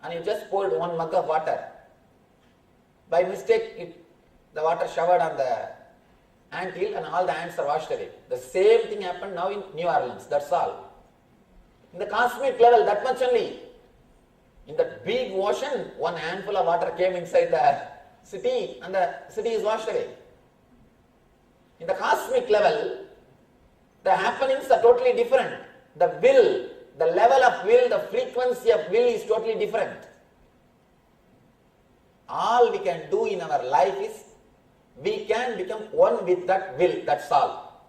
and you just poured 1 mug of water. By mistake, the water showered on the anthill and all the ants are washed away. The same thing happened now in New Orleans, that's all. In the cosmic level, that much only. In that big ocean, 1 handful of water came inside the city and the city is washed away. In the cosmic level, the happenings are totally different. The will, the level of will, the frequency of will is totally different. All we can do in our life is, we can become one with that will, that's all.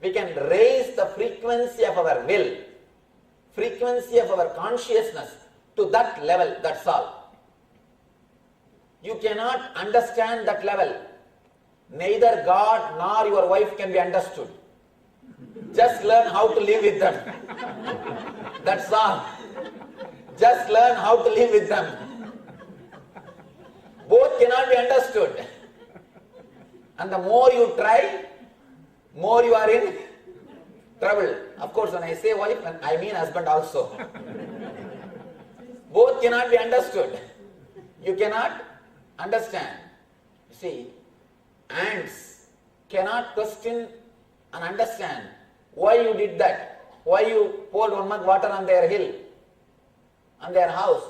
We can raise the frequency of our will, frequency of our consciousness to that level, that's all. You cannot understand that level. Neither God nor your wife can be understood. Just learn how to live with them. That's all. Just learn how to live with them. Both cannot be understood. And the more you try, more you are in trouble. Of course, when I say wife, I mean husband also. Both cannot be understood. You cannot understand. You see, ants cannot question and understand why you did that, why you poured 1 mug water on their hill, on their house.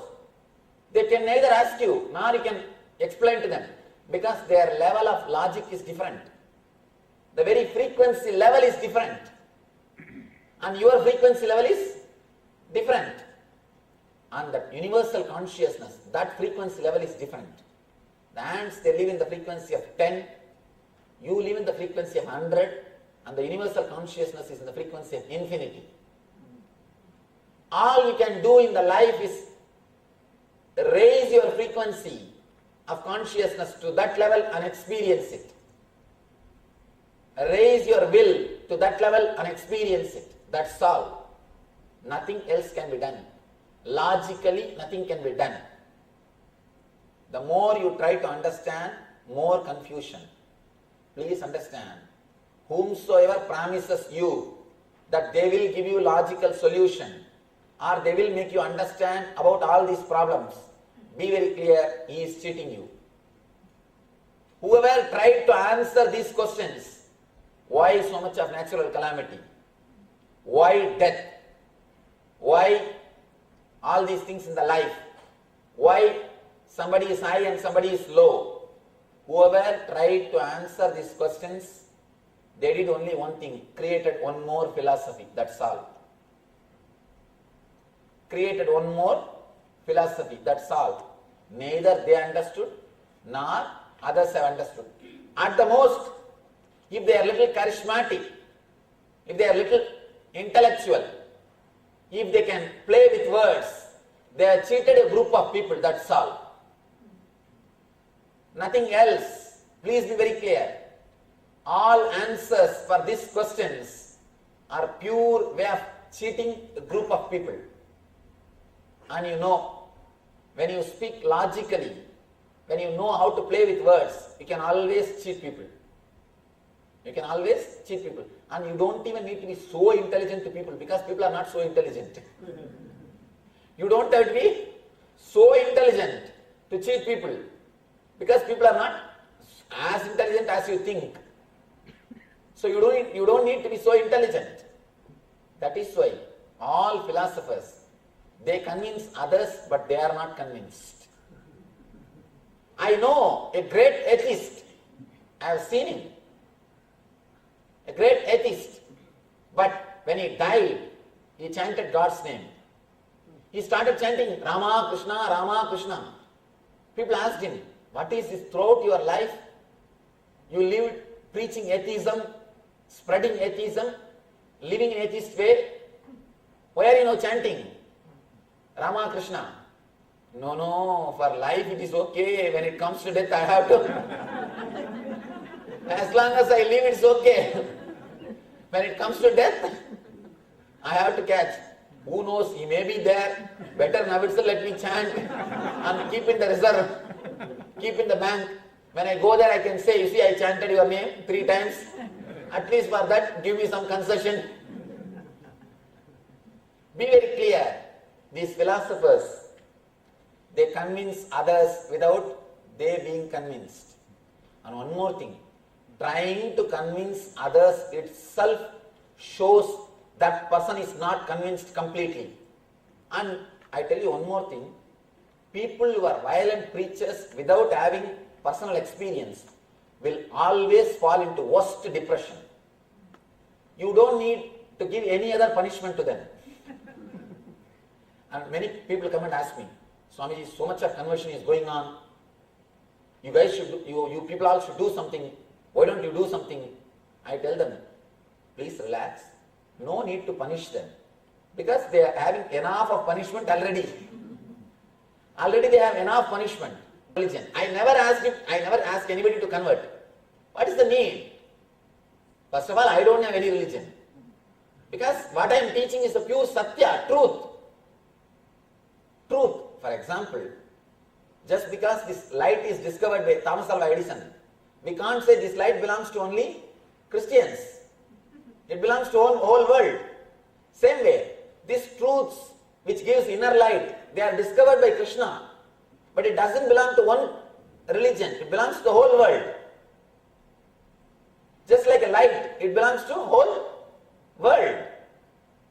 They can neither ask you nor you can explain to them, because their level of logic is different. The very frequency level is different, and your frequency level is different. And that universal consciousness, that frequency level is different. The ants, they live in the frequency of 10, you live in the frequency of 100, and the universal consciousness is in the frequency of infinity. All you can do in the life is raise your frequency of consciousness to that level and experience it. Raise your will to that level and experience it. That's all. Nothing else can be done. Logically, nothing can be done. The more you try to understand, more confusion. Please understand, whomsoever promises you that they will give you logical solution or they will make you understand about all these problems, be very clear, he is cheating you. Whoever tried to answer these questions, why so much of natural calamity? Why death? Why all these things in the life? Why somebody is high and somebody is low? Whoever tried to answer these questions, they did only one thing, created one more philosophy, that's all. Created one more philosophy, that's all. Neither they understood, nor others have understood. At the most, if they are little charismatic, if they are little intellectual, if they can play with words, they have cheated a group of people, that's all. Nothing else. Please be very clear. All answers for these questions are pure way of cheating a group of people. And you know, when you speak logically, when you know how to play with words, you can always cheat people. You can always cheat people. And you don't even need to be so intelligent to people, because people are not so intelligent. You don't have to be so intelligent to cheat people, because people are not as intelligent as you think. So you don't need to be so intelligent. That is why all philosophers, they convince others, but they are not convinced. I know a great atheist. I have seen him. A great atheist. But when he died, he chanted God's name. He started chanting Rama Krishna, Rama Krishna. People asked him, what is this throughout your life? You lived preaching atheism, spreading atheism, living in atheist way. Why are you now chanting Rama Krishna? No, for life it is okay. When it comes to death, I have to. As long as I live, it's okay. When it comes to death, I have to catch. Who knows, he may be there. Better now itself let me chant and keep in the reserve, keep in the bank. When I go there, I can say, you see, I chanted your name 3 times. At least for that, give me some concession. Be very clear. These philosophers, they convince others without they being convinced. And one more thing, trying to convince others itself shows that person is not convinced completely. And I tell you one more thing, people who are violent preachers without having personal experience will always fall into worst depression. You don't need to give any other punishment to them. And many people come and ask me, Swamiji, so much of conversion is going on. You guys should do, you people all should do something. Why don't you do something? I tell them, please relax. No need to punish them. Because they are having enough of punishment already. Already they have enough punishment. Religion. I never ask anybody to convert. What is the need? First of all, I don't have any religion. Because what I am teaching is the pure satya, truth. Truth. For example, just because this light is discovered by Thomas Alva Edison, we can't say this light belongs to only Christians. It belongs to the whole world. Same way, these truths which gives inner light, they are discovered by Krishna. But it doesn't belong to one religion. It belongs to the whole world. Just like a light, it belongs to the whole world.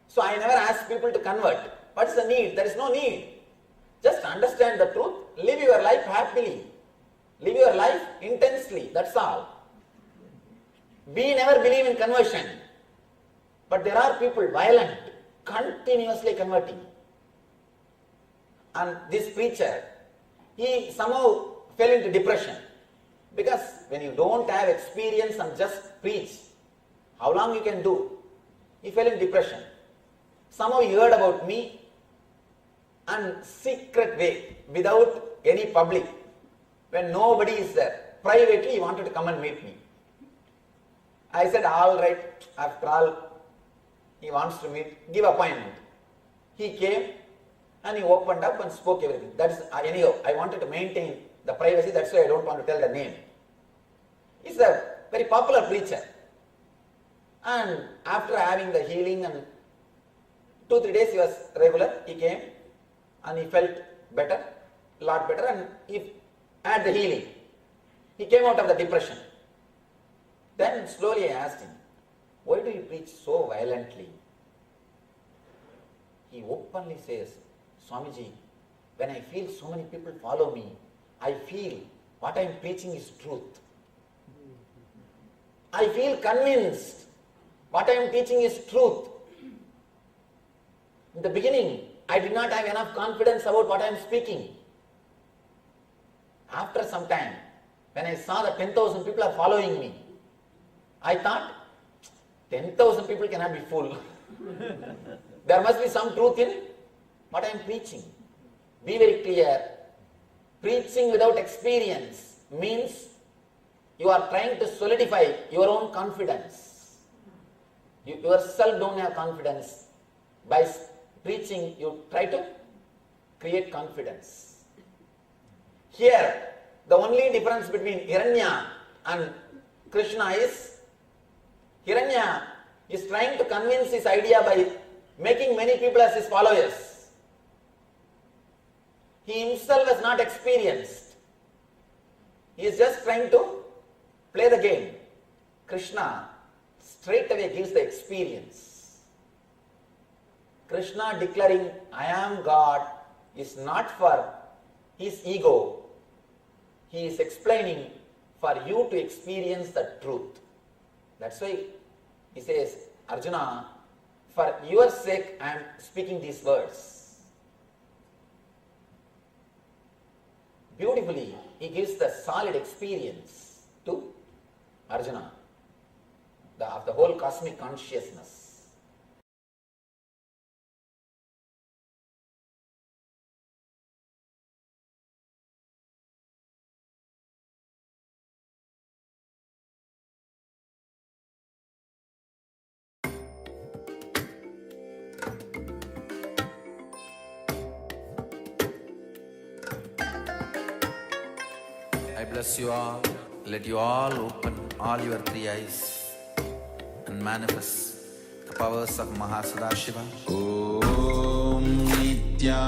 So I never ask people to convert. What is the need? There is no need. Just understand the truth, live your life happily, live your life intensely, that's all. We never believe in conversion, but there are people violent, continuously converting. And this preacher, he somehow fell into depression, because when you don't have experience and just preach, how long you can do? He fell in depression. Somehow he heard about me, and secret way, without any public, when nobody is there, privately he wanted to come and meet me. I said, all right, after all, he wants to meet, give appointment. He came and he opened up and spoke everything. That's anyhow, I wanted to maintain the privacy, that's why I don't want to tell the name. He's a very popular preacher. And after having the healing and 2-3 days he was regular, he came and he felt better, a lot better, and he had the healing. He came out of the depression. Then slowly I asked him, why do you preach so violently? He openly says, Swamiji, when I feel so many people follow me, I feel what I am preaching is truth. I feel convinced what I am teaching is truth. In the beginning, I did not have enough confidence about what I am speaking. After some time, when I saw that 10,000 people are following me, I thought, 10,000 people cannot be full. There must be some truth in what I am preaching. Be very clear. Preaching without experience means you are trying to solidify your own confidence. You yourself don't have confidence. By preaching, you try to create confidence. Here, the only difference between Hiranya and Krishna is, Hiranya is trying to convince his idea by making many people as his followers. He himself has not experienced. He is just trying to play the game. Krishna straight away gives the experience. Krishna declaring, I am God, is not for his ego. He is explaining for you to experience the truth. That's why he says, Arjuna, for your sake I am speaking these words. Beautifully, he gives the solid experience to Arjuna of the whole cosmic consciousness. I bless you all. Let you all open all your 3 eyes and manifest the powers of Mahasadashiva. Om Nityananda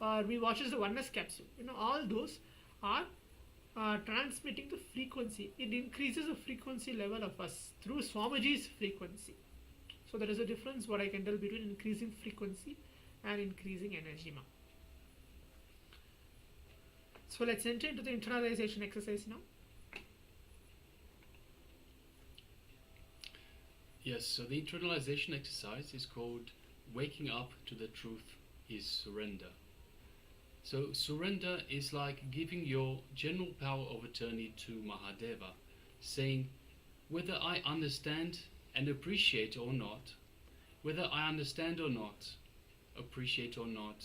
or we watches the oneness capsule. All those are transmitting the frequency. It increases the frequency level of us through Swamiji's frequency. So there is a difference, what I can tell, between increasing frequency and increasing energy. So let's enter into the internalization exercise now. Yes, so the internalization exercise is called Waking Up to the Truth is Surrender. So surrender is like giving your general power of attorney to Mahadeva, saying, whether I understand and appreciate or not, whether I understand or not, appreciate or not,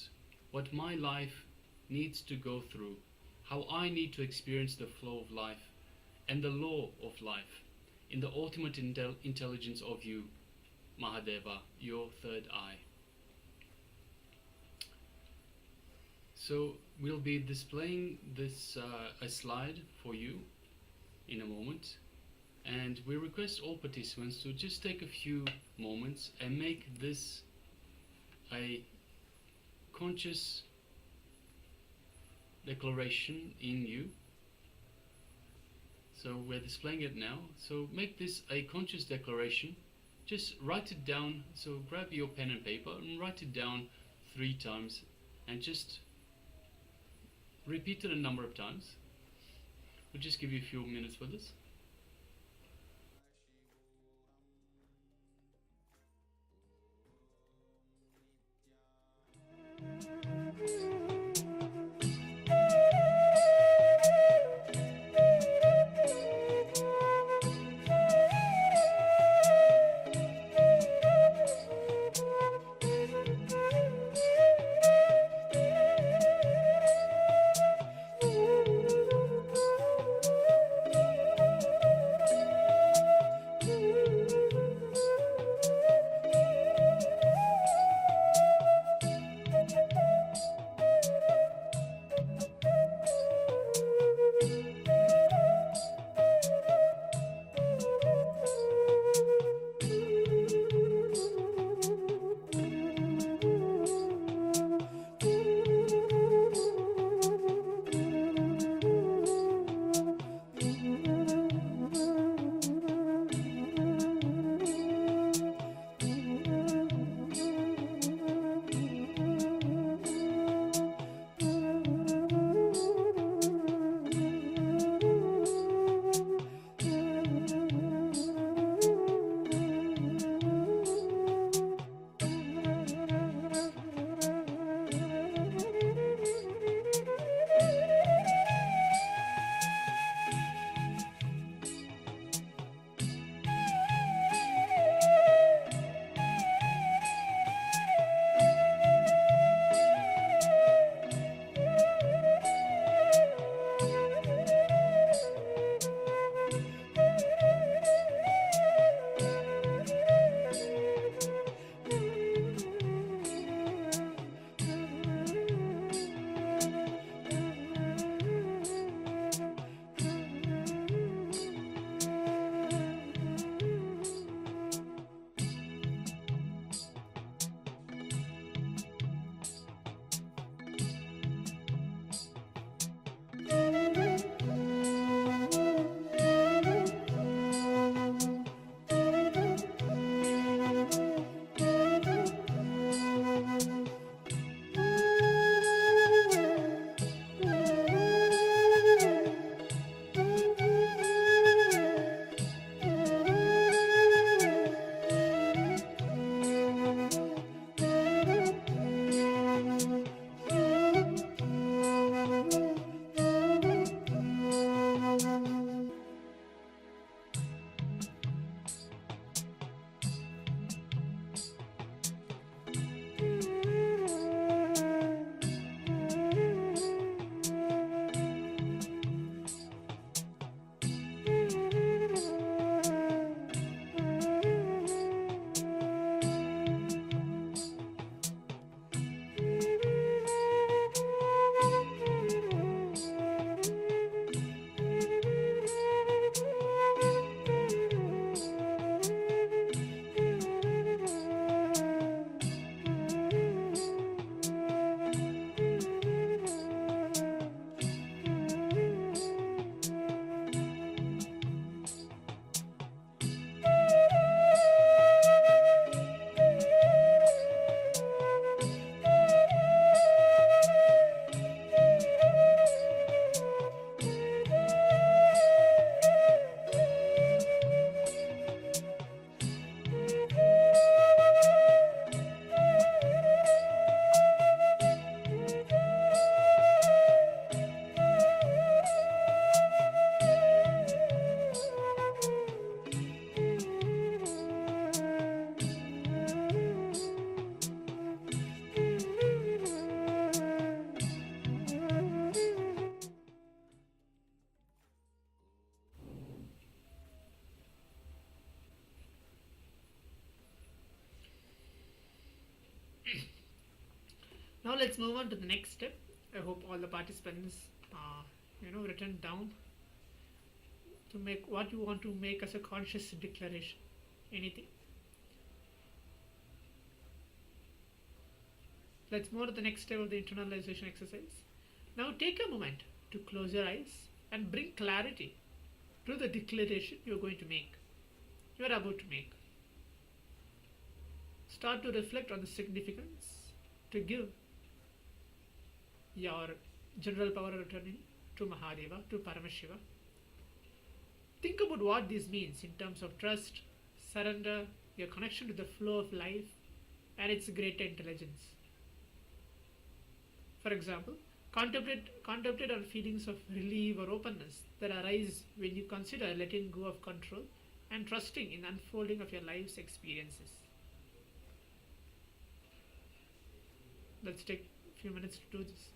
what my life needs to go through, how I need to experience the flow of life and the law of life in the ultimate intelligence of you, Mahadeva, your third eye. So we'll be displaying this a slide for you in a moment, and we request all participants to just take a few moments and make this a conscious declaration in you. So we're displaying it now, so make this a conscious declaration. Just write it down, so grab your pen and paper and write it down 3 times and just repeat it a number of times. We'll just give you a few minutes for this. Now let's move on to the next step. I hope all the participants written down to make what you want to make as a conscious declaration. Anything. Let's move on to the next step of the internalization exercise. Now take a moment to close your eyes and bring clarity to the declaration you are going to make. You are about to make. Start to reflect on the significance to give your general power returning to Mahadeva, to Paramashiva. Think about what this means in terms of trust, surrender, your connection to the flow of life and its greater intelligence. For example, contemplate on feelings of relief or openness that arise when you consider letting go of control and trusting in the unfolding of your life's experiences. Let's take a few minutes to do this.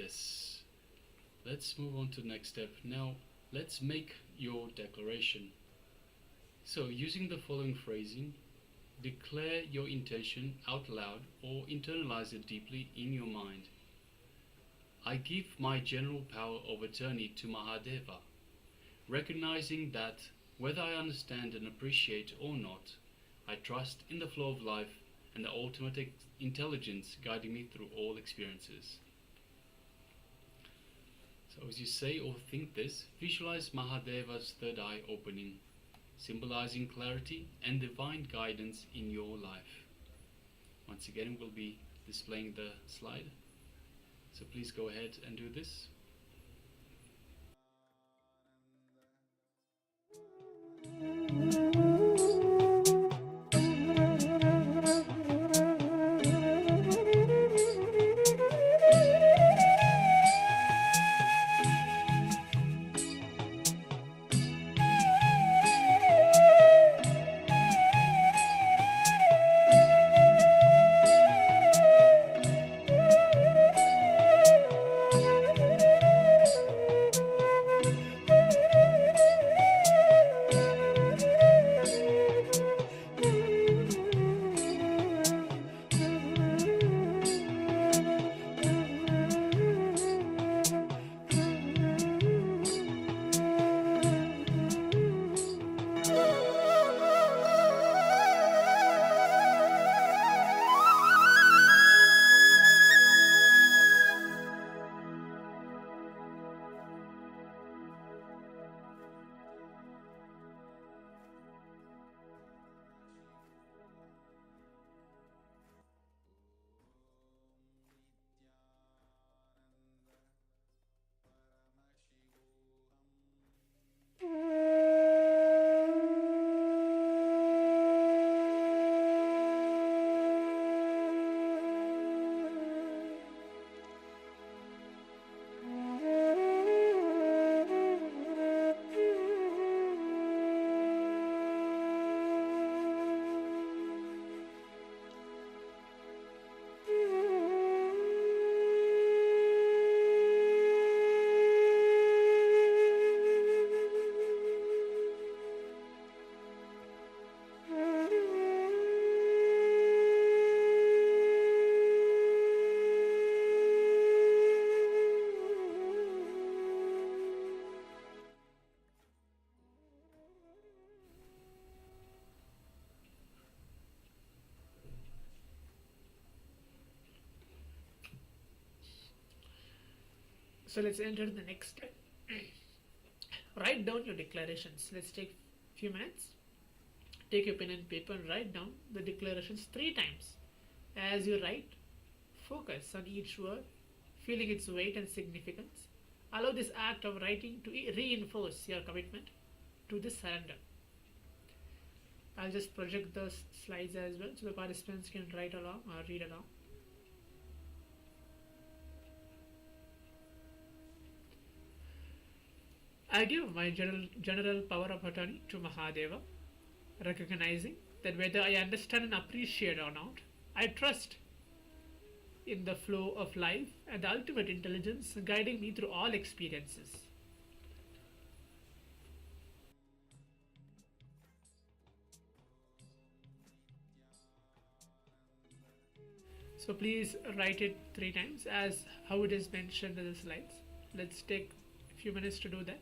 Yes. Let's move on to the next step. Now, let's make your declaration. So, using the following phrasing, declare your intention out loud or internalize it deeply in your mind. I give my general power of attorney to Mahadeva, recognizing that whether I understand and appreciate or not, I trust in the flow of life and the ultimate intelligence guiding me through all experiences. So as you say or think this, visualize Mahadeva's third eye opening, symbolizing clarity and divine guidance in your life. Once again, we'll be displaying the slide, so please go ahead and do this. So let's enter the next step. Write down your declarations. Let's take a few minutes. Take a pen and paper and write down the declarations 3 times. As you write, focus on each word, feeling its weight and significance. Allow this act of writing to reinforce your commitment to this surrender. I'll just project the slides as well so the participants can write along or read along. I give my general power of attorney to Mahadeva, recognizing that whether I understand and appreciate or not, I trust in the flow of life and the ultimate intelligence guiding me through all experiences. So please write it 3 times as how it is mentioned in the slides. Let's take a few minutes to do that.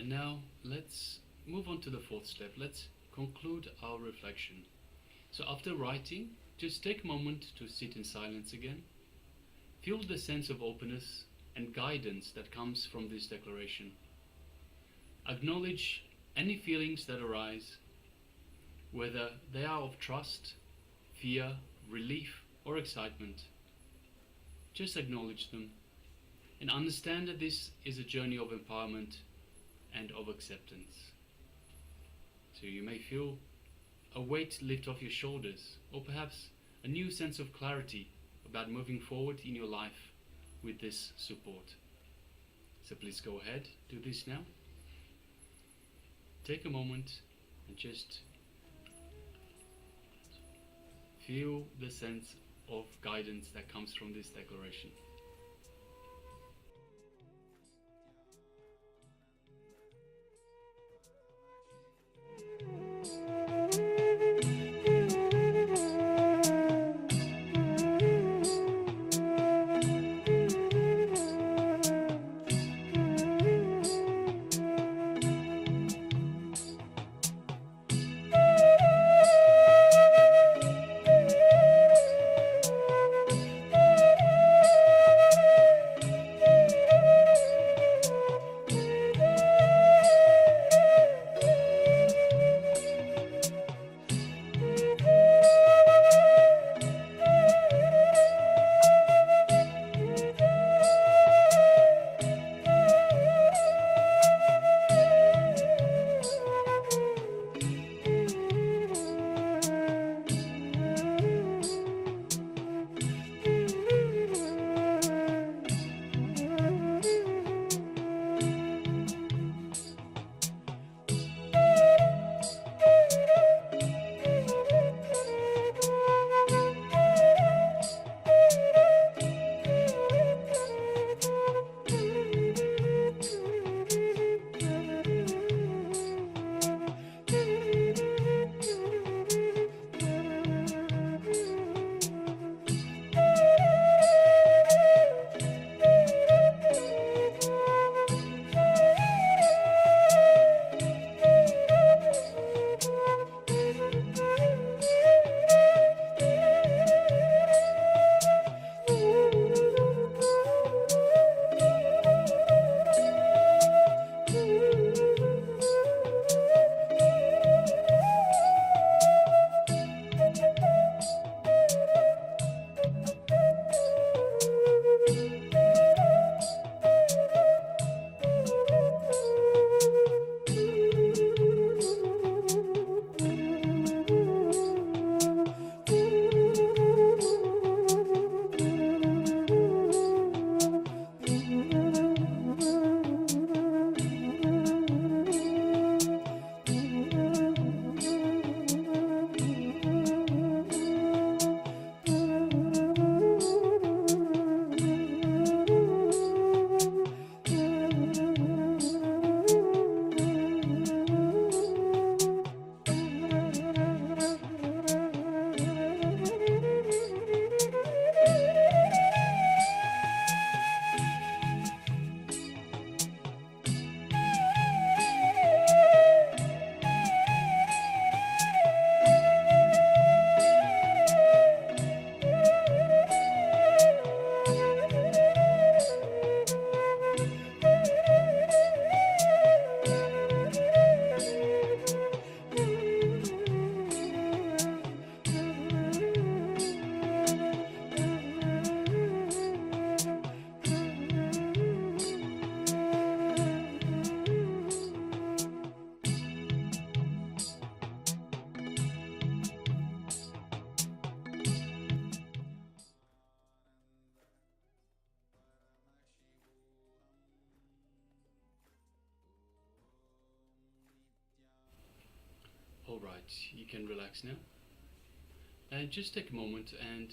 And now let's move on to the fourth step. Let's conclude our reflection. So after writing, just take a moment to sit in silence again. Feel the sense of openness and guidance that comes from this declaration. Acknowledge any feelings that arise, whether they are of trust, fear, relief, or excitement. Just acknowledge them and understand that this is a journey of empowerment and of acceptance. So you may feel a weight lift off your shoulders, or perhaps a new sense of clarity about moving forward in your life with this support. So please go ahead, do this now. Take a moment and just feel the sense of guidance that comes from this declaration. Alright, you can relax now. And just take a moment and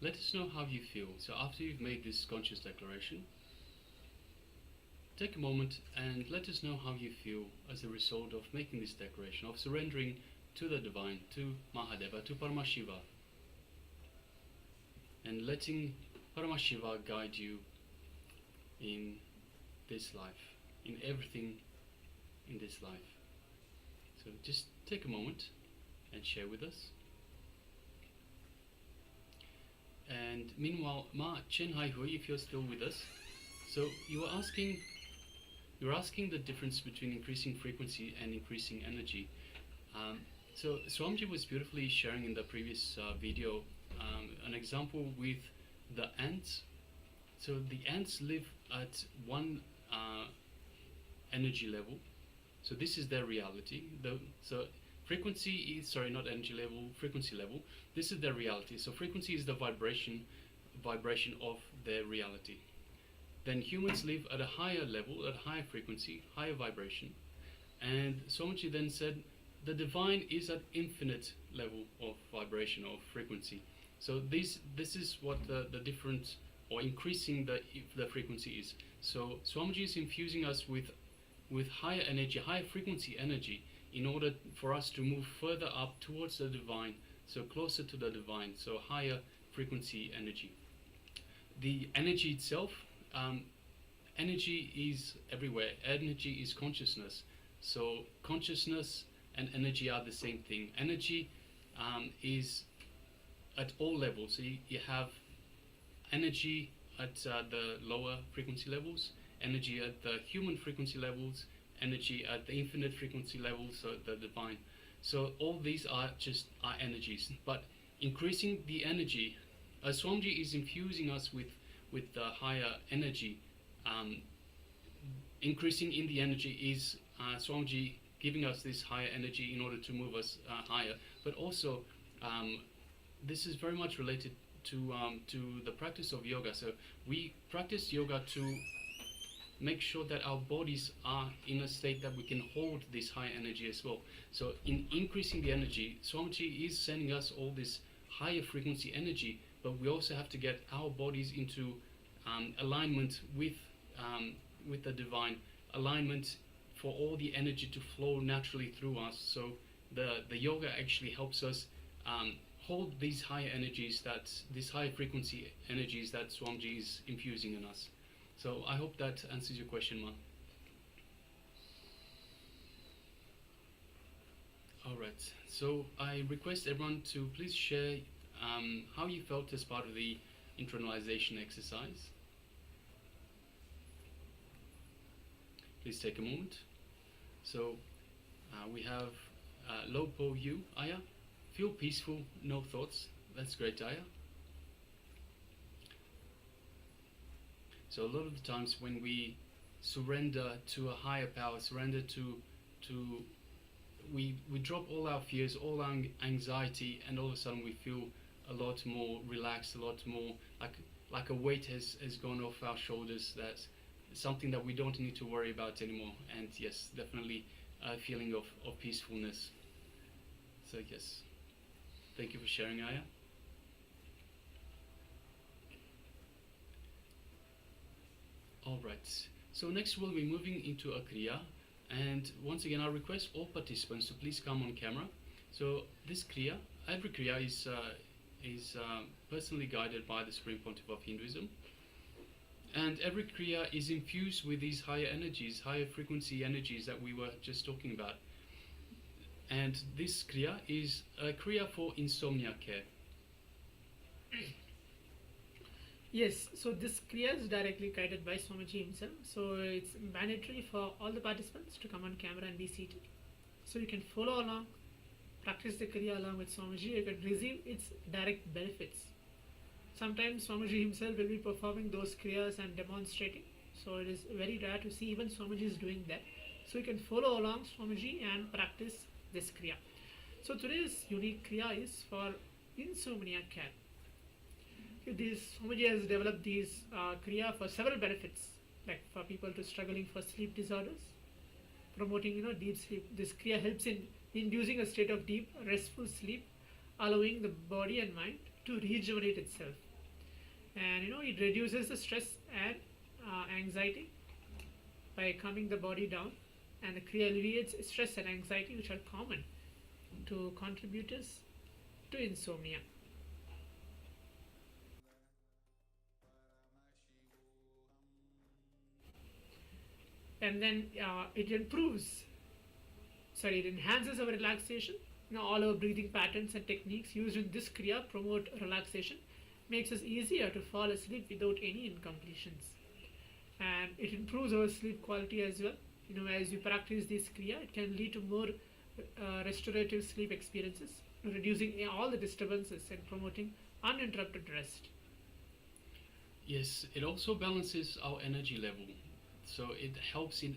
let us know how you feel. So after you've made this conscious declaration, take a moment and let us know how you feel as a result of making this declaration, of surrendering to the Divine, to Mahadeva, to Paramashiva, and letting Paramashiva guide you in this life, in everything in this life. So just take a moment and share with us. And meanwhile, Ma Chen Hai Hui, if you're still with us, so you're asking the difference between increasing frequency and increasing energy. So Swamiji was beautifully sharing in the previous video an example with the ants. So the ants live at one energy level. So this is their reality. So frequency is, sorry, not energy level, frequency level. This is their reality. So frequency is the vibration of their reality. Then humans live at a higher level, at higher frequency, higher vibration. And Swamiji then said, the divine is at infinite level of vibration, of frequency. So this is what the difference, or increasing the frequency is. So Swamiji is infusing us with higher energy, higher frequency energy, in order for us to move further up towards the divine, so closer to the divine, so higher frequency energy. The energy itself, energy is everywhere. Energy is consciousness. So consciousness and energy are the same thing. Energy is at all levels. So you have energy at the lower frequency levels, energy at the human frequency levels, energy at the infinite frequency levels, so the divine. So all these are just our energies. But increasing the energy, Swamiji is infusing us with the higher energy. Increasing in the energy is Swamiji giving us this higher energy in order to move us higher. But also, this is very much related to the practice of yoga. So we practice yoga to make sure that our bodies are in a state that we can hold this high energy as well. So in increasing the energy, Swamiji is sending us all this higher frequency energy, but we also have to get our bodies into alignment with the divine, alignment for all the energy to flow naturally through us. So the yoga actually helps us hold these higher energies, these high frequency energies that Swamiji is infusing in us. So I hope that answers your question, Ma. Alright, so I request everyone to please share how you felt as part of the internalization exercise. Please take a moment. So we have Lopo Yu, Aya. Feel peaceful, no thoughts. That's great, Aya. So a lot of the times when we surrender to a higher power, surrender to we drop all our fears, all our anxiety, and all of a sudden we feel a lot more relaxed, a lot more like a weight has gone off our shoulders. That's something that we don't need to worry about anymore. And yes, definitely a feeling of peacefulness. So yes, thank you for sharing, Aya. Alright, so next we'll be moving into a Kriya, and once again I request all participants to please come on camera. So this Kriya, every Kriya is personally guided by the Supreme Pontiff of Hinduism, and every Kriya is infused with these higher energies, higher frequency energies that we were just talking about. And this Kriya is a Kriya for insomnia care. Yes, so this Kriya is directly guided by Swamiji himself. So it's mandatory for all the participants to come on camera and be seated. So you can follow along, practice the Kriya along with Swamiji. You can receive its direct benefits. Sometimes Swamiji himself will be performing those Kriyas and demonstrating. So it is very rare to see even Swamiji is doing that. So you can follow along Swamiji and practice this Kriya. So today's unique Kriya is for insomnia care. Swamiji has developed these Kriya for several benefits, like for people to struggling for sleep disorders, promoting deep sleep. This Kriya helps in inducing a state of deep restful sleep, allowing the body and mind to rejuvenate itself. And it reduces the stress and anxiety by calming the body down, and the Kriya alleviates stress and anxiety, which are common to contributors to insomnia. And then it improves it enhances our relaxation. All our breathing patterns and techniques used in this kriya promote relaxation, makes us easier to fall asleep without any incompletions, and it improves our sleep quality as well. As you practice this kriya, it can lead to more restorative sleep experiences, reducing all the disturbances and promoting uninterrupted rest. Yes, it also balances our energy level. So it helps in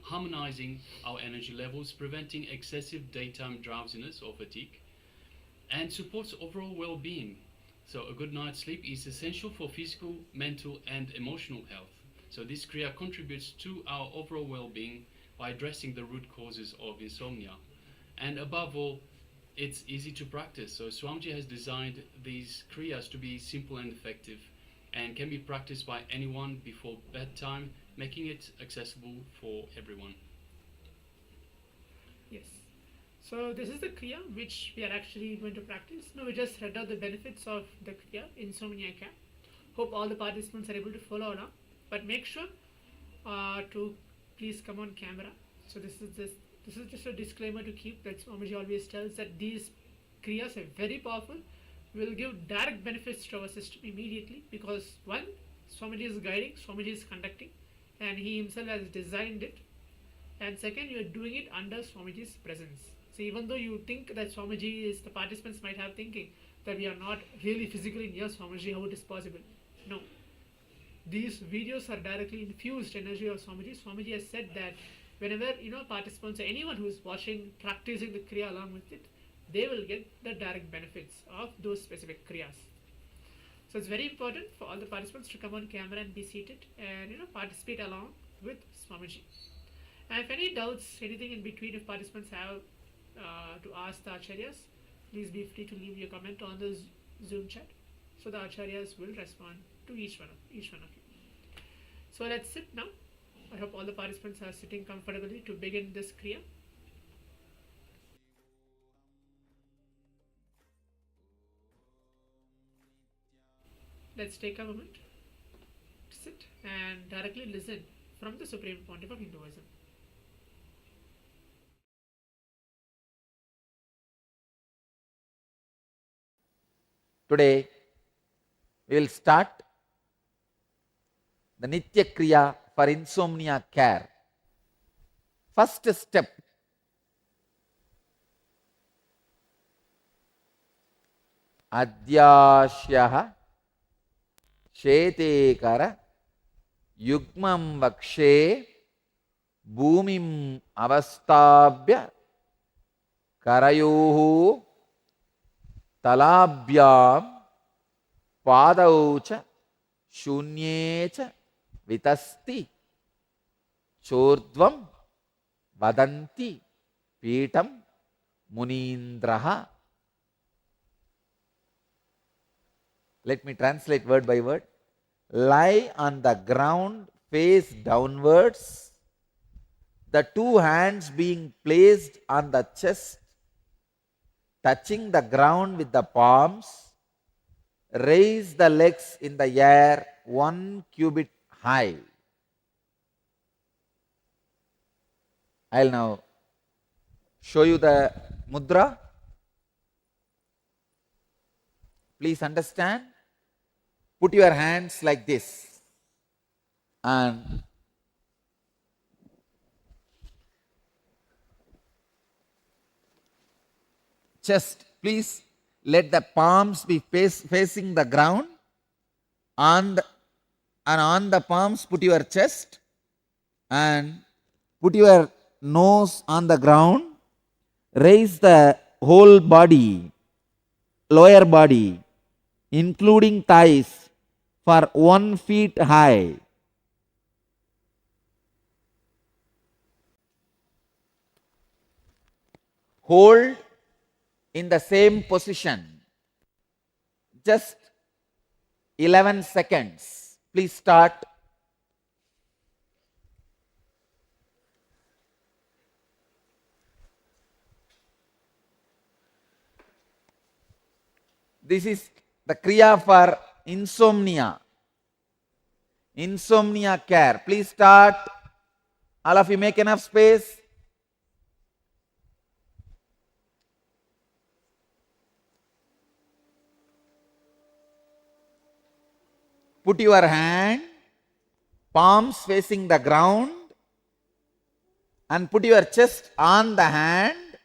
harmonizing our energy levels, preventing excessive daytime drowsiness or fatigue, and supports overall well-being. So a good night's sleep is essential for physical, mental, and emotional health. So this kriya contributes to our overall well-being by addressing the root causes of insomnia. And above all, it's easy to practice. So Swamiji has designed these kriyas to be simple and effective, and can be practiced by anyone before bedtime, making it accessible for everyone. Yes. So this is the kriya which we are actually going to practice. Now we just read out the benefits of the kriya, insomnia care. Hope all the participants are able to follow along. But make sure to please come on camera. So this is just a disclaimer to keep, that Swamiji always tells that these kriyas are very powerful, will give direct benefits to our system immediately, because one, Swamiji is guiding, Swamiji is conducting, and he himself has designed it. And second, you are doing it under Swamiji's presence. So even though you think that Swamiji is, the participants might have thinking that we are not really physically near Swamiji, how it is possible? No. These videos are directly infused energy of Swamiji. Swamiji has said that whenever participants or anyone who is watching, practicing the kriya along with it, they will get the direct benefits of those specific kriyas. So it's very important for all the participants to come on camera and be seated and participate along with Swamiji. And if any doubts, anything in between, if participants have to ask the acharyas, please be free to leave your comment on the Zoom chat, so the acharyas will respond to each one of you. So let's sit now. I hope all the participants are sitting comfortably to begin this kriya. Let's take a moment to sit and directly listen from the Supreme Pontiff of Hinduism. Today, we will start the Nitya Kriya for insomnia care. First step, Adhyashyah Shetekara Yugmam Vakshe Bhumim Avastabhya Karayuhu Talabhyam Padaucha Shunyecha Vitasti Chordvam Vadanti Pitam Munindraha. Let me translate word by word. Lie on the ground, face downwards, the two hands being placed on the chest, touching the ground with the palms. Raise the legs in the air 1 cubit high. I'll now show you the mudra. Please understand. Put your hands like this and chest. Please let the palms be facing the ground. And on the palms put your chest and put your nose on the ground. Raise the whole body, lower body, including thighs, for 1 feet high. Hold in the same position just 11 seconds. Please start. This is the kriya for insomnia. Insomnia care. Please start. All of you make enough space. Put your hand, palms facing the ground, and put your chest on the hand,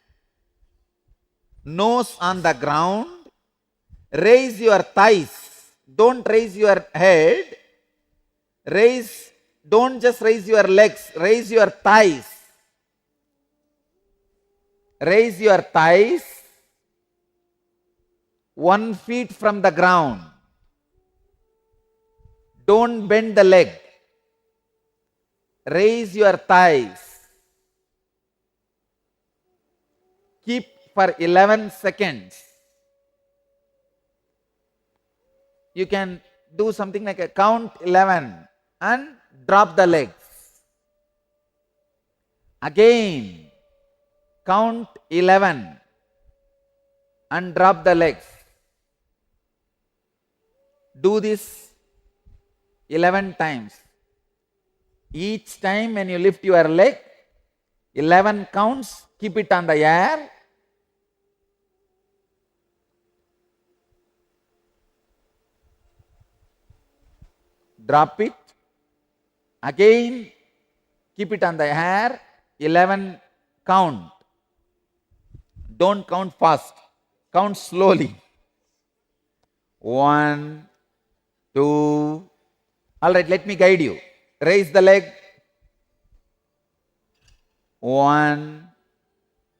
nose on the ground. Raise your thighs. Don't raise your head. Don't just raise your legs, raise your thighs. Raise your thighs 1 foot from the ground. Don't bend the leg. Raise your thighs. Keep for 11 seconds. You can do something like a count 11 and drop the legs. Again, count 11 and drop the legs. Do this 11 times. Each time when you lift your leg, 11 counts, keep it on the air. Drop it. Again, keep it on the air. 11 count. Don't count fast. Count slowly. 1, 2. All right, let me guide you. Raise the leg. 1,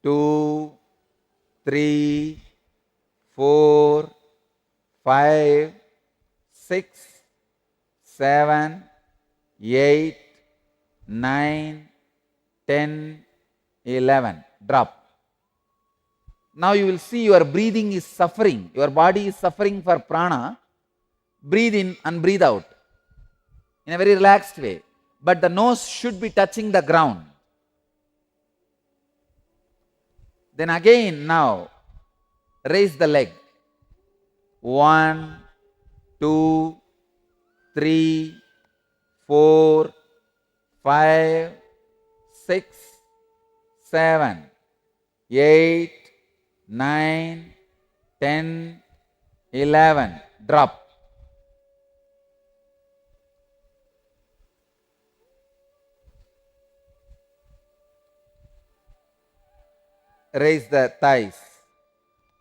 2, 3, 4, 5, 6, 7, 8, 9, 10, 11. Drop. Now you will see your breathing is suffering. Your body is suffering for prana. Breathe in and breathe out in a very relaxed way. But the nose should be touching the ground. Then again now, raise the leg. 1, 2, 3, 4, 5, 6, 7, 8, 9, 10, 11. Drop. Raise the thighs.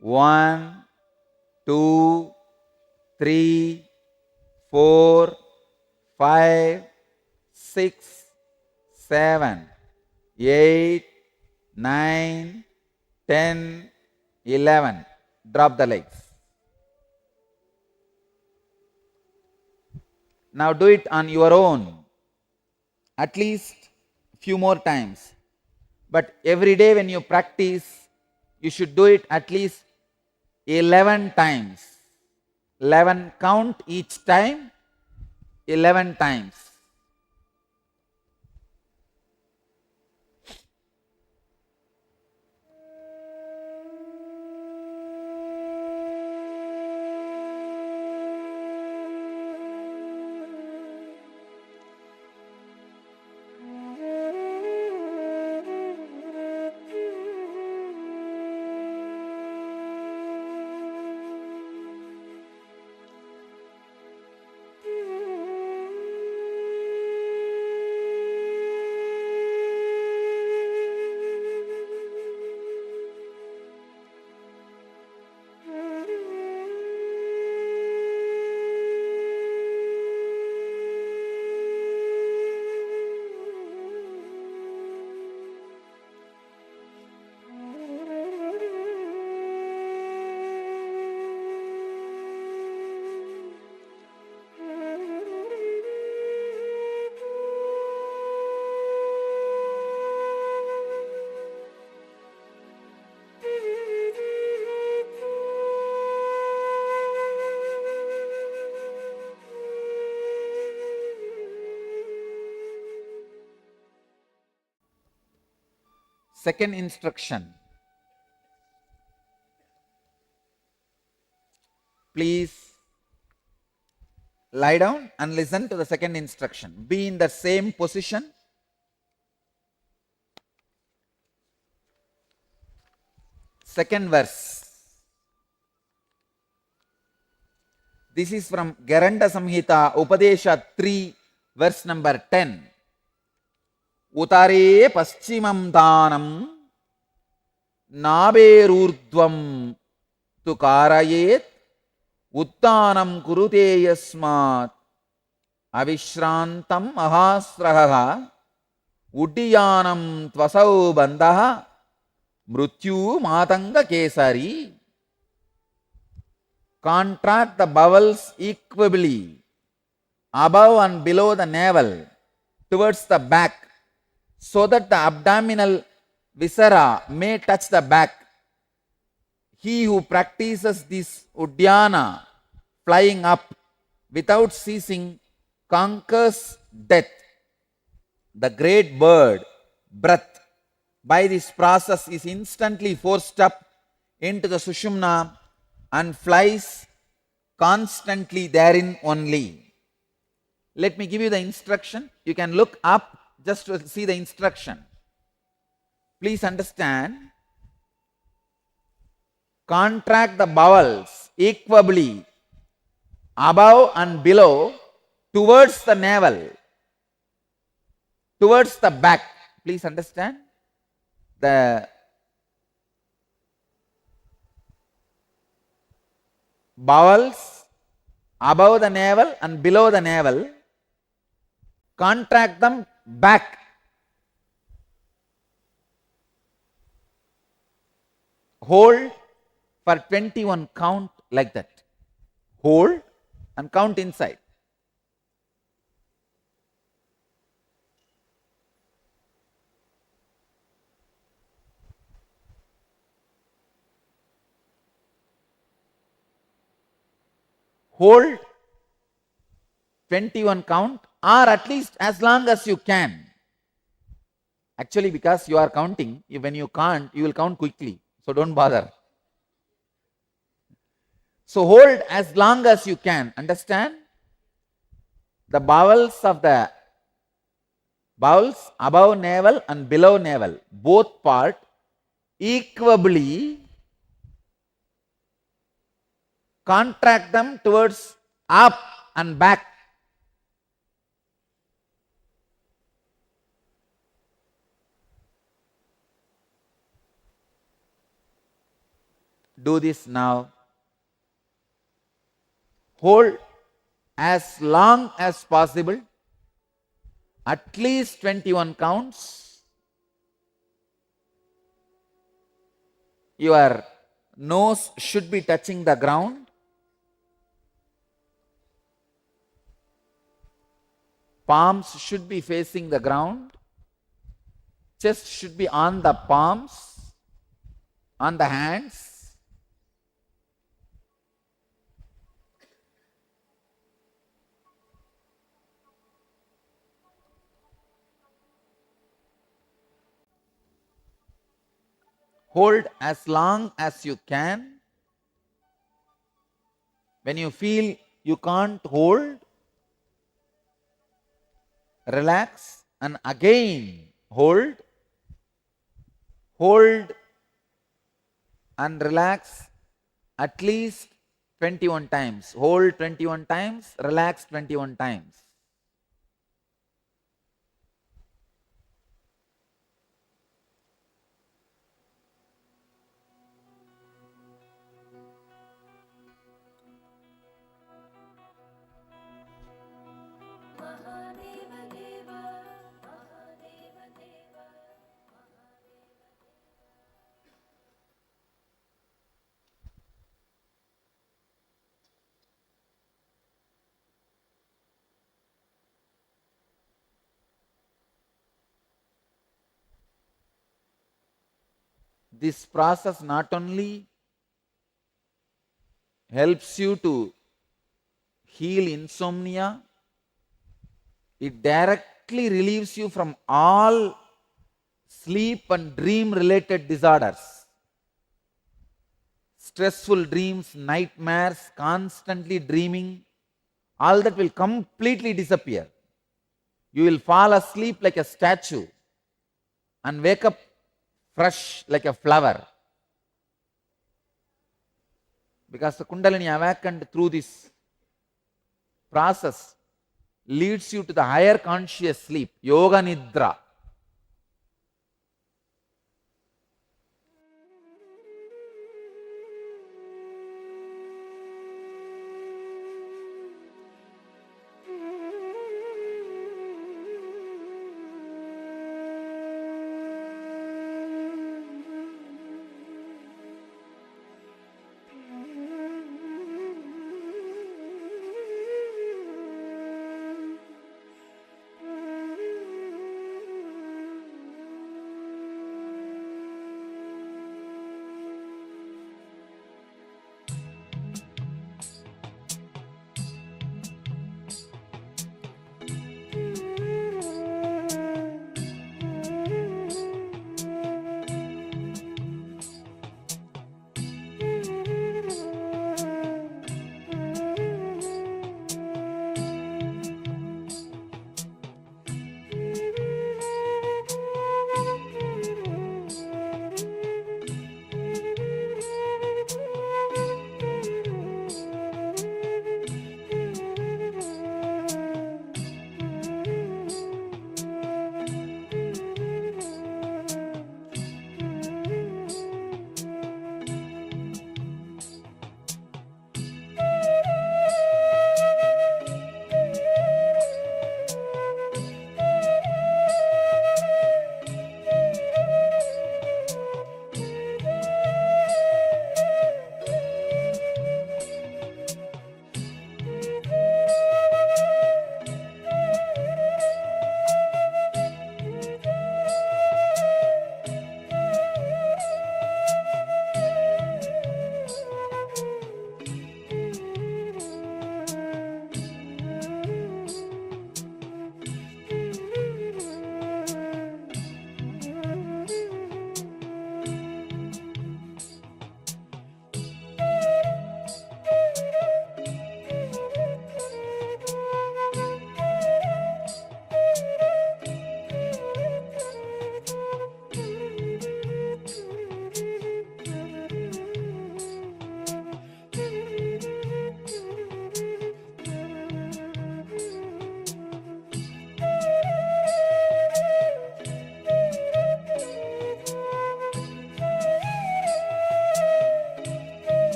1, 2, 3, 4, 5, 6, 7, 8, 9, 10, 11. Drop the legs. Now do it on your own. At least few more times. But every day when you practice, you should do it at least 11 times. 11 count each time, 11 times. Second instruction. Please lie down and listen to the second instruction. Be in the same position. Second verse. This is from Garanda Samhita, Upadesha 3, verse number 10. Utare paschimam danam naberurdvam tu karayet uttanam kurute yasmat avishrantam mahasraha uddiyanam tvasau bandha mrityu matanga kesari. Contract the bowels equably above and below the navel towards the back, so that the abdominal viscera may touch the back. He who practices this uddiyana, flying up without ceasing, conquers death. The great bird, breath, by this process is instantly forced up into the sushumna and flies constantly therein only. Let me give you the instruction. You can look up just to see the instruction. Please understand. Contract the bowels equably above and below towards the navel, towards the back. Please understand. The bowels above the navel and below the navel, contract them back. Hold for 21 count like that. Hold and count inside. Hold 21 count, or at least as long as you can. Actually, because you are counting, when you can't, you will count quickly. So don't bother. So hold as long as you can. Understand? The bowels above navel and below navel, both part equably contract them towards up and back. Do this now. Hold as long as possible, at least 21 counts. Your nose should be touching the ground. Palms should be facing the ground. Chest should be on the palms, on the hands. Hold as long as you can. When you feel you can't hold, relax and again hold. Hold and relax at least 21 times. Hold 21 times, relax 21 times. This process not only helps you to heal insomnia, it directly relieves you from all sleep and dream related disorders. Stressful dreams, nightmares, constantly dreaming, all that will completely disappear. You will fall asleep like a statue and wake up fresh like a flower. Because the Kundalini awakened through this process leads you to the higher conscious sleep, yoga nidra.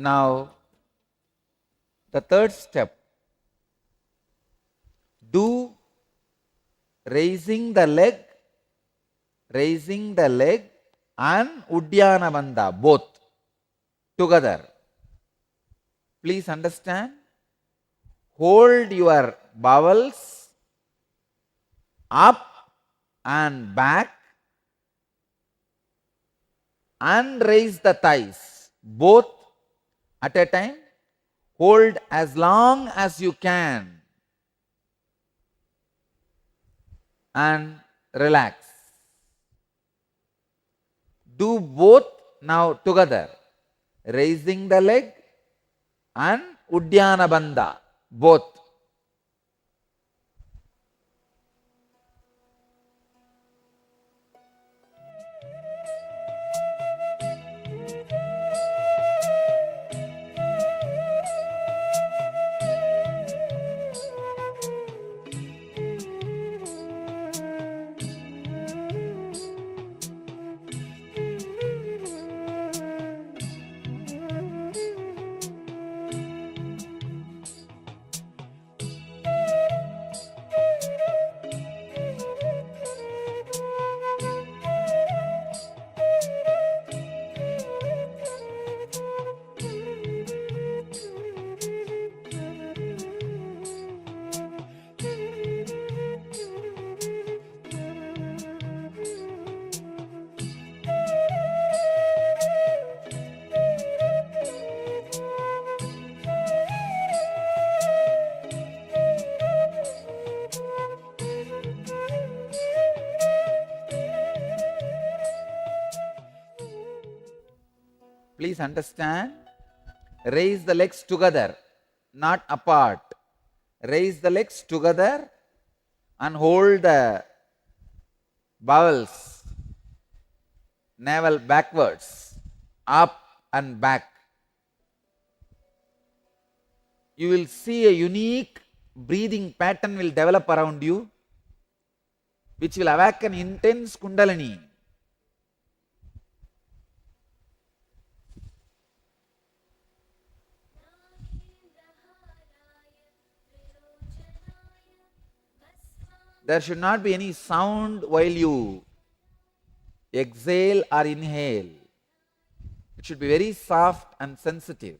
Now, the third step, do raising the leg and Uddiyana Bandha both together. Please understand, hold your bowels up and back and raise the thighs both at a time. Hold as long as you can and relax. Do both now together, raising the leg and Uddiyana Bandha both. Please understand, raise the legs together, not apart. Raise the legs together and hold the bowels, navel backwards, up and back. You will see a unique breathing pattern will develop around you, which will awaken intense Kundalini. There should not be any sound while you exhale or inhale. It should be very soft and sensitive.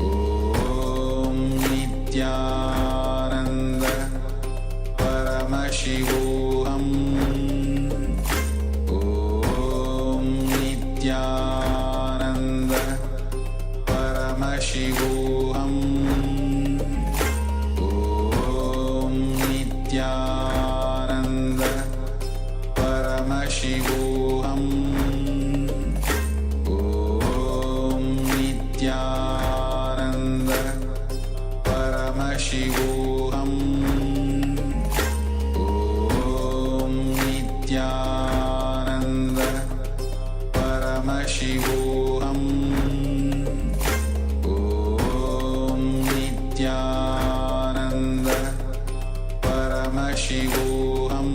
Om Nityananda Paramashivoham. Om Nityananda Paramashivoham. Paramashivoham. Om Nityananda Paramashivoham.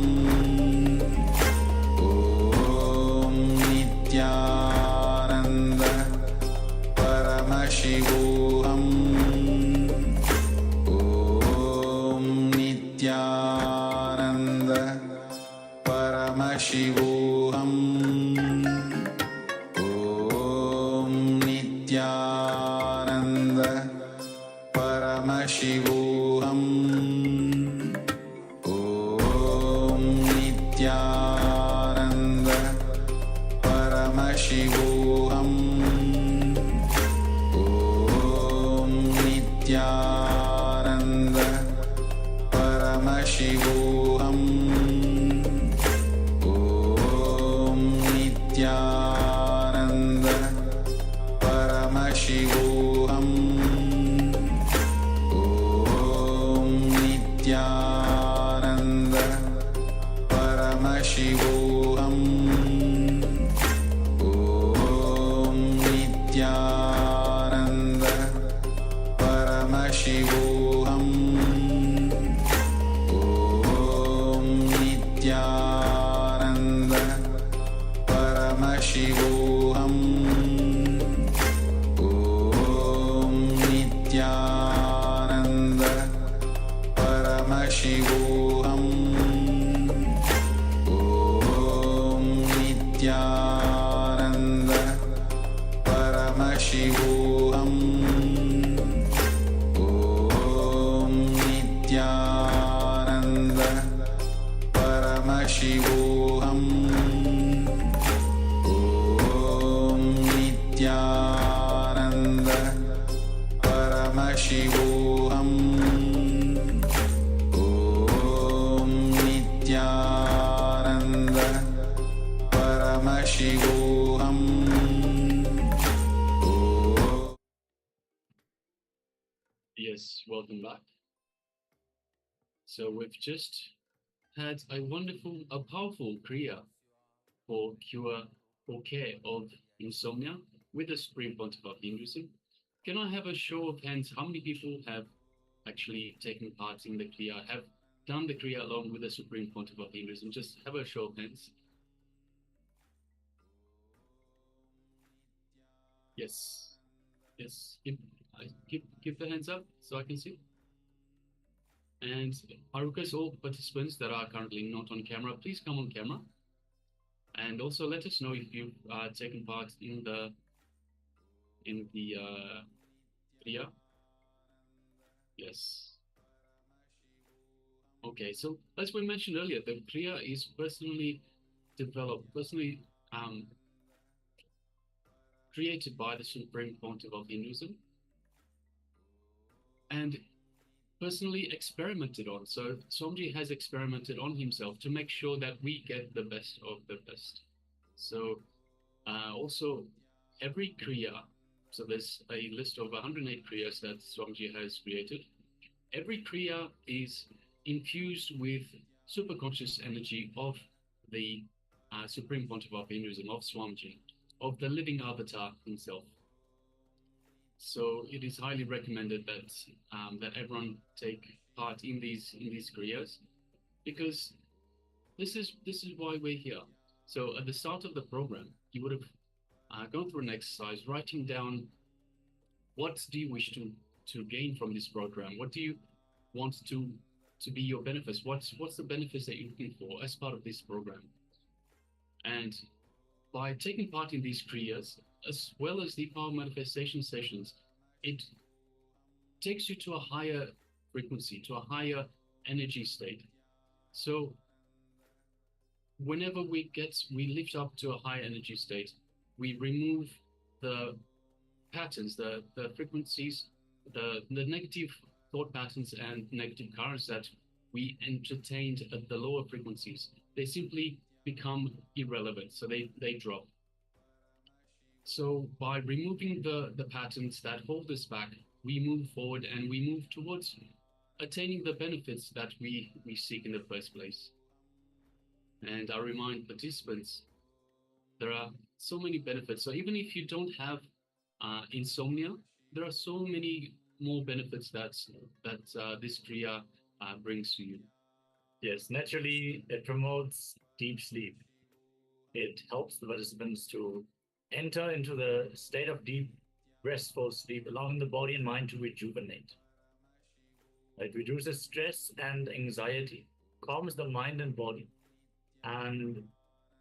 Om Nityananda Paramashivoham. Om Nityananda Paramashivoham. Om Nityananda Paramashivoham. Om Nityananda Paramashivoham. Om Nityananda Paramashivoham. Om Nityananda Paramashivoham. Om Nityananda Paramashivoham. Om Nityananda Paramashivoham. Om Nityananda Paramashivoham. Om Nityananda Paramashivoham. Om Nityananda Paramashivoham. Om Nityananda Paramashivoham. Om Nityananda Paramashivoham. Om Nityananda Paramashivoham. Yes, welcome back. So we've just had a powerful kriya for cure or care of insomnia with the Supreme Pontiff of Hinduism. Can I have a show of hands? How many people have actually taken part in the kriya, have done the kriya along with the Supreme Pontiff of Hinduism? Just have a show of hands. Yes. Yes. Keep the hands up so I can see. And I request all participants that are currently not on camera, please come on camera. And also let us know if you've taken part in the kriya. Yes. Okay, so as we mentioned earlier, the kriya is personally developed, created by the Supreme Pontiff of Hinduism and personally experimented on. So Swamiji has experimented on himself to make sure that we get the best of the best. So also every kriya, so there's a list of 108 kriyas that Swamiji has created. Every kriya is infused with superconscious energy of the Supreme Pontiff of Hinduism, of Swamiji, of the living avatar himself. So it is highly recommended that that everyone take part in these kriyas, because this is why we're here. So at the start of the program, you would have gone through an exercise, writing down what do you wish to gain from this program. What do you want to be your benefits? What's the benefits that you're looking for as part of this program? And by taking part in these kriyas, as well as the power manifestation sessions, it takes you to a higher frequency, to a higher energy state. So whenever we lift up to a higher energy state, we remove the patterns, the frequencies, the negative thought patterns and negative currents that we entertained at the lower frequencies. They simply become irrelevant, so they drop. So by removing the patterns that hold us back, we move forward and we move towards attaining the benefits that we seek in the first place. And I remind participants, there are so many benefits. So even if you don't have insomnia, there are so many more benefits that this kriya brings to you. Yes, naturally, it promotes deep sleep. It helps the participants to enter into the state of deep, restful sleep, allowing the body and mind to rejuvenate. It reduces stress and anxiety, calms the mind and body, and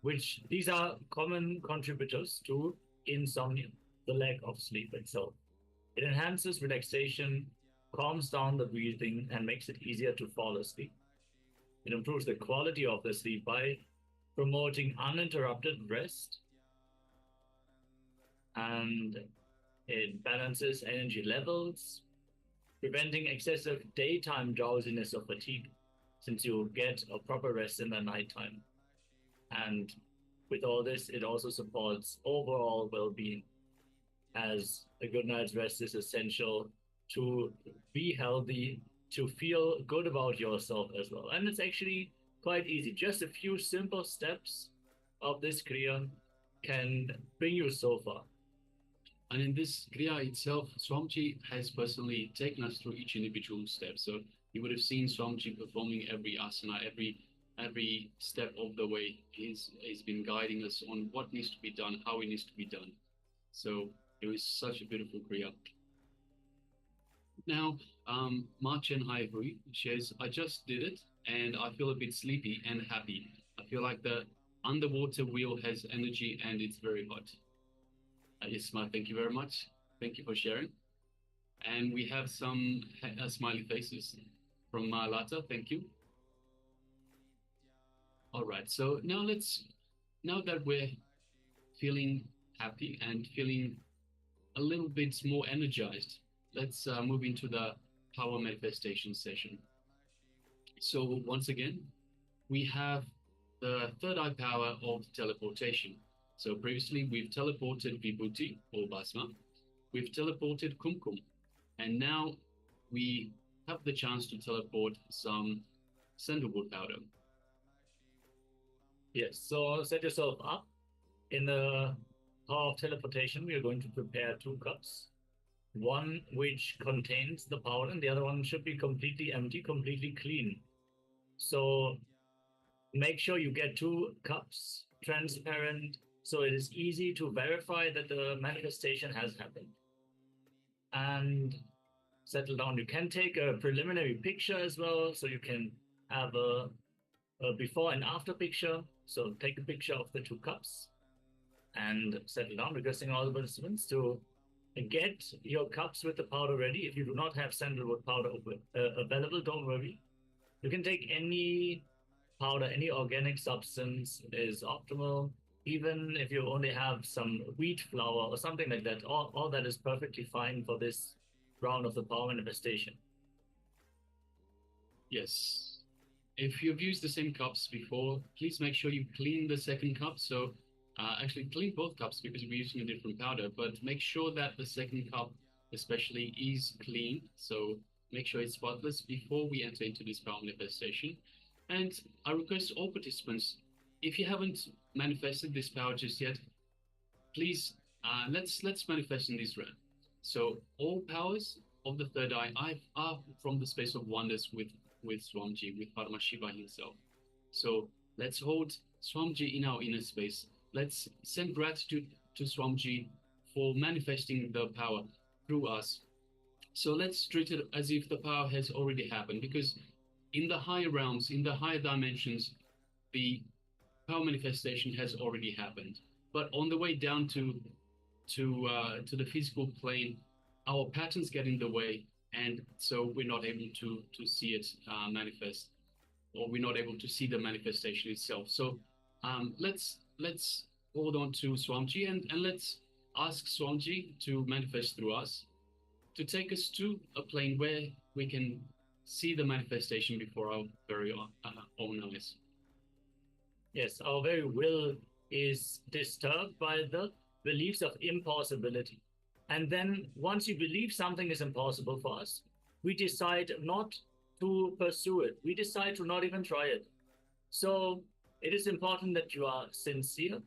which these are common contributors to insomnia, the lack of sleep itself. It enhances relaxation, calms down the breathing, and makes it easier to fall asleep. It improves the quality of the sleep by promoting uninterrupted rest, and it balances energy levels, preventing excessive daytime drowsiness or fatigue, since you get a proper rest in the nighttime. And with all this, it also supports overall well-being, as a good night's rest is essential to be healthy, to feel good about yourself as well. And it's actually quite easy. Just a few simple steps of this kriya can bring you so far. And in this kriya itself, Swamiji has personally taken us through each individual step. So you would have seen Swamiji performing every asana, every step of the way. He's been guiding us on what needs to be done, how it needs to be done. So it was such a beautiful kriya. Now, Ma Chen Hai Hui shares, I just did it and I feel a bit sleepy and happy. I feel like the underwater wheel has energy and it's very hot. Yes, Ma, thank you very much. Thank you for sharing. And we have some smiley faces from Ma Lata. Thank you. All right, so now that we're feeling happy and feeling a little bit more energized, let's move into the power manifestation session. So once again, we have the third eye power of teleportation. So previously we've teleported Vibhuti or Bhasma, we've teleported Kumkum, and now we have the chance to teleport some sandalwood powder. Yes, so set yourself up. In the power of teleportation, we are going to prepare 2 cups. One which contains the powder, and the other one should be completely empty, completely clean. So make sure you get 2 cups, transparent, so it is easy to verify that the manifestation has happened. And settle down. You can take a preliminary picture as well, so you can have a before and after picture. So take a picture of the 2 cups and settle down, requesting all the participants to get your cups with the powder ready. If you do not have sandalwood powder available, don't worry. You can take any powder, any organic substance is optimal. Even if you only have some wheat flour or something like that, all that is perfectly fine for this round of the power manifestation. Yes. If you've used the same cups before, please make sure you clean the second cup. So actually clean both cups because we're using a different powder, but make sure that the second cup especially is clean. So make sure it's spotless before we enter into this power manifestation. And I request all participants, if you haven't manifested this power just yet, please let's manifest in this round. So all powers of the third eye are from the space of wonders with Swamiji, with Paramashiva himself. So let's hold Swamiji in our inner space. Let's send gratitude to Swamiji for manifesting the power through us. So let's treat it as if the power has already happened, because in the higher realms, in the higher dimensions, the power manifestation has already happened. But on the way down to the physical plane, our patterns get in the way, and so we're not able to see it manifest, or we're not able to see the manifestation itself. So let's hold on to Swamiji and let's ask Swamiji to manifest through us, to take us to a plane where we can see the manifestation before our very own eyes. Yes, our very will is disturbed by the beliefs of impossibility. And then once you believe something is impossible for us, we decide not to pursue it. We decide to not even try it. So it is important that you are sincere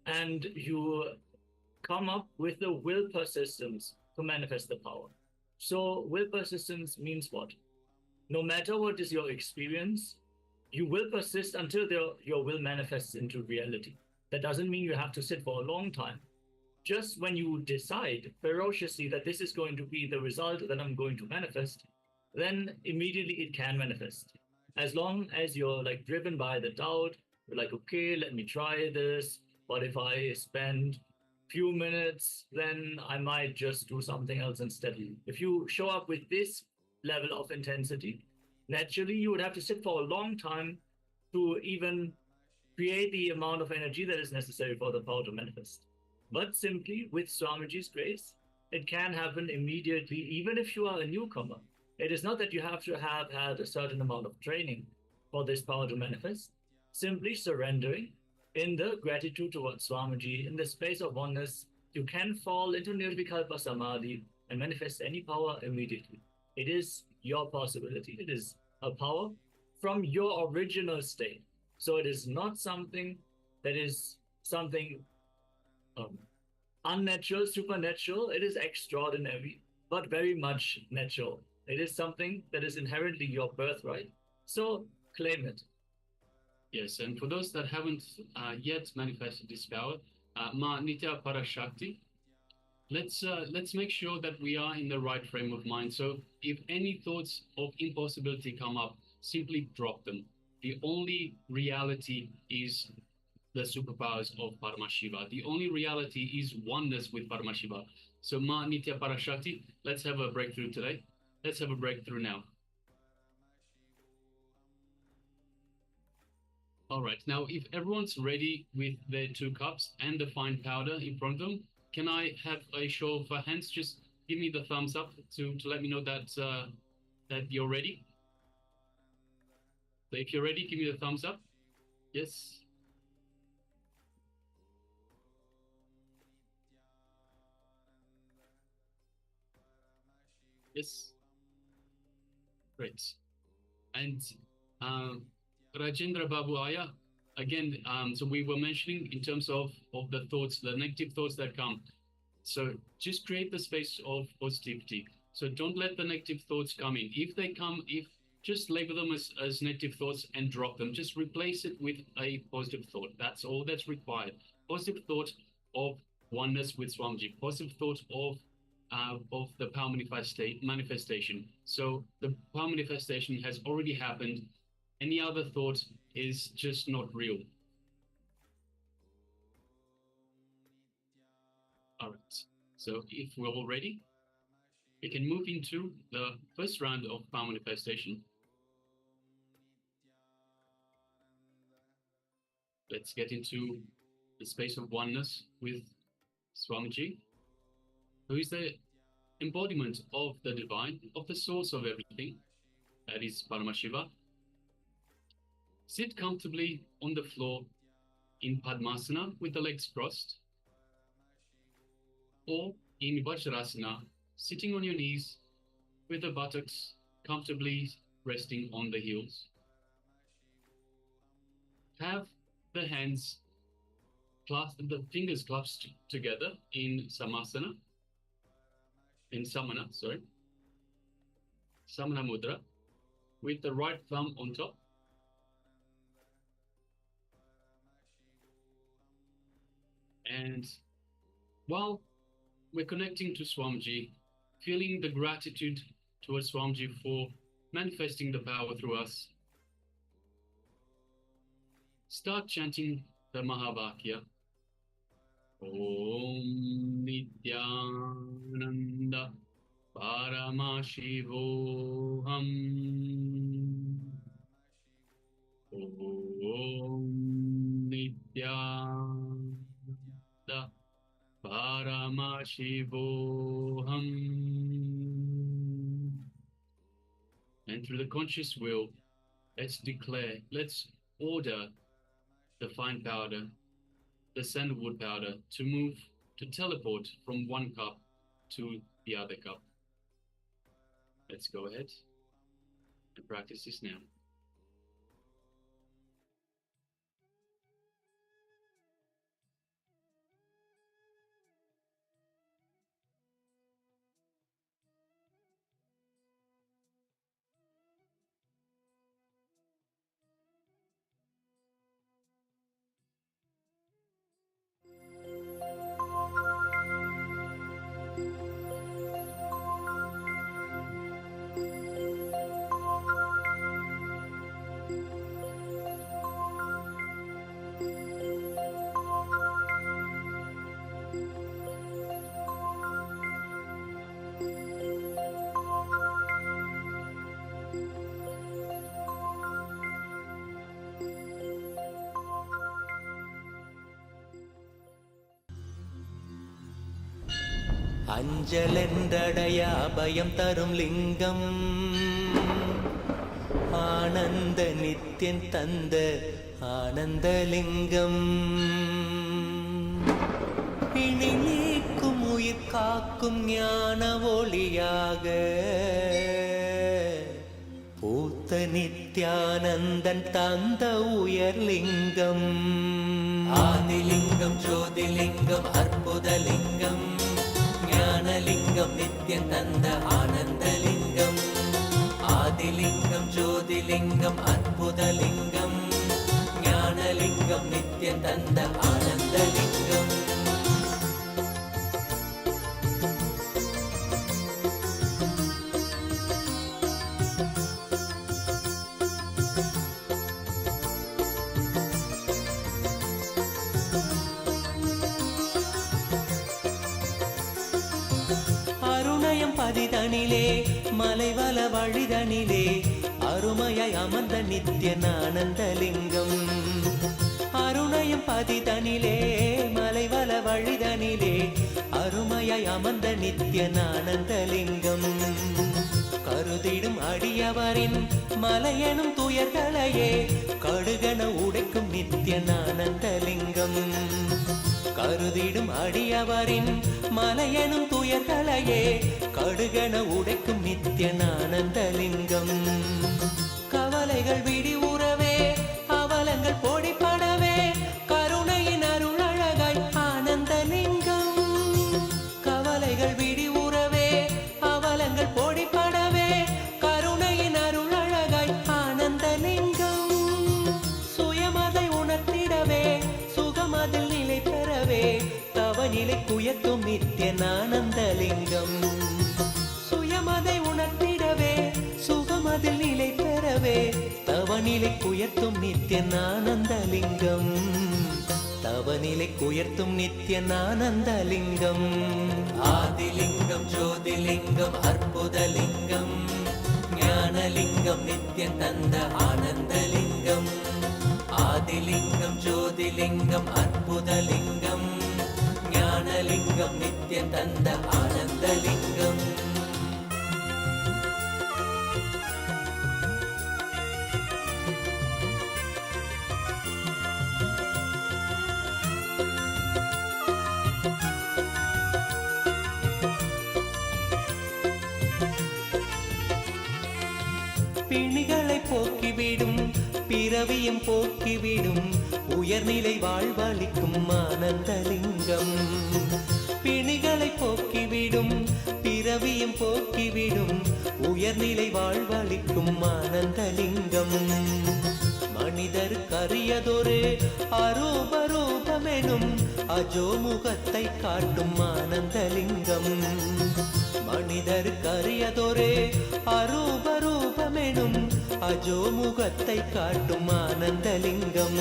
and you come up with the will persistence to manifest the power. So, will persistence means what? No matter what is your experience, you will persist until your will manifests into reality. That doesn't mean you have to sit for a long time. Just when you decide ferociously that this is going to be the result that I'm going to manifest, then immediately it can manifest. As long as you're like driven by the doubt, you're like, okay, let me try this. But if I spend few minutes, then I might just do something else instead. If you show up with this level of intensity, naturally you would have to sit for a long time to even create the amount of energy that is necessary for the power to manifest. But simply with Swamiji's grace, it can happen immediately, even if you are a newcomer. It is not that you have to have had a certain amount of training for this power to manifest. Simply surrendering in the gratitude towards Swamiji, in the space of oneness, you can fall into Nirvikalpa Samadhi and manifest any power immediately. It is your possibility. It is a power from your original state. So it is not something that is something unnatural, supernatural. It is extraordinary, but very much natural. It is something that is inherently your birthright. So claim it. Yes, and for those that haven't yet manifested this power, Ma Nitya Parashakti, let's make sure that we are in the right frame of mind. So if any thoughts of impossibility come up, simply drop them. The only reality is the superpowers of Paramashiva. The only reality is oneness with Paramashiva. So Ma Nitya Parashakti, let's have a breakthrough today. Let's have a breakthrough now. All right, now if everyone's ready with their 2 cups and the fine powder in front of them, can I have a show of hands? Just give me the thumbs up to let me know that that you're ready. So if you're ready, give me the thumbs up. Yes. Yes. Great. And Rajendra Babu Aya, again, so we were mentioning in terms of the thoughts, the negative thoughts that come. So just create the space of positivity. So don't let the negative thoughts come in. If they come, just label them as negative thoughts and drop them. Just replace it with a positive thought. That's all that's required. Positive thought of oneness with Swamiji. Positive thought of the power manifestation. So the power manifestation has already happened. Any other thought is just not real. All right. So if we're all ready, we can move into the first round of power manifestation. Let's get into the space of oneness with Swamiji, who is the embodiment of the divine, of the source of everything, that is Paramashiva. Sit comfortably on the floor in Padmasana with the legs crossed, or in Vajrasana, sitting on your knees with the buttocks comfortably resting on the heels. Have the hands clasped, the fingers clasped together in Samana, Samana Mudra, with the right thumb on top. And while we're connecting to Swamiji, feeling the gratitude towards Swamiji for manifesting the power through us, start chanting the Mahavakya. Om Nityananda Paramashivoham. Om Nityananda Paramashivoham. And through the conscious will, let's declare, let's order the fine powder, the sandalwood powder, to move, to teleport from one cup to the other cup. Let's go ahead and practice this now. அஞ்சலென்றடைய அபயம் தரும் லிங்கம் ஆனந்த நித்தியன் தந்த ஆனந்தலிங்கம் பிணி நீக்கும் உயிர் காக்கும் ஞான ஒளியாக பூத்த நித்யானந்தன் தந்த உயர்லிங்கம் ஆதிலிங்கம் ஜோதிலிங்கம் அற்புதலிங்கம் ஞானலிங்கம் நித்யன் தந்த ஆனந்தலிங்கம் ஆதிலிங்கம் ஜோதிலிங்கம் அற்புதலிங்கம் ஞானலிங்கம் நித்யன் தந்த ஆனந்தலிங்கம் பதிதனிலே மலைவல வழிதனிலே அருமையாய் அமர்ந்த நித்யன் ஆனந்தலிங்கம் அருணயம் பதிதனிலே மலைவல வழிதனிலே அருமையாய் அமர்ந்த நித்யன் ஆனந்தலிங்கம் கருதிடும் அடியவரின் மலையெனும் துயர்களையே கடுகன உடைக்கும் நித்யன் ஆனந்தலிங்கம் கருதிடும் அடியவரின் மலையெனும் துயர்களையே கடுகன உடைக்கும் நித்யன் ஆனந்தலிங்கம் கவலைகள் விடி உறவே அவலங்கள் பொடிப்படவே கருணையின் அருள் அழகாய் ஆனந்தலிங்கம் கவலைகள் விடி உறவே அவலங்கள் பொடிப்படவே கருணையின் அருள் அழகாய் ஆனந்தலிங்கம் சுயமதை உணர்த்திடவே சுகமதில் நிலை பெறவே தவநிலை குயத்தும் நித்யன் ஆனந்தலிங்கம் சுயமதை உணர்த்திடவே சுகமதில் நிலை பெறவே தவநிலை குயர்த்தும் நித்யன் ஆனந்தலிங்கம் தவநிலை குயர்த்தும் நித்யன் ஆனந்தலிங்கம் ஆதிலிங்கம் ஜோதிலிங்கம் அற்புதலிங்கம் ஞானலிங்கம் நித்யன் தந்த ஆனந்தலிங்கம் ஆதிலிங்கம் ஜோதிலிங்கம் அற்புதலிங்கம் ஞானலிங்கம் நித்யன் தந்த ஆனந்தலிங்கம் பிணிகளை போக்கிவிடும் பிறவியும் போக்கிவிடும் உயர்நிலை வாழ்வளிக்கும் ஆனந்தலிங்கம் பிணிகளை போக்கிவிடும் பிறவியும் போக்கிவிடும் உயர்நிலை வாழ்வளிக்கும் ஆனந்தலிங்கம் மனிதருக்கு அரியதொரு அரூபரூபமெனும் அஜோமுகத்தை காட்டும் ஆனந்தலிங்கம் மனிதருக்கு அரியதொரு அரூபரூபமெனும் அஜோமுகத்தை காட்டும் ஆனந்தலிங்கம்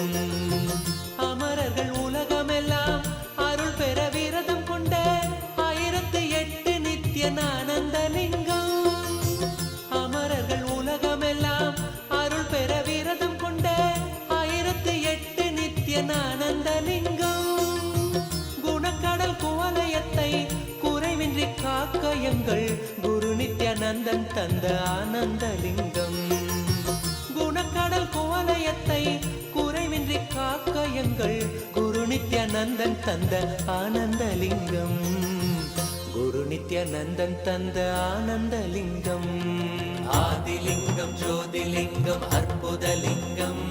அமரர்கள் உலகமெல்லாம் அருள் பெற விரதம் கொண்ட 1008 நித்யன் ஆனந்தலிங்கம் அமரர்கள் உலகமெல்லாம் அருள் பெற விரதம் கொண்ட 1008 நித்யன் ஆனந்தலிங்கம் குணக்கடல் குவலயத்தை குறைவின்றி காக்க எங்கள் குரு நித்யானந்தன் தந்த ஆனந்தலிங்கம் குணக்கடல் குவலயத்தை குறைவின்றி காக்க எங்கள் குரு நித்யானந்தன் தந்த ஆனந்தலிங்கம் குரு நித்யானந்தன் தந்த ஆனந்தலிங்கம் ஆதிலிங்கம் ஜோதிலிங்கம் அற்புதலிங்கம்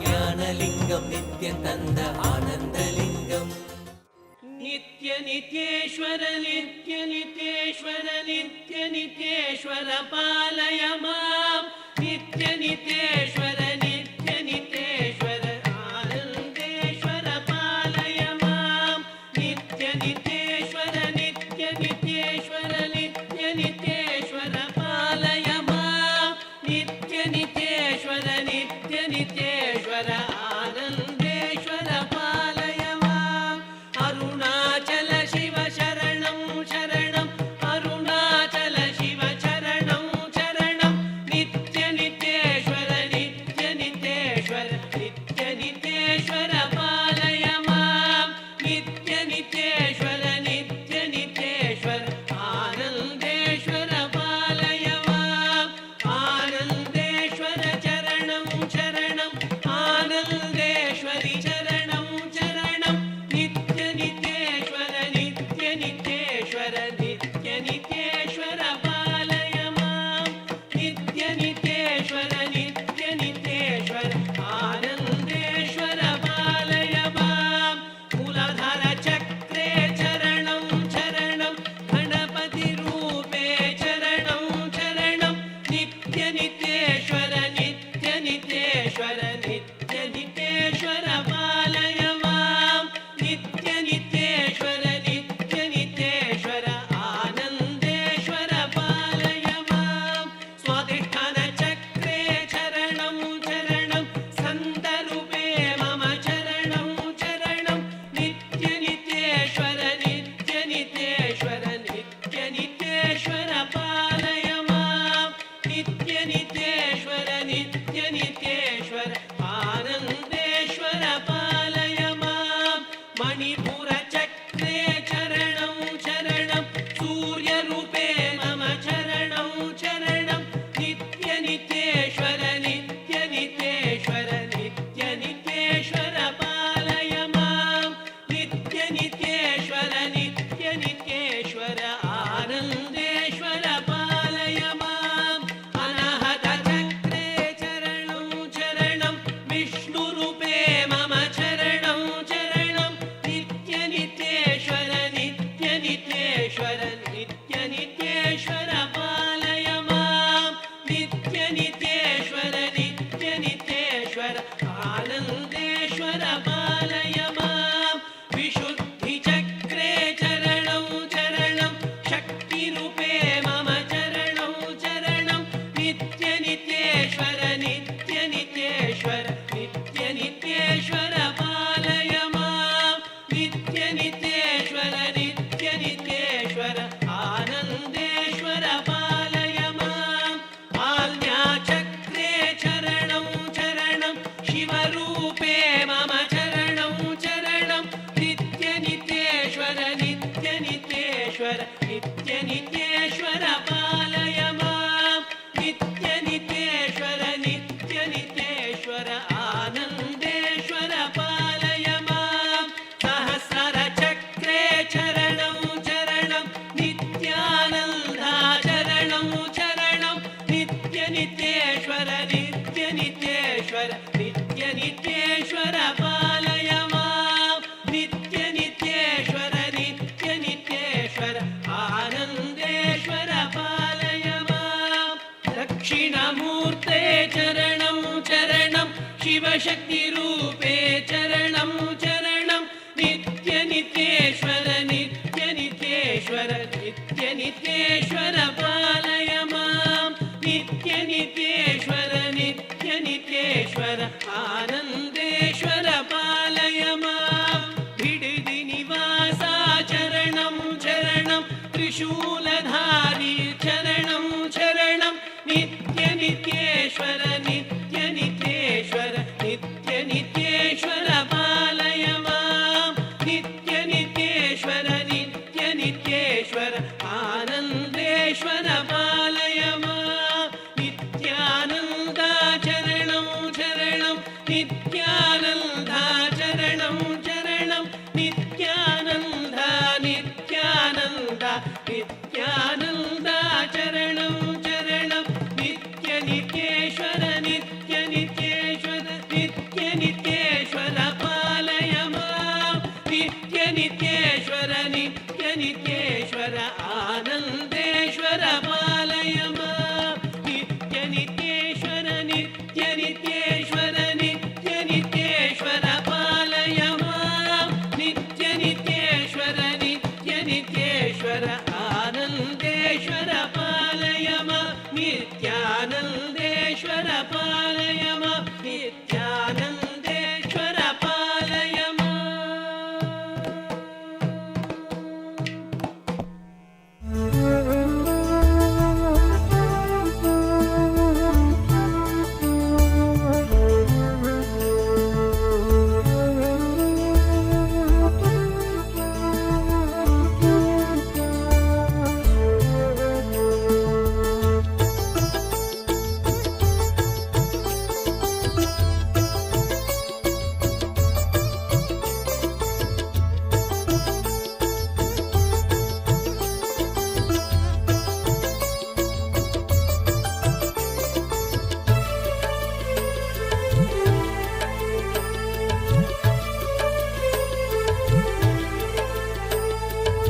ஞானலிங்கம் நித்யன் தந்த ஆனந்தலிங்கம் நித்ய நித்யேஸ்வர நித்ய நித்யேஸ்வர நித்ய நித்யேஸ்வர பாலய மாம் நித்ய நித்யேஸ்வர நித்ய நித்யேஸ்வர ஆனந்தேஸ்வர பாலய மாம் நித்ய நித்யேஸ்வர நித்ய நித்யேஸ்வர நித்ய நித்யேஸ்வர பாலய மாம் நித்ய நித்யேஸ்வர நித்ய நித்யேஸ்வர ஆனந்தேஸ்வர பாலய மாம் அருணாச்சல சிவ சரணம் சரணம் அருணாச்சல சிவ சரணம் சரணம் நித்ய நித்யேஸ்வர நித்ய नित्यनित्येश्वर नित्यनित्येश्वर पालय मां नित्यनित्येश्वर नित्यनित्येश्वर आनन्देश्वर पालय मां सहस्रचक्रे चरणं चरणं नित्यानन्दा चरणं चरणं नित्यनित्येश्वर नित्यनित्येश्वर नित्यनित्येश्वर पालय मां नित्यनित्येश्वर नित्यनित्येश्वर आनन्देश्वर पालय मां दक्षिणमूर्ते चरणं चरणं शिवशक्तिरूपे चरणं चरणं नित्यनित्येश्वर नित्यनित्येश्वर नित्यनित्येश्वर पालय मां नित्यनित्येश्वर नित्यनित्येश्वर आनन्देश्वर पालय मां बिडदि निवासा चरणं चरणं त्रिशूलधारी चरणं चरणं नित्यनित्येश्वर नित्यनित्येश्वर नित्यनित्येश्वर पालय मां नित्यनित्येश्वर नित्यनित्येश्वर आनन्देश्वर पालय मां नित्यानन्दा चरणं चरणं नित्यानन्दा चरणं चरणं नित्यानन्दा नित्यानन्दा नित्यानन्दा चरणं चरणं नित्यनित्येश्वर नित्यनित्येश्वर नित्यनित्येश्वर पालय मां नित्यनित्येश्वर नित्यनित्येश्वर आनन्देश्वर पालय मां नित्यनित्येश्वर नित्यनित्येश्वर नित्यनित्येश्वर पालय मां नित्यनित्येश्वर नित्यनित्येश्वर आनन्देश्वर पालय मां नित्यानन्देश्वर पालय मां नित्यानन्देश्वर पालय मां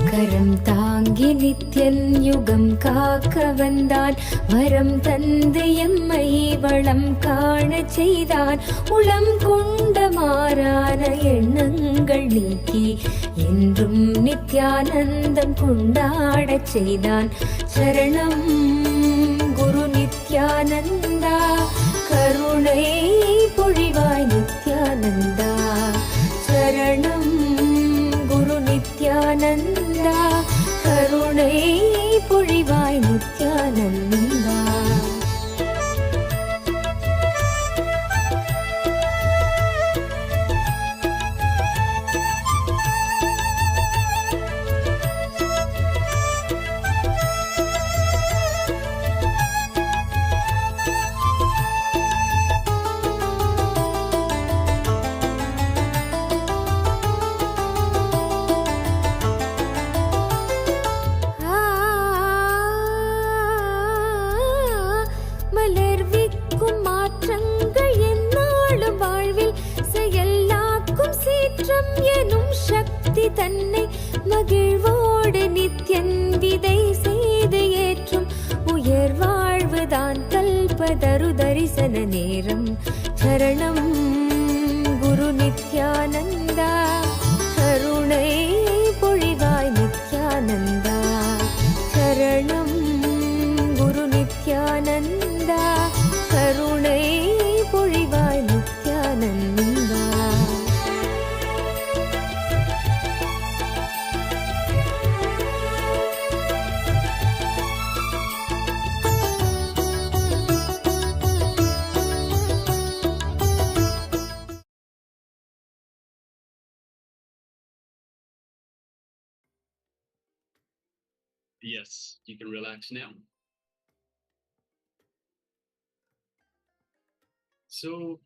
கரம் தாங்கி நித்யன் யுகம் காக்க வந்தான் வரம் தந்து எம்மை வளம் காண செய்தான் உளம் கொண்ட மாறான எண்ணங்கள் நீக்கி என்றும் நித்யானந்தம் கொண்டாடச் செய்தான் சரணம் குரு நித்யானந்தா கருணை பொழிவாய் நித்யானந்தா சரணம் குரு நித்யானந்தா கருணை பொழிவாய் நித்யானந்தா மலர்விக்கும் மாற்றங்கள் எந்நாளும் வாழ்வில் செயலாக்கும் சீற்றம் எனும் சக்தி தன்னை மகிழ்வோடு நித்யன் விதை செய்து ஏற்றும் உயர் வாழ்வுதான் கல்பதரு தரிசன நேரம் சரணம் குரு நித்யானந்தா கருணை பொழிவாய் நித்யானந்தா சரணம் குரு நித்யானந்தா கருணை பொழிவாய் Nithyananda Yes, you can relax now. So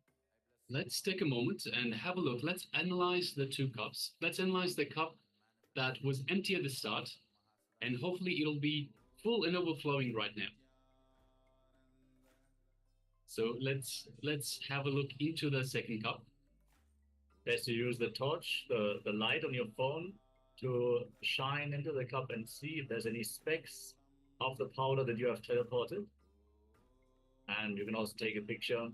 let's take a moment and have a look. Let's analyze the two cups. Let's analyze the cup that was empty at the start, and hopefully it'll be full and overflowing right now. So let's have a look into the second cup. Best to use the torch, the light on your phone to shine into the cup and see if there's any specks of the powder that you have teleported. And you can also take a picture.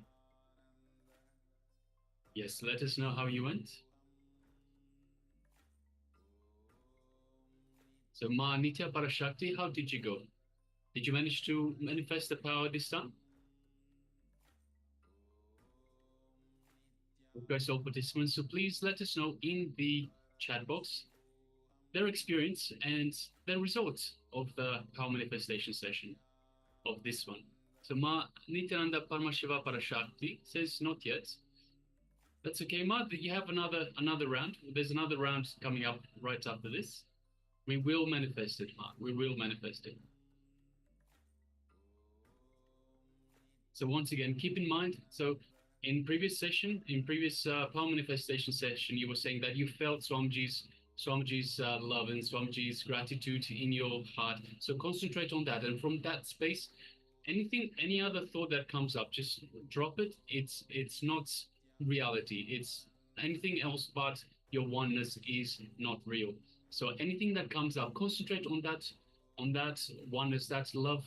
Yes, let us know how you went. So Ma Nitya Parashakti, how did you go? Did you manage to manifest the power this time? Request all participants, so please let us know in the chat box their experience and the results of the power manifestation session of this one. So Ma Nityananda Paramashiva Parashakti says not yet. That's okay, Ma. You have another round. There's another round coming up right after this. We will manifest it, Ma. We will manifest it. So once again, keep in mind. So in previous power manifestation session, you were saying that you felt Swamiji's love and Swamiji's gratitude in your heart. So concentrate on that, and from that space, any other thought that comes up, just drop it. It's not reality. It's anything else but your oneness is not real. So anything that comes up, concentrate on that oneness, that love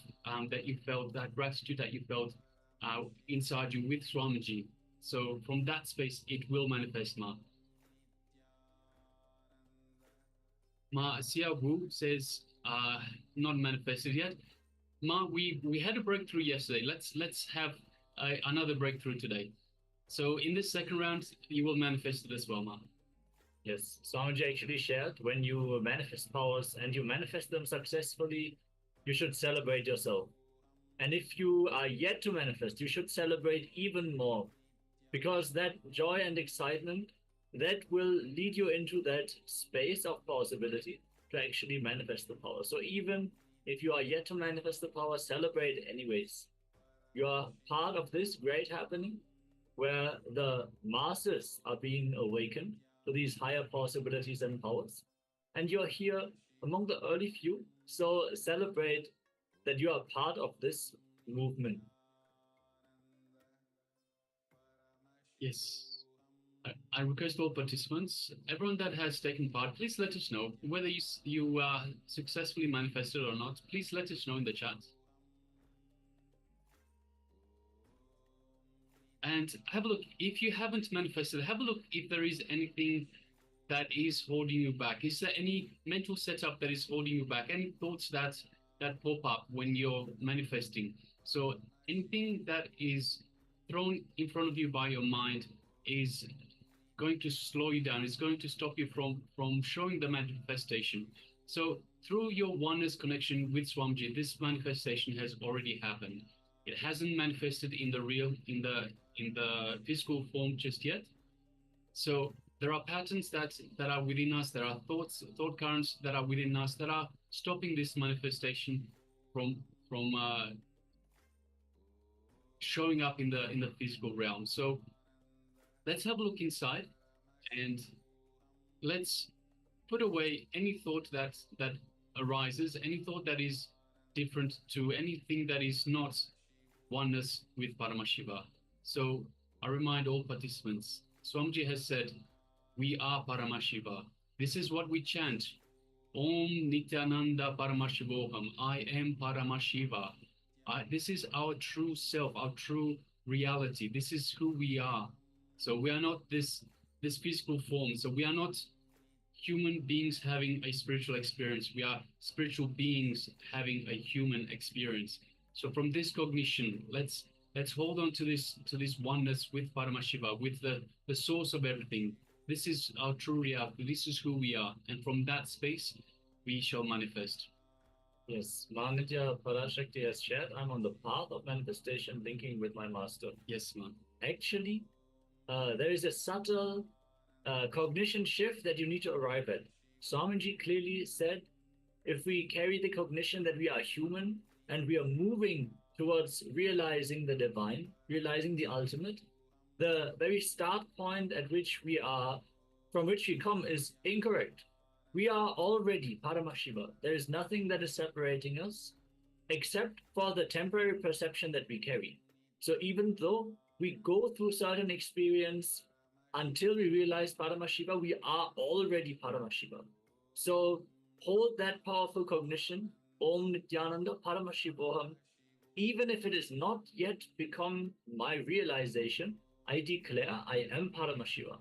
that you felt, that gratitude that you felt inside you with Swamiji. So from that space, it will manifest, Ma. Ma Sia Wu says, not manifested yet. Ma, we had a breakthrough yesterday. Let's have another breakthrough today. So in this second round, you will manifest it as well, Ma. Yes, Swamiji actually shared when you manifest powers and you manifest them successfully, you should celebrate yourself. And if you are yet to manifest, you should celebrate even more, because that joy and excitement, that will lead you into that space of possibility to actually manifest the power. So even if you are yet to manifest the power, celebrate anyways. You are part of this great happening where the masses are being awakened to these higher possibilities and powers. And you're here among the early few, so celebrate that you are part of this movement. Yes. I request all participants, everyone that has taken part, please let us know whether you successfully manifested or not. Please let us know in the chat. And have a look, if you haven't manifested, have a look if there is anything that is holding you back. Is there any mental setup that is holding you back? Any thoughts that pop up when you're manifesting? So anything that is thrown in front of you by your mind is going to slow you down. It's going to stop you from showing the manifestation. So through your oneness connection with Swamiji, this manifestation has already happened. It hasn't manifested in the physical form just yet. So there are patterns that are within us. There are thought currents that are within us that are stopping this manifestation from showing up in the physical realm. So let's have a look inside, and let's put away any thought that arises, any thought that is different to anything that is not oneness with Paramashiva. So I remind all participants, Swamiji has said, we are Paramashiva. This is what we chant. Om Nityananda Paramashivoham. I am Paramashiva. This is our true self, our true reality. This is who we are. So we are not this physical form. So we are not human beings having a spiritual experience. We are spiritual beings having a human experience. So from this cognition, let's hold on to this oneness with Paramashiva, with the source of everything. This is our true reality. This is who we are. And from that space, we shall manifest. Yes, Manitya Parashakti has shared, I'm on the path of manifestation, linking with my master. Yes, man. Actually, there is a subtle cognition shift that you need to arrive at. Swamiji clearly said, if we carry the cognition that we are human and we are moving towards realizing the divine, realizing the ultimate, the very start point at which we are, from which we come, is incorrect. We are already Paramashiva. There is nothing that is separating us except for the temporary perception that we carry. So even though we go through certain experience until we realize Paramashiva, we are already Paramashiva. So hold that powerful cognition, Om Nityananda Paramashivoham. Even if it is not yet become my realization, I declare I am Paramashiva.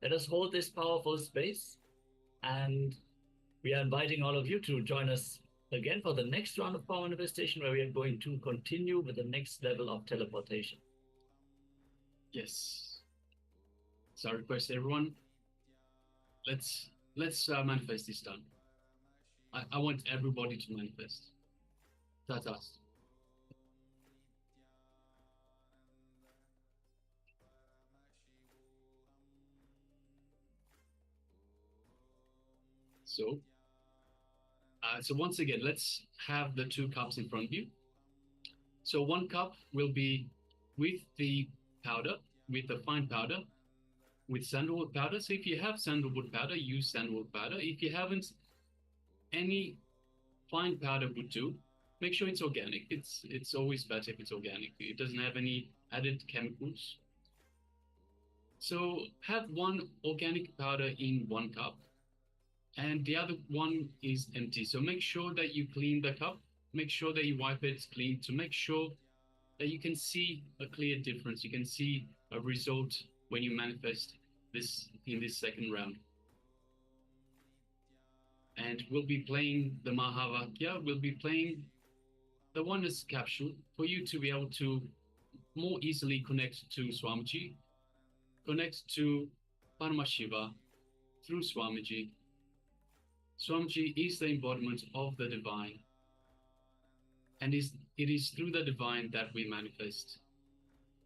Let us hold this powerful space, and we are inviting all of you to join us again for the next round of power manifestation, where we are going to continue with the next level of teleportation. Yes. So I request everyone, let's manifest this time. I want everybody to manifest. Tatas. So once again, let's have the two cups in front of you. So one cup will be with the powder, with the fine powder, with sandalwood powder. So if you have sandalwood powder, use sandalwood powder. If you haven't, any fine powder would do. Make sure it's organic. It's always better if it's organic. It doesn't have any added chemicals. So have one organic powder in one cup, and the other one is empty. So make sure that you clean the cup. Make sure that you wipe it clean to make sure that you can see a clear difference. You can see a result when you manifest this in this second round. And we'll be playing the Mahavakya. We'll be playing the Oneness capsule for you to be able to more easily connect to Swamiji, connect to Paramashiva through Swamiji. Swamiji is the embodiment of the divine, and it is through the divine that we manifest.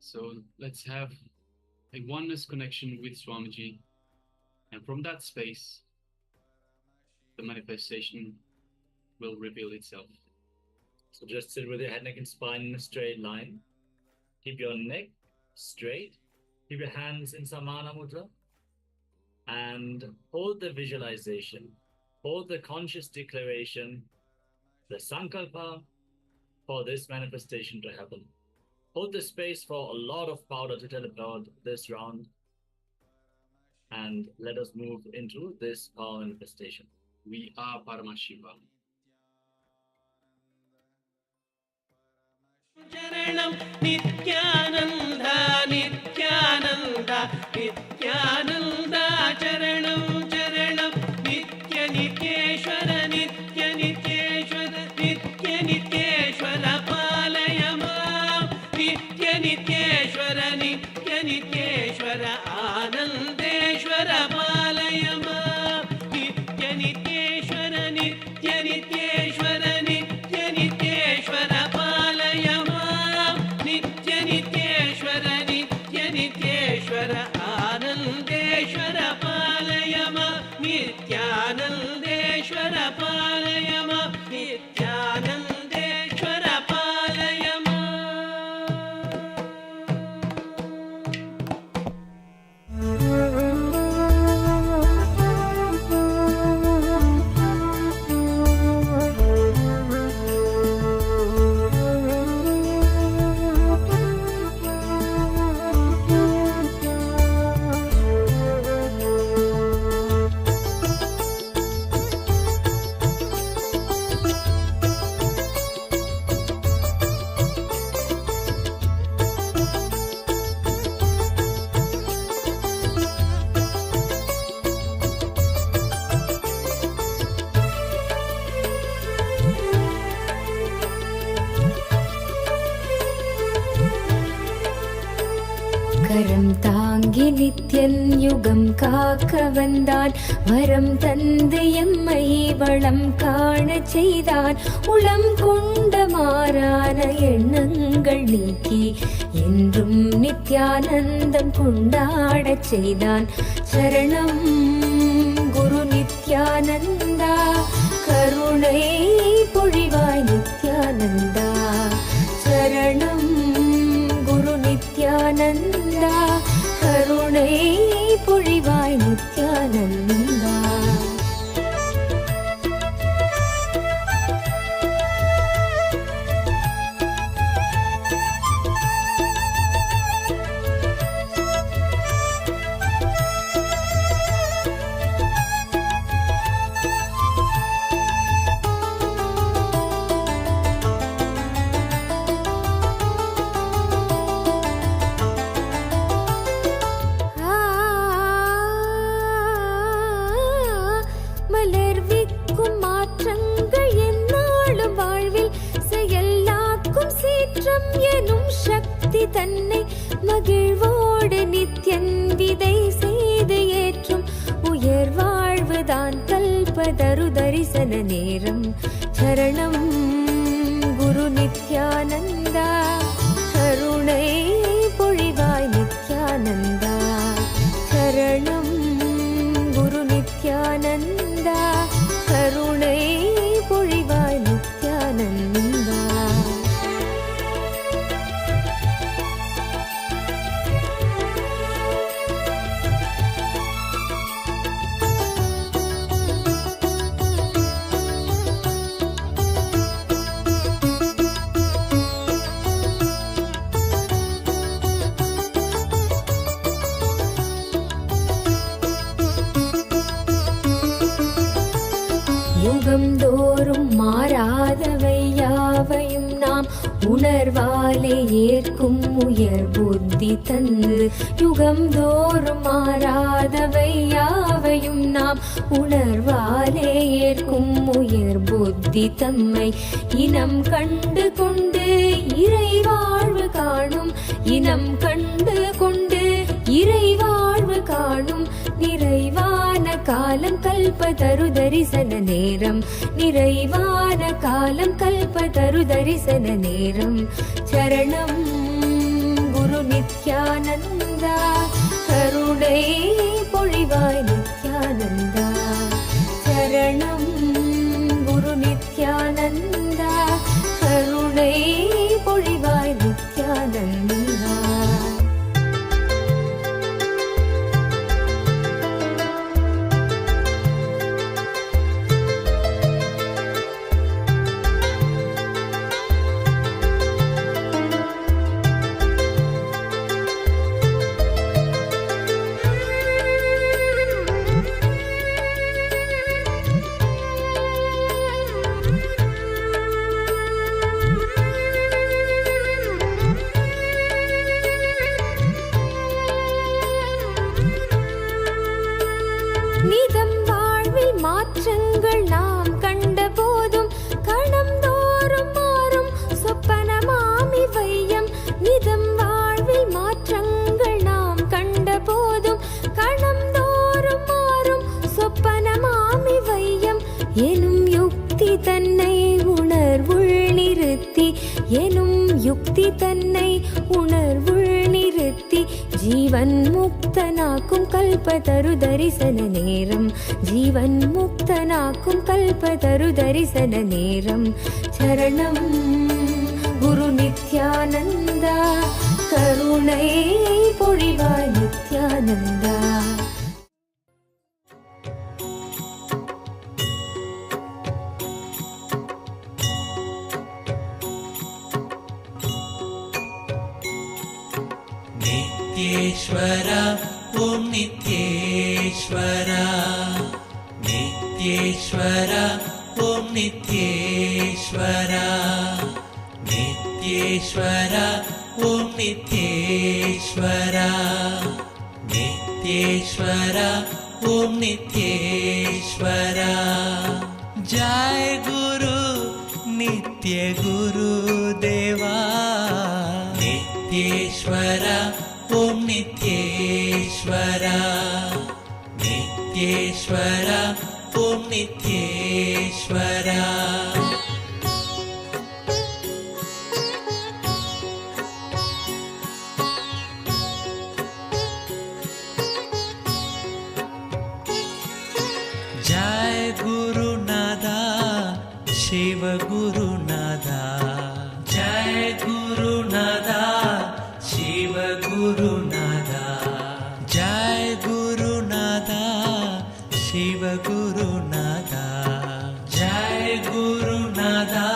So let's have a oneness connection with Swamiji, and from that space, the manifestation will reveal itself. So just sit with your head, neck, and spine in a straight line. Keep your neck straight. Keep your hands in Samana Mudra, and hold the visualization. Hold the conscious declaration, the sankalpa for this manifestation to happen. Hold the space for a lot of powder to teleport this round, and let us move into this power manifestation. We are Paramashiva. Charanam Nityananda Nityananda Nityananda Charanam Charanam Nitya Nityeshwara Nitya Nityeshwara Nitya Nityeshwara Palayama Nitya Nityeshwara Nitya Nityeshwara Anandeshwara Palayama Nitya Nityeshwara Nitya Nityeshwara Nitya Nityeshwara Palayama Nitya Nityeshwara Nitya Nityeshwara Anandeshwara Palayama Nityanandeshwara Palayama Nityanandeshwara Palayama. கரம் தாங்கி நித்யன் யுகம் காக்க வந்தான் வரம் தந்து எம்மை வளம் காண செய்தான் உளம் கொண்ட மாறான எண்ணங்கள் நீக்கி என்றும் நித்யானந்தம் கொண்டாடச் செய்தான் சரணம் குரு நித்யானந்தா கரு நித்யானந்தா சரணம் குரு நித்யானந்தா கருணை பொழிவாய் நித்யானந்தா. மலர்விக்கும் மாற்றங்கள் எந்நாளும் வாழ்வில் செயலாக்கும் சீற்றம் எனும் சக்தி தன்னை மகிழ்வோடு நித்யன் விதை செய்து ஏற்றும் உயர் வாழ்வுதான் கல்பதரு தரிசன நேரம். சரணம் குரு நித்யானந்தா கருணை பொழிவாய் நித்யானந்தா சரணம் குரு நித்யானந்தா கருணை பொழிவாய் நித்யானந்தா. யுகம் தோறும் மாறாதவை யாவையும் நாம் உணர்வாலே ஏற்கும் உயர் புத்தி தந்து. யுகம் தோறும் மாறாதவை யாவையும் நாம் உணர்வாலே ஏற்கும் உயர் புத்தி தம்மை இனம் கண்டு கொண்டு இறை வாழ்வு காணும். இனம் கண்டு கொண்டு இறை வாழ்வு காணும் நிறைவான காலம் கல்பதரு தரிசன நேரம். நிறைவான காலம் கல்பதரு தரிசன நேரம். சரணம் குரு நித்யானந்தா கருணை பொழிவாய் நித்யானந்தா சரணம் குரு நித்யானந்தா கருணை பொழிவாய் நித்யானந்தா. நிதம் வாழ்வில் மாற்றங்கள் நாம் கண்ட போதும் கணம் தோறும் மாறும் சொப்பனமாமி வையம். நிதம் வாழ்வில் மாற்றங்கள் நாம் கண்ட போதும் கணம் தோறும் மாறும் சொப்பனமாமி வையம். எனும் யுக்தி தன்னை உணர்வுள் நிறுத்தி எனும் யுக்தி தன்னை உணர்வுள் நிறுத்தி ஜீவன் முக்தனாக்கும் கல்பதரு தரிசன நேரம். ஜீவன் முக்தனாக்கும் கல்பதரு தரிசன நேரம். சரணம் குரு நித்யானந்தா கருணை பொழிவாய் நித்யானந்தா. नित्येश्वरा ॐ नित्येश्वरा नित्येश्वरा ॐ नित्येश्वरा नित्येश्वरा ॐ नित्येश्वरा नित्येश्वरा ॐ नित्येश्वरा. जय गुरु नित्य गुरुदेवा नित्येश्वरा ॐ नित्येश्वरा नित्येश्वरा ॐ नित्येश्वरा. जय Gurunatha Shiv Gurunatha Gurunada, Jai Gurunada, Shiva Gurunada, Jai Gurunada,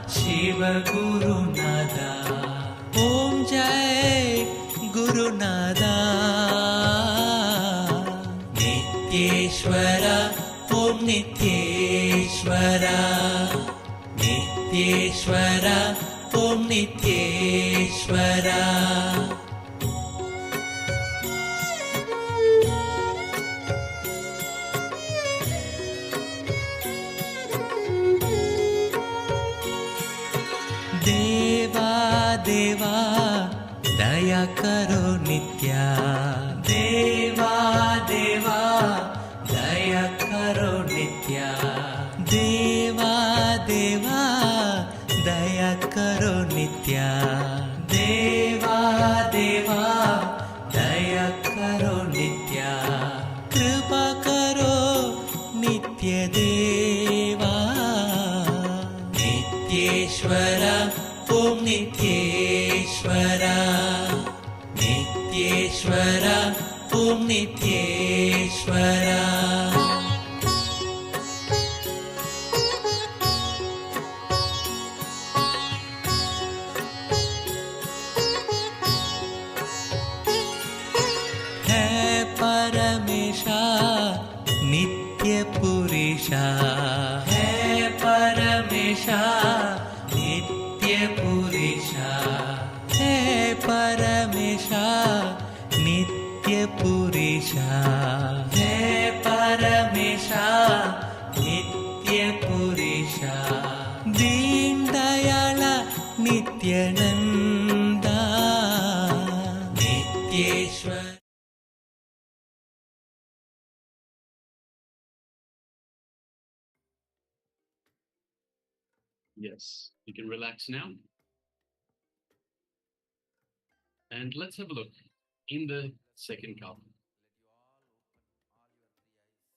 Shiva Gurunada, Om Jai Gurunada, Nityeshwara, Om Nityeshwara, Nityeshwara, Om Nityeshwara. देवा देवा दया करो नित्या, देवा देवा दया करो नित्या, देवा देवा दया करो नित्या, देवा देवा दया करो नित्या, कृपा करो नित्य देवा, नित्येश्वरा, Om Nityeshwara, Nityeshwara, Om Nityeshwara. है परमेशा नित्य पुरुषा, है परमेशा नित्य पुरुषा, है परमेशा नित्य पुरुषा, है परमेशा नित्य पुरुषा, Deen Dayal Nityananda, नित्येश्वर. Yes, you can relax now. And let's have a look in the second cup.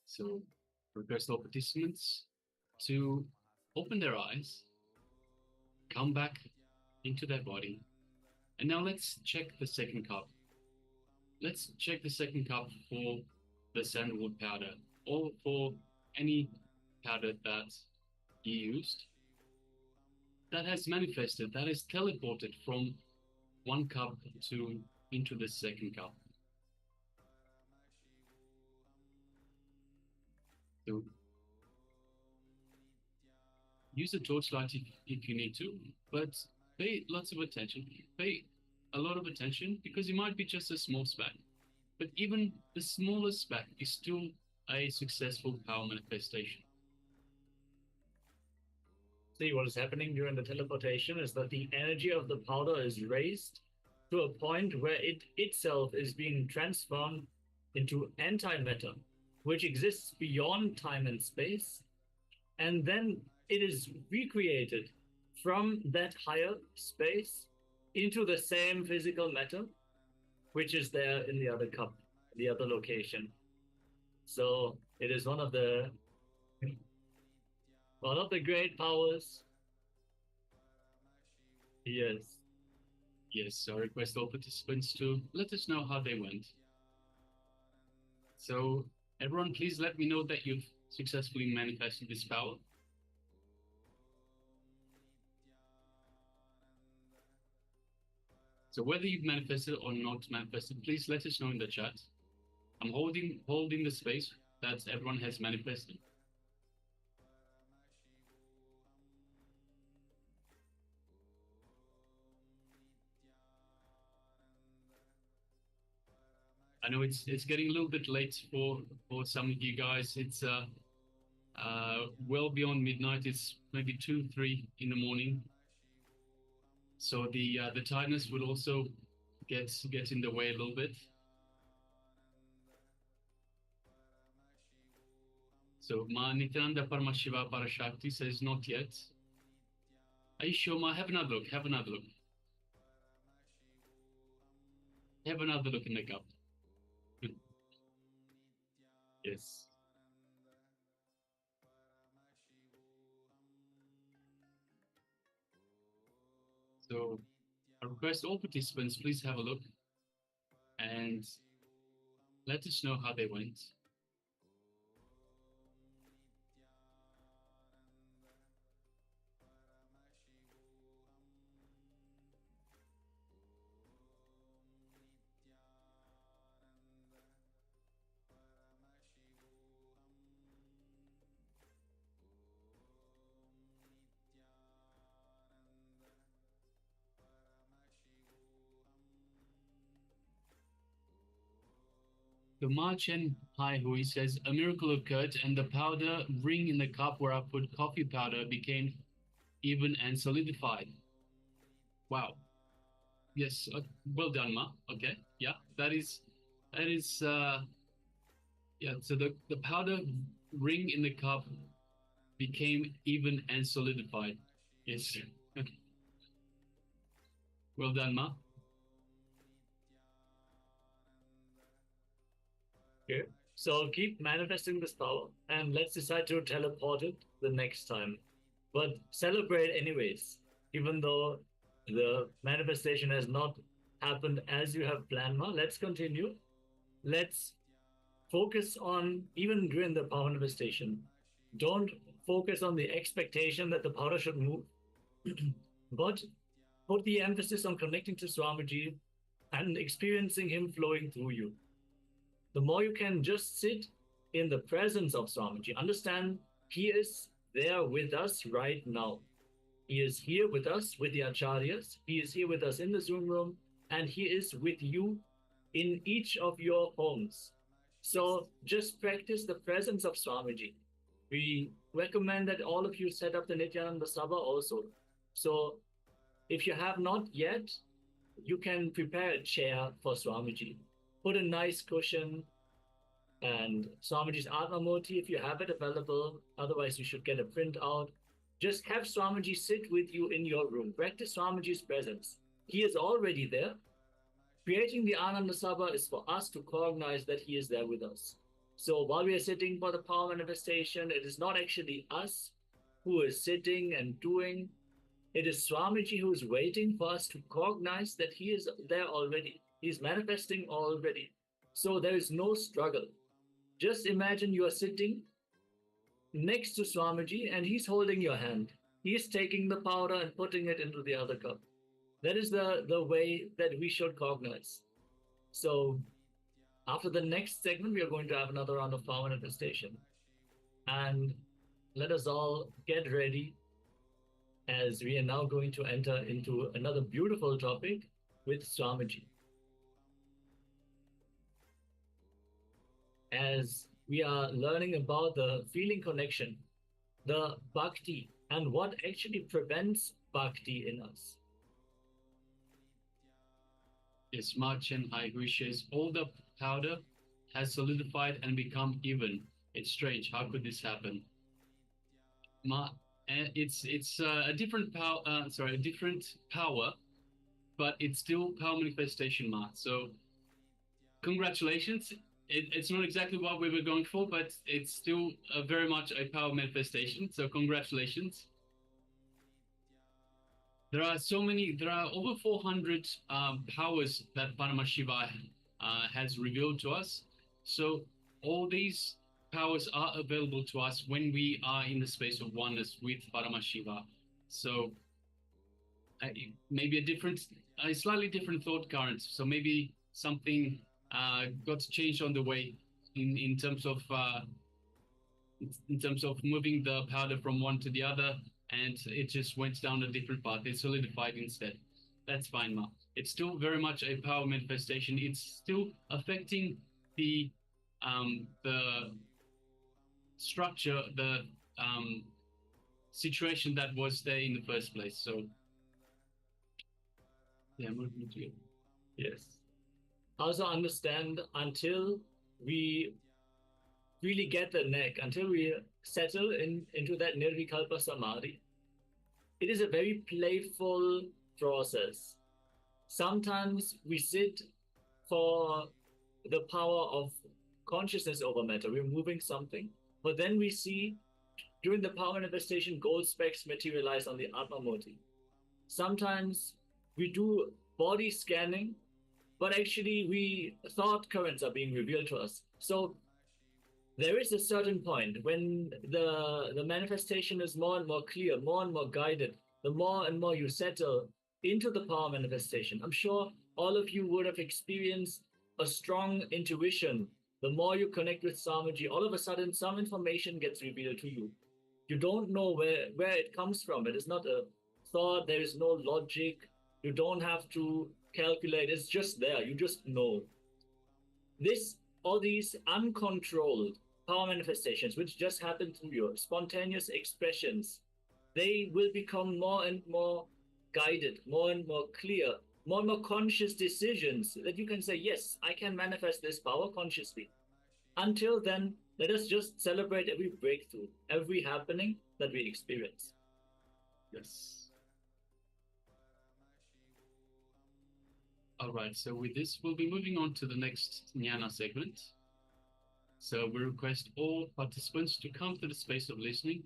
So, request all participants to open their eyes, come back into their body. And now let's check the second cup. Let's check the second cup for the sandalwood powder or for any powder that you used that has manifested, that is teleported from one cup to into the second cup. So use a torchlight if you need to, but pay lots of attention. Pay a lot of attention because it might be just a small speck. But even the smallest speck is still a successful power manifestation. See, what is happening during the teleportation is that the energy of the powder is raised to a point where it itself is being transformed into antimatter, which exists beyond time and space, and then it is recreated from that higher space into the same physical matter, which is there in the other cup, the other location. So it is one of the great powers. Yes. Yes, so I request all participants to let us know how they went. So everyone, please let me know that you've successfully manifested this power. So whether you've manifested or not manifested, please let us know in the chat. I'm holding the space that everyone has manifested. I know it's getting a little bit late for some of you guys. It's well beyond midnight. It's maybe 2, 3 in the morning. So the tiredness will also get in the way a little bit. So Ma Nityananda Paramashiva Parashakti says not yet. Are you sure, Ma? Have another look. Have another look. Have another look in the cup. Yes. So I request all participants, please have a look. and let us know how they went. The Ma Chen Hai Hui says, a miracle occurred and the powder ring in the cup where I put coffee powder became even and solidified. Wow. Yes, well done, Ma. Okay, yeah, that is, yeah, so the powder ring in the cup became even and solidified. Yes. Well done, Ma. Okay. So keep manifesting this power and let's decide to teleport it the next time. But celebrate anyways, even though the manifestation has not happened as you have planned. Let's continue. Let's focus on, even during the power manifestation, don't focus on the expectation that the powder should move, but put the emphasis on connecting to Swamiji and experiencing him flowing through you. The more you can just sit in the presence of Swamiji, understand he is there with us right now. He is here with us, with the Acharyas. He is here with us in the Zoom room, and he is with you in each of your homes. So just practice the presence of Swamiji. We recommend that all of you set up the Nityananda Sabha also. So if you have not yet, you can prepare a chair for Swamiji. Put a nice cushion and Swamiji's Atma Murthy if you have it available. Otherwise, you should get a print out. Just have Swamiji sit with you in your room. Practice Swamiji's presence. He is already there. Creating the Ananda Sabha is for us to recognize that he is there with us. So while we are sitting for the power manifestation, it is not actually us who is sitting and doing. It is Swamiji who is waiting for us to recognize that he is there already. He is manifesting already. So there is no struggle. Just imagine you are sitting next to Swamiji and he's holding your hand. He's taking the powder and putting it into the other cup. That is the way that we should cognize. So after the next segment, we are going to have another round of power manifestation. And let us all get ready as we are now going to enter into another beautiful topic with Swamiji. As we are learning about the feeling connection, the bhakti, and what actually prevents bhakti in us. Yes, Ma Chen Hai Hui says, all the powder has solidified and become even. It's strange. How could this happen? Ma, it's a different power. A different power, but it's still power manifestation, Ma. So, congratulations. It's not exactly what we were going for, but it's still very much a power manifestation. So, congratulations. There are over 400 powers that Paramashiva has revealed to us. So all these powers are available to us when we are in the space of oneness with Paramashiva. So maybe a slightly different thought current. So maybe something got changed on the way in terms of moving the powder from one to the other, and it just went down a different path. It solidified instead. That's fine, Ma. It's still very much a power manifestation. It's still affecting the structure, the situation that was there in the first place. So, yeah, moving to you. Yes. Also understand, until we really get the neck, until we settle into that Nirvikalpa Samadhi, it is a very playful process. Sometimes we sit for the power of consciousness over matter. We're moving something, but then we see during the power manifestation, gold specks materialize on the Atma Murthy. Sometimes we do body scanning but actually thought currents are being revealed to us. So there is a certain point when the manifestation is more and more clear, more and more guided, the more and more you settle into the power manifestation. I'm sure all of you would have experienced a strong intuition. The more you connect with Samaji, all of a sudden some information gets revealed to you. You don't know where it comes from. It is not a thought, there is no logic. You don't have to calculate, it's just there. You just know. All these uncontrolled power manifestations, which just happen through your spontaneous expressions, they will become more and more guided, more and more clear, more and more conscious decisions that you can say, yes, I can manifest this power consciously. Until then, let us just celebrate every breakthrough, every happening that we experience. Yes. All right, so with this, we'll be moving on to the next Jnana segment. So we request all participants to come to the space of listening.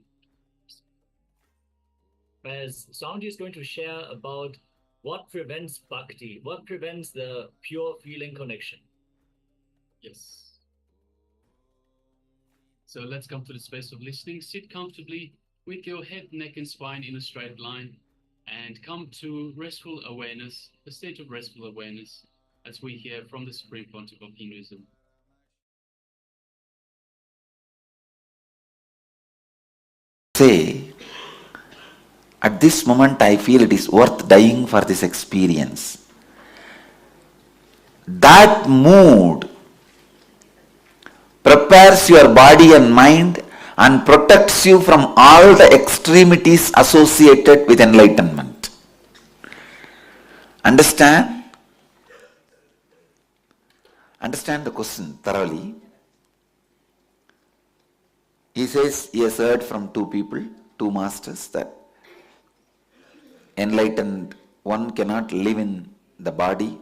As Swamiji is going to share about what prevents bhakti, what prevents the pure feeling connection. Yes. So let's come to the space of listening. Sit comfortably with your head, neck, and spine in a straight line, and come to restful awareness, a state of restful awareness, as we hear from the Supreme Pontiff of Hinduism. Say, at this moment I feel it is worth dying for this experience. That mood prepares your body and mind and protects you from all the extremities associated with enlightenment. Understand? Understand the question thoroughly. He says he has heard from two people, two masters, that enlightened one cannot live in the body.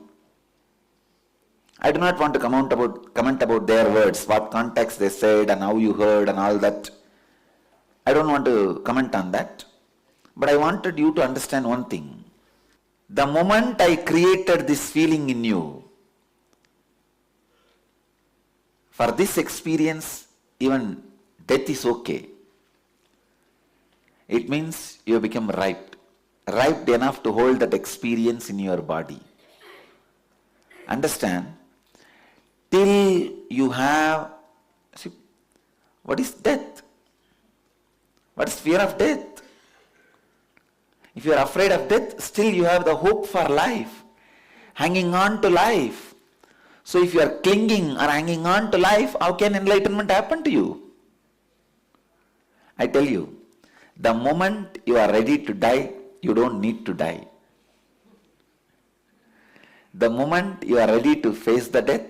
I do not want to comment about their words, what context they said and how you heard and all that. I don't want to comment on that. But I wanted you to understand one thing. The moment I created this feeling in you, for this experience, even death is okay. It means you become ripe enough to hold that experience in your body. Understand? Till you have, see, what is death? What is fear of death? If you are afraid of death, still you have the hope for life, hanging on to life. So if you are clinging or hanging on to life, how can enlightenment happen to you? I tell you, the moment you are ready to die, you don't need to die. The moment you are ready to face the death,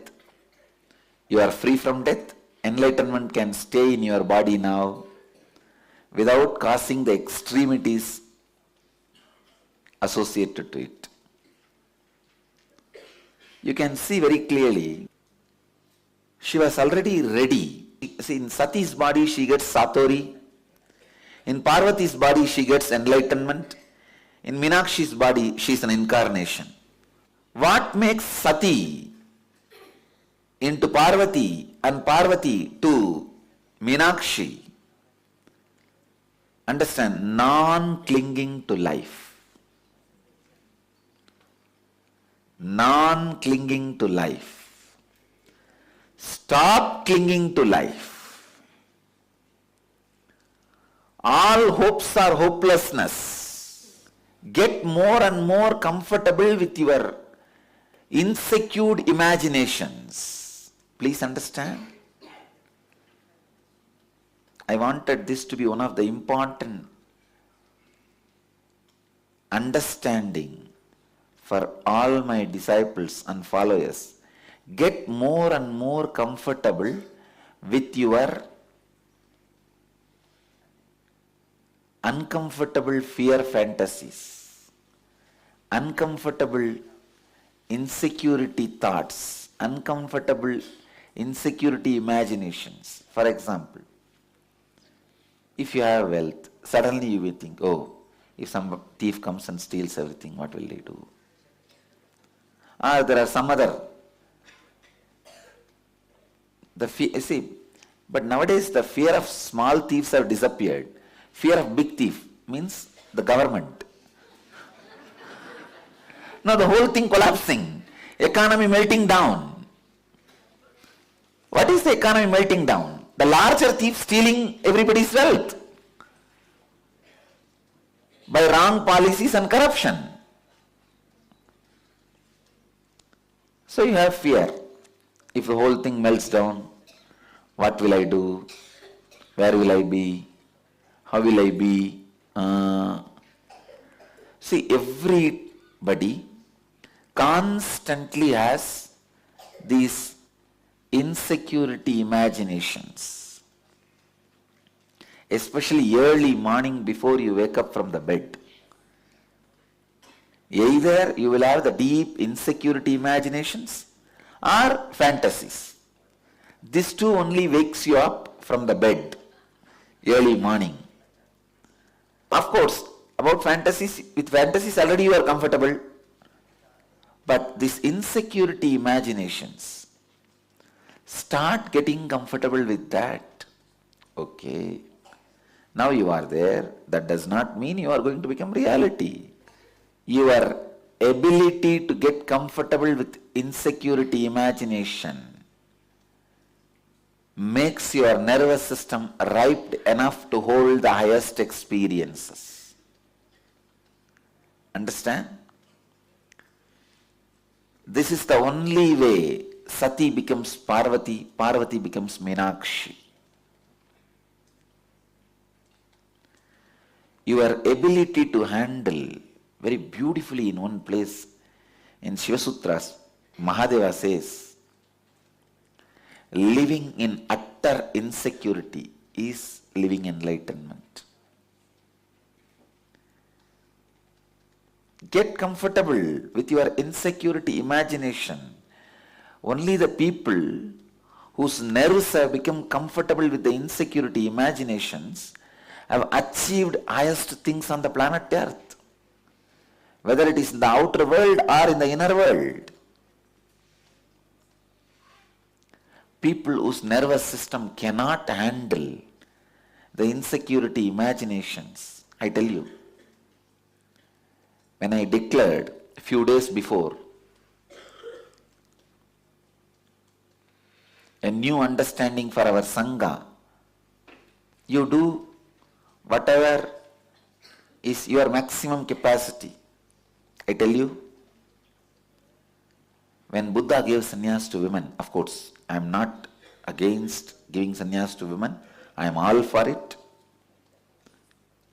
you are free from death. Enlightenment can stay in your body now without causing the extremities associated to it. You can see very clearly, she was already ready. See, in Sati's body she gets Satori. In Parvati's body she gets enlightenment. In Meenakshi's body she is an incarnation. What makes Sati into Parvati and Parvati to Meenakshi? Understand, non-clinging to life. Non-clinging to life. Stop clinging to life. All hopes are hopelessness. Get more and more comfortable with your insecure imaginations. Please understand. I wanted this to be one of the important understanding for all my disciples and followers. Get more and more comfortable with your uncomfortable fear fantasies, uncomfortable insecurity thoughts, uncomfortable insecurity imaginations. For example, if you have wealth, suddenly you will think, oh, if some thief comes and steals everything, what will they do? or there are some other. See, but nowadays the fear of small thieves have disappeared. Fear of big thief means the government. Now the whole thing collapsing, economy melting down. What is the economy melting down? The larger thief stealing everybody's wealth by wrong policies and corruption. So you have fear. If the whole thing melts down, what will I do? Where will I be? How will I be? See, everybody constantly has these insecurity imaginations, especially early morning before you wake up from the bed. Either you will have the deep insecurity imaginations or fantasies. This too only wakes you up from the bed early morning. Of course, about fantasies, with fantasies already you are comfortable. But these insecurity imaginations, start getting comfortable with that. Okay. Now you are there. That does not mean you are going to become reality. Your ability to get comfortable with insecurity imagination makes your nervous system ripe enough to hold the highest experiences. Understand? This is the only way Sati becomes Parvati, Parvati becomes Meenakshi. Your ability to handle very beautifully in one place in Shiva Sutras, Mahadeva says, living in utter insecurity is living enlightenment. Get comfortable with your insecurity imagination. Only the people whose nerves have become comfortable with the insecurity imaginations have achieved highest things on the planet Earth, whether it is in the outer world or in the inner world. People whose nervous system cannot handle the insecurity imaginations, I tell you, when I declared a few days before a new understanding for our Sangha, you do whatever is your maximum capacity. I tell you, when Buddha gave sannyas to women, of course, I am not against giving sannyas to women, I am all for it.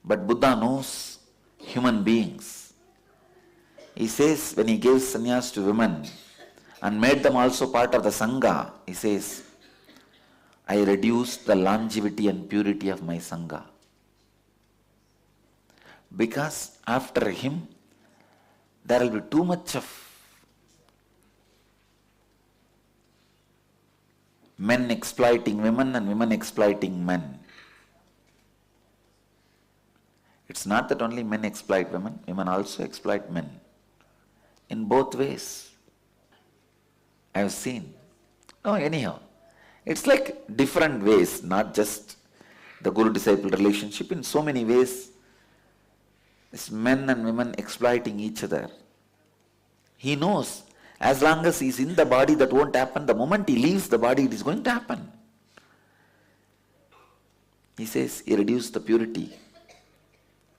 But Buddha knows human beings. He says when he gave sannyas to women and made them also part of the Sangha, he says, I reduced the longevity and purity of my Sangha. Because after him, there will be too much of men exploiting women and women exploiting men. It's not that only men exploit women, women also exploit men. In both ways. I have seen. Oh, anyhow, it's like different ways, not just the guru-disciple relationship. In so many ways, it's men and women exploiting each other. He knows, as long as he's in the body, that won't happen. The moment he leaves the body, it is going to happen. He says he reduced the purity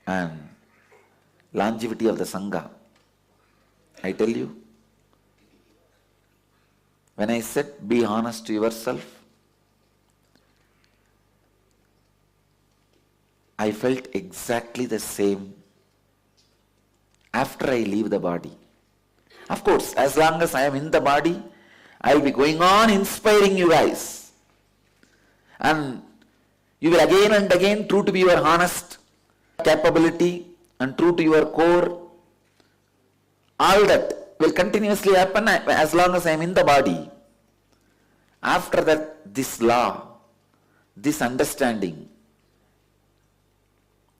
and longevity of the Sangha. I tell you, when I said be honest to yourself, I felt exactly the same after I leave the body. Of course, as long as I am in the body, I will be going on inspiring you guys. And you will again and again, true to be your honest capability and true to your core, all that will continuously happen as long as I am in the body. After that, this law, this understanding,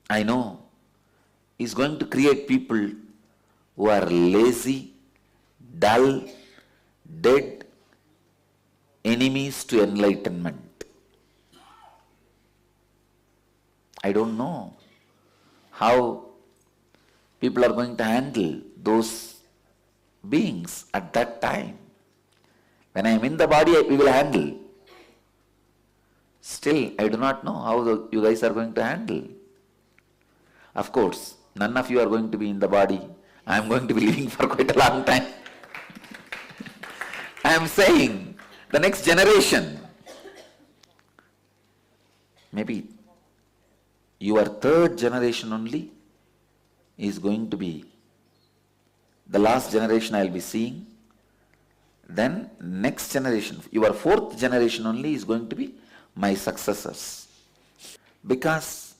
I know, is going to create people who are lazy, dull, dead enemies to enlightenment. I don't know how people are going to handle those beings at that time. When I am in the body, we will handle. Still, I do not know how you guys are going to handle. Of course, none of you are going to be in the body. I am going to be living for quite a long time. I am saying, the next generation, maybe your third generation only is going to be the last generation I will be seeing. Then next generation, your fourth generation only is going to be my successors. Because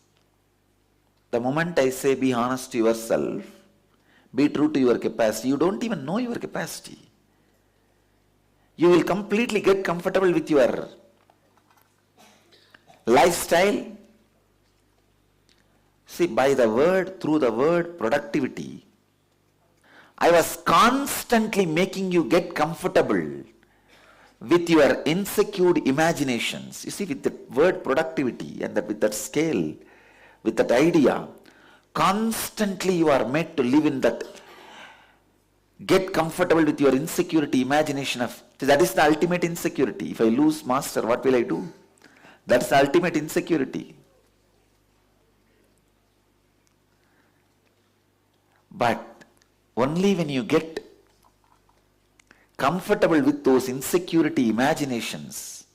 the moment I say be honest to yourself, be true to your capacity, you don't even know your capacity. You will completely get comfortable with your lifestyle. See, by the word, through the word productivity, I was constantly making you get comfortable with your insecure imaginations. You see, with the word productivity and with that scale, with that idea, constantly you are made to live in that, get comfortable with your insecurity imagination of, that is the ultimate insecurity. If I lose master, what will I do? That's the ultimate insecurity. But only when you get comfortable with those insecurity imaginations,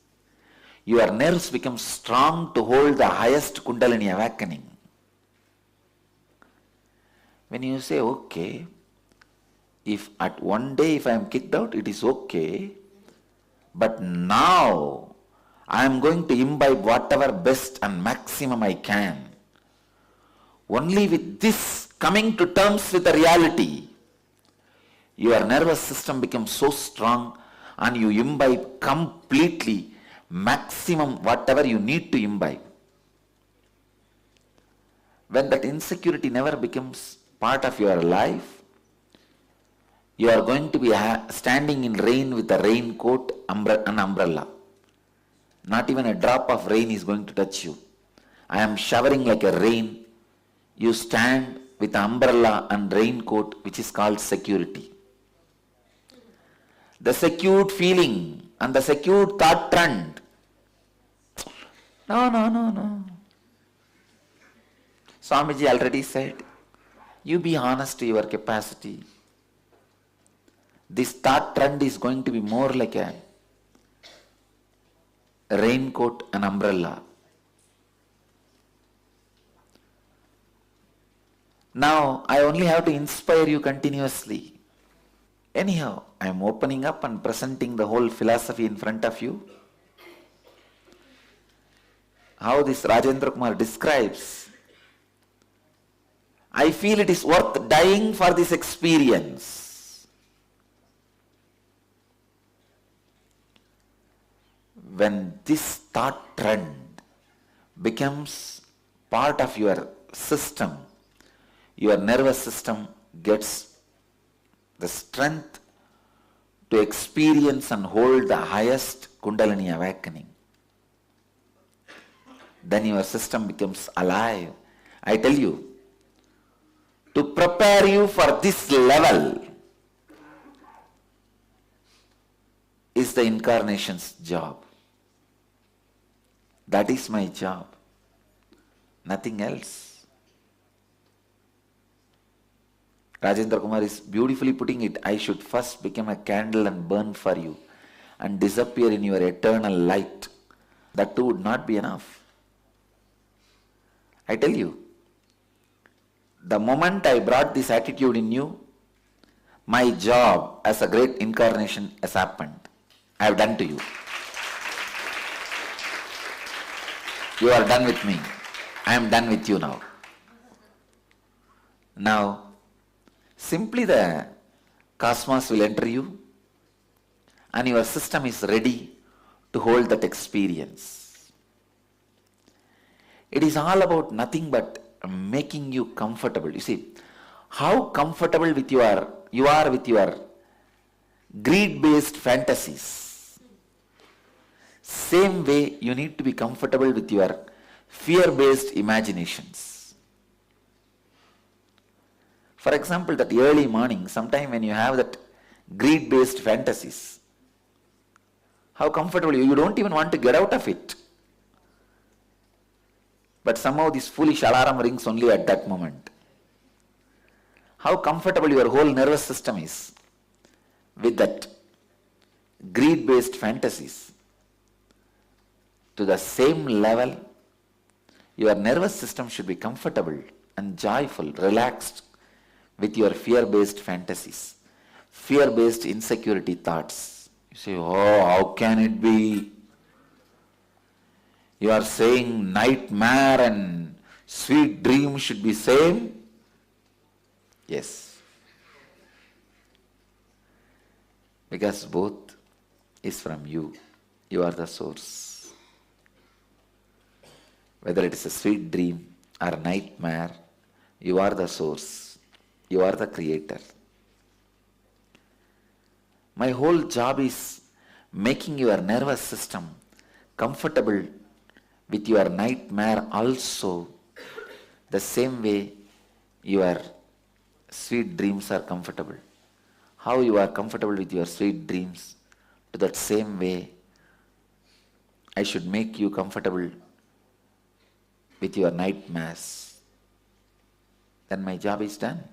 your nerves become strong to hold the highest Kundalini awakening. When you say, okay, if at one day if I am kicked out, it is okay, but now I am going to imbibe whatever best and maximum I can. Only with this coming to terms with the reality, your nervous system becomes so strong and you imbibe completely maximum whatever you need to imbibe. When that insecurity never becomes part of your life, you are going to be standing in rain with a raincoat and umbrella. Not even a drop of rain is going to touch you. I am showering like a rain. You stand with an umbrella and raincoat, which is called security. The secured feeling and the secured thought trend. No. Swamiji already said, you be honest to your capacity. This thought trend is going to be more like a raincoat and umbrella. Now, I only have to inspire you continuously. Anyhow, I am opening up and presenting the whole philosophy in front of you. How this Rajendra Kumar describes, I feel it is worth dying for this experience. When this thought trend becomes part of your system, your nervous system gets the strength to experience and hold the highest Kundalini awakening. Then your system becomes alive. I tell you, to prepare you for this level is the incarnation's job. That is my job. Nothing else. Rajendra Kumar is beautifully putting it. I should first become a candle and burn for you and disappear in your eternal light. That too would not be enough. I tell you, the moment I brought this attitude in you, my job as a great incarnation has happened. I have done to you. You are done with me. I am done with you now. Now, simply the cosmos will enter you and your system is ready to hold that experience. It is all about nothing but making you comfortable. You see, how comfortable you are with your greed-based fantasies. Same way you need to be comfortable with your fear-based imaginations. For example, that early morning, sometime when you have that greed-based fantasies, how comfortable you don't even want to get out of it. But somehow this foolish alarm rings only at that moment. How comfortable your whole nervous system is with that greed-based fantasies. To the same level, your nervous system should be comfortable and joyful, relaxed with your fear-based fantasies, fear-based insecurity thoughts. You say, oh, how can it be? You are saying nightmare and sweet dream should be same? Yes. Because both is from you. You are the source. Whether it is a sweet dream or a nightmare, you are the source. You are the creator. My whole job is making your nervous system comfortable with your nightmare also, the same way your sweet dreams are comfortable. How you are comfortable with your sweet dreams, to that same way I should make you comfortable with your nightmares. Then my job is done.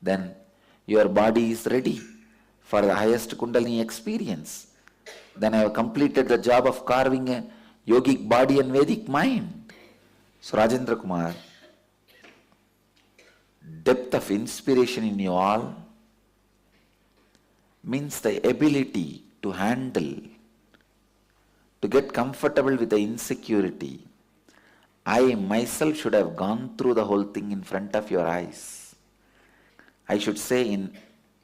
Then your body is ready for the highest Kundalini experience. Then I have completed the job of carving a yogic body and Vedic mind. So Rajendra Kumar, depth of inspiration in you all means the ability to handle, to get comfortable with the insecurity. I myself should have gone through the whole thing in front of your eyes. I should say in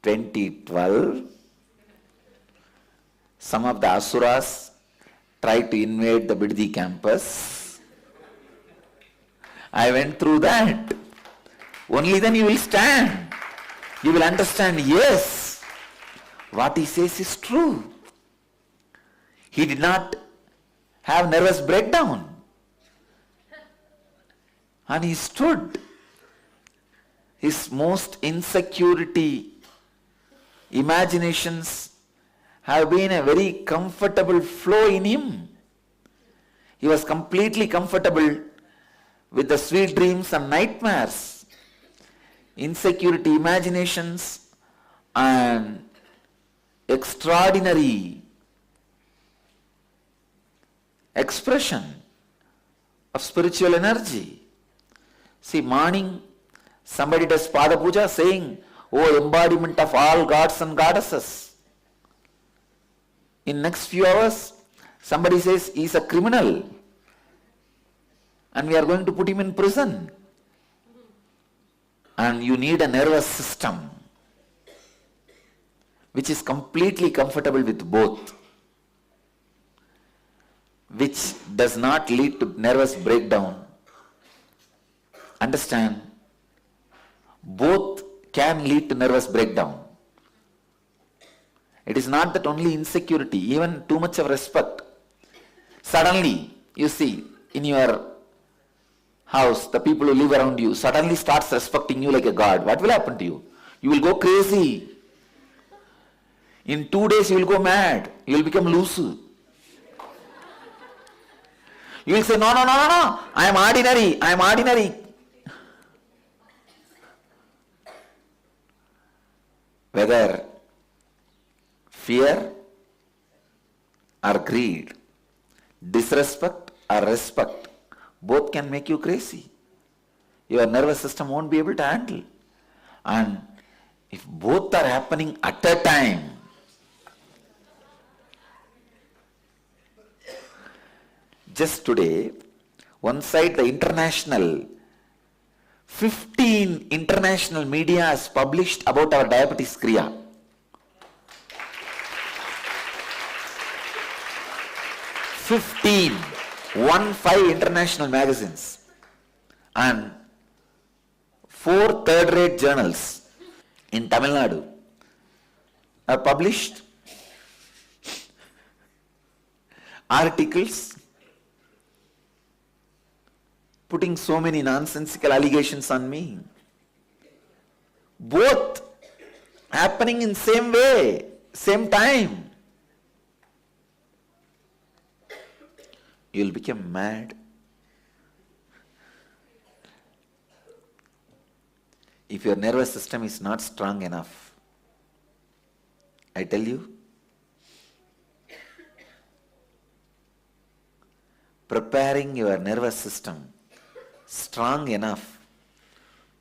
2012, some of the Asuras tried to invade the Biddi campus. I went through that. Only then you will stand. You will understand, yes, what he says is true. He did not have nervous breakdown. And he stood. His most insecurity imaginations have been a very comfortable flow in him. He was completely comfortable with the sweet dreams and nightmares, insecurity imaginations and extraordinary expression of spiritual energy. See, morning somebody does Pada Puja saying, oh, embodiment of all gods and goddesses. In next few hours, somebody says he is a criminal and we are going to put him in prison. And you need a nervous system which is completely comfortable with both, which does not lead to nervous breakdown. Understand, both can lead to nervous breakdown. It is not that only insecurity, even too much of respect. Suddenly, you see, in your house, the people who live around you suddenly starts respecting you like a god. What will happen to you? You will go crazy. In 2 days, you will go mad. You will become loose. You will say, no, I am ordinary. Whether fear or greed, disrespect or respect, both can make you crazy. Your nervous system won't be able to handle. And if both are happening at a time, just today, one side the 15 international media has published about our diabetes kriya. 15 international magazines and 4 third-rate journals in Tamil Nadu. have published articles putting so many nonsensical allegations on me. Both happening in same way, same time. You'll become mad. If your nervous system is not strong enough, I tell you, preparing your nervous system strong enough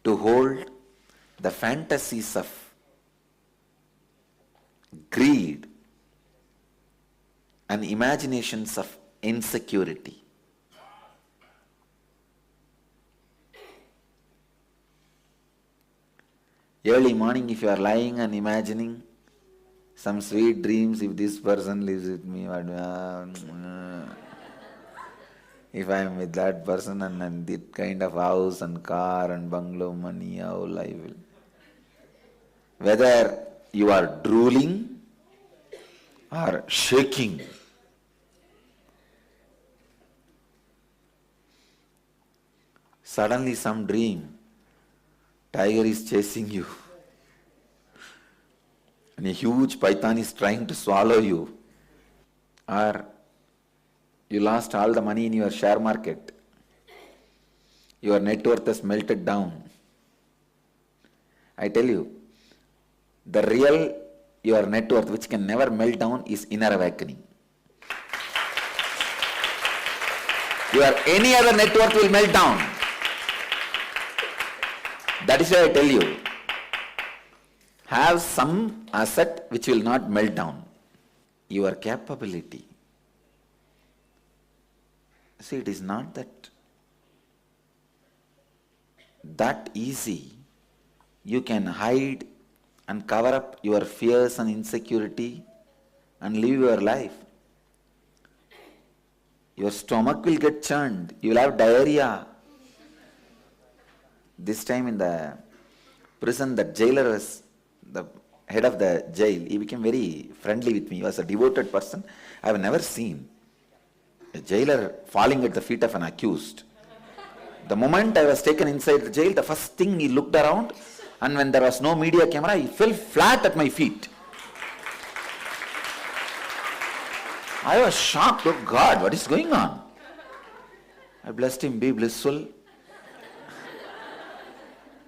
to hold the fantasies of greed and imaginations of insecurity. Early morning, if you are lying and imagining some sweet dreams, if this person lives with me, if I am with that person and that kind of house and car and bungalow, money, how life will. Whether you are drooling or shaking, suddenly some dream, tiger is chasing you and a huge python is trying to swallow you, or you lost all the money in your share market, your net worth has melted down. I tell you, the real your net worth, which can never melt down, is inner awakening. Your any other net worth will melt down. That is why I tell you, have some asset which will not melt down. Your capability. See, it is not that easy. You can hide and cover up your fears and insecurity and live your life. Your stomach will get churned. You will have diarrhea. This time in the prison, the jailer was the head of the jail. He became very friendly with me. He was a devoted person. I have never seen a jailer falling at the feet of an accused. The moment I was taken inside the jail, the first thing he looked around, and when there was no media camera, he fell flat at my feet. I was shocked. Oh God, what is going on? I blessed him, be blissful.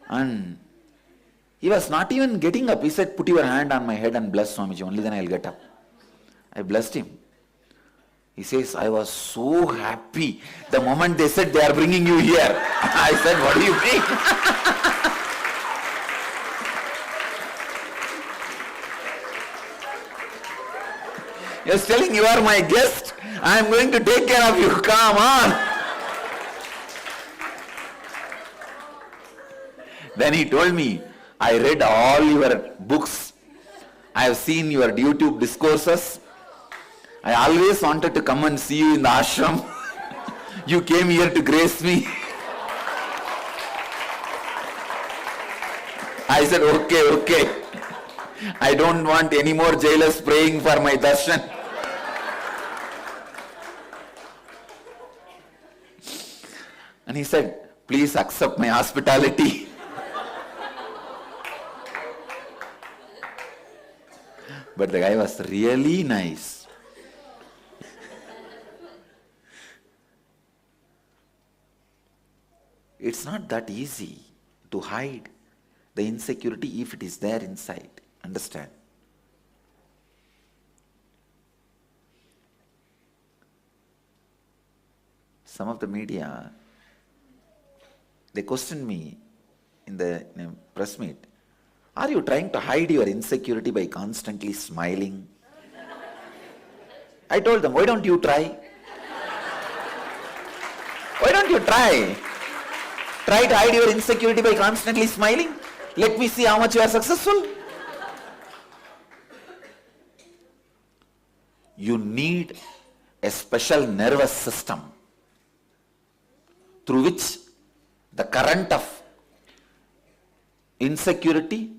And he was not even getting up. He said, put your hand on my head and bless Swamiji, only then I will get up. I blessed him. He says, I was so happy the moment they said they are bringing you here. I said, what do you mean? He was telling, you are my guest. I am going to take care of you. Come on. Then he told me, I read all your books. I have seen your YouTube discourses. I always wanted to come and see you in the ashram. You came here to grace me. I said, okay. I don't want any more jailers praying for my darshan. And he said, please accept my hospitality. But the guy was really nice. It's not that easy to hide the insecurity if it is there inside. Understand? Some of the media, they questioned me in a press meet. Are you trying to hide your insecurity by constantly smiling? I told them, why don't you try? Why don't you try? Try to hide your insecurity by constantly smiling. Let me see how much you are successful. You need a special nervous system through which the current of insecurity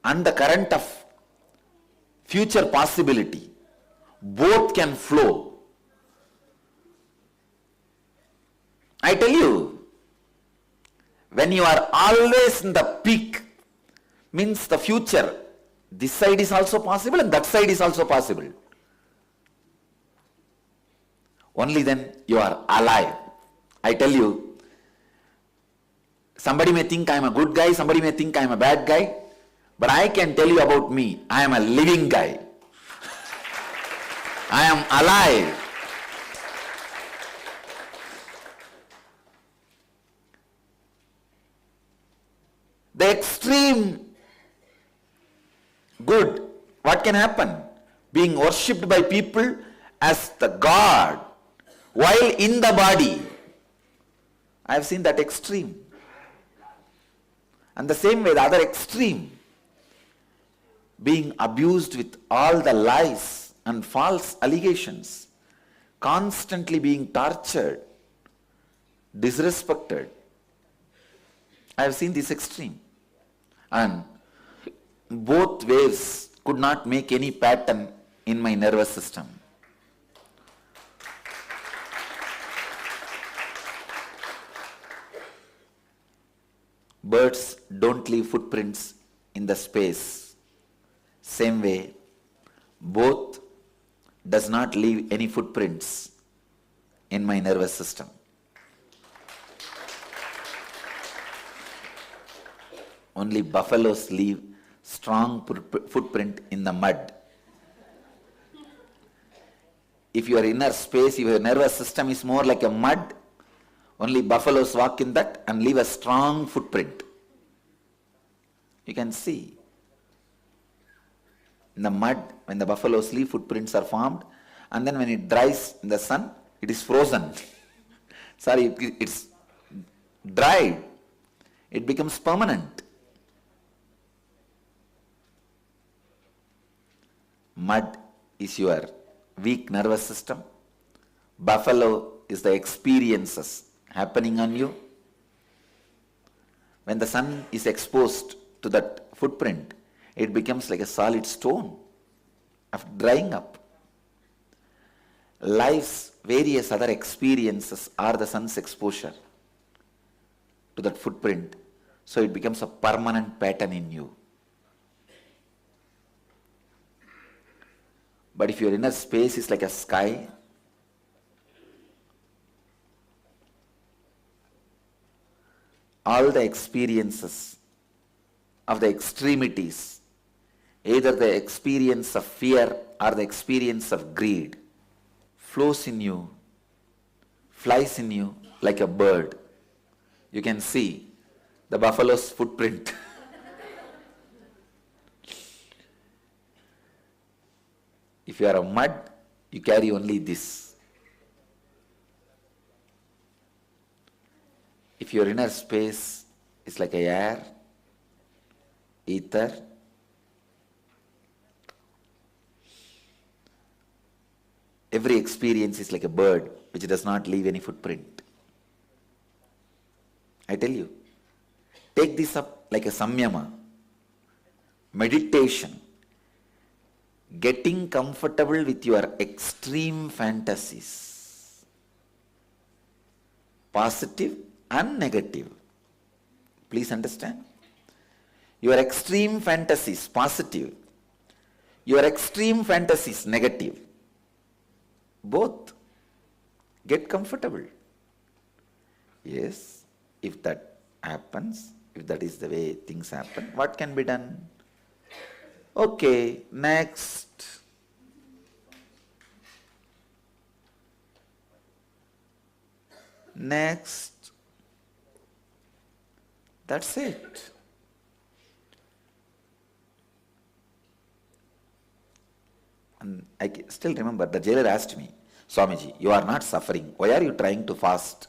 and the current of future possibility. Both can flow. I tell you, when you are always in the peak, means the future, this side is also possible and that side is also possible. Only then you are alive. I tell you, somebody may think I am a good guy, somebody may think I am a bad guy, but I can tell you about me, I am a living guy. I am alive. The extreme good, what can happen? Being worshipped by people as the God, while in the body. I have seen that extreme. And the same way, the other extreme, being abused with all the lies and false allegations, constantly being tortured, disrespected. I have seen this extreme. And both waves could not make any pattern in my nervous system. Birds don't leave footprints in the space. Same way, both does not leave any footprints in my nervous system. Only buffaloes leave strong footprint in the mud. If your inner space, your nervous system is more like a mud, only buffaloes walk in that and leave a strong footprint. You can see. In the mud, when the buffaloes leave, footprints are formed, and then when it dries in the sun, it is frozen. Sorry, it's dried. It becomes permanent. Mud is your weak nervous system. Buffalo is the experiences happening on you. When the sun is exposed to that footprint, it becomes like a solid stone after drying up. Life's various other experiences are the sun's exposure to that footprint, so it becomes a permanent pattern in you. But if your inner space is like a sky, all the experiences of the extremities, either the experience of fear or the experience of greed, flows in you, flies in you like a bird. You can see the buffalo's footprint. If you are a mud, you carry only this. If your inner space is like a air, ether, every experience is like a bird which does not leave any footprint. I tell you, take this up like a samyama, meditation, getting comfortable with your extreme fantasies, positive and negative. Please understand. Your extreme fantasies, positive. Your extreme fantasies, negative. Both. Get comfortable. Yes, if that happens, if that is the way things happen, what can be done? Okay, next. Next. That's it. And I still remember the jailer asked me, Swamiji, you are not suffering. Why are you trying to fast?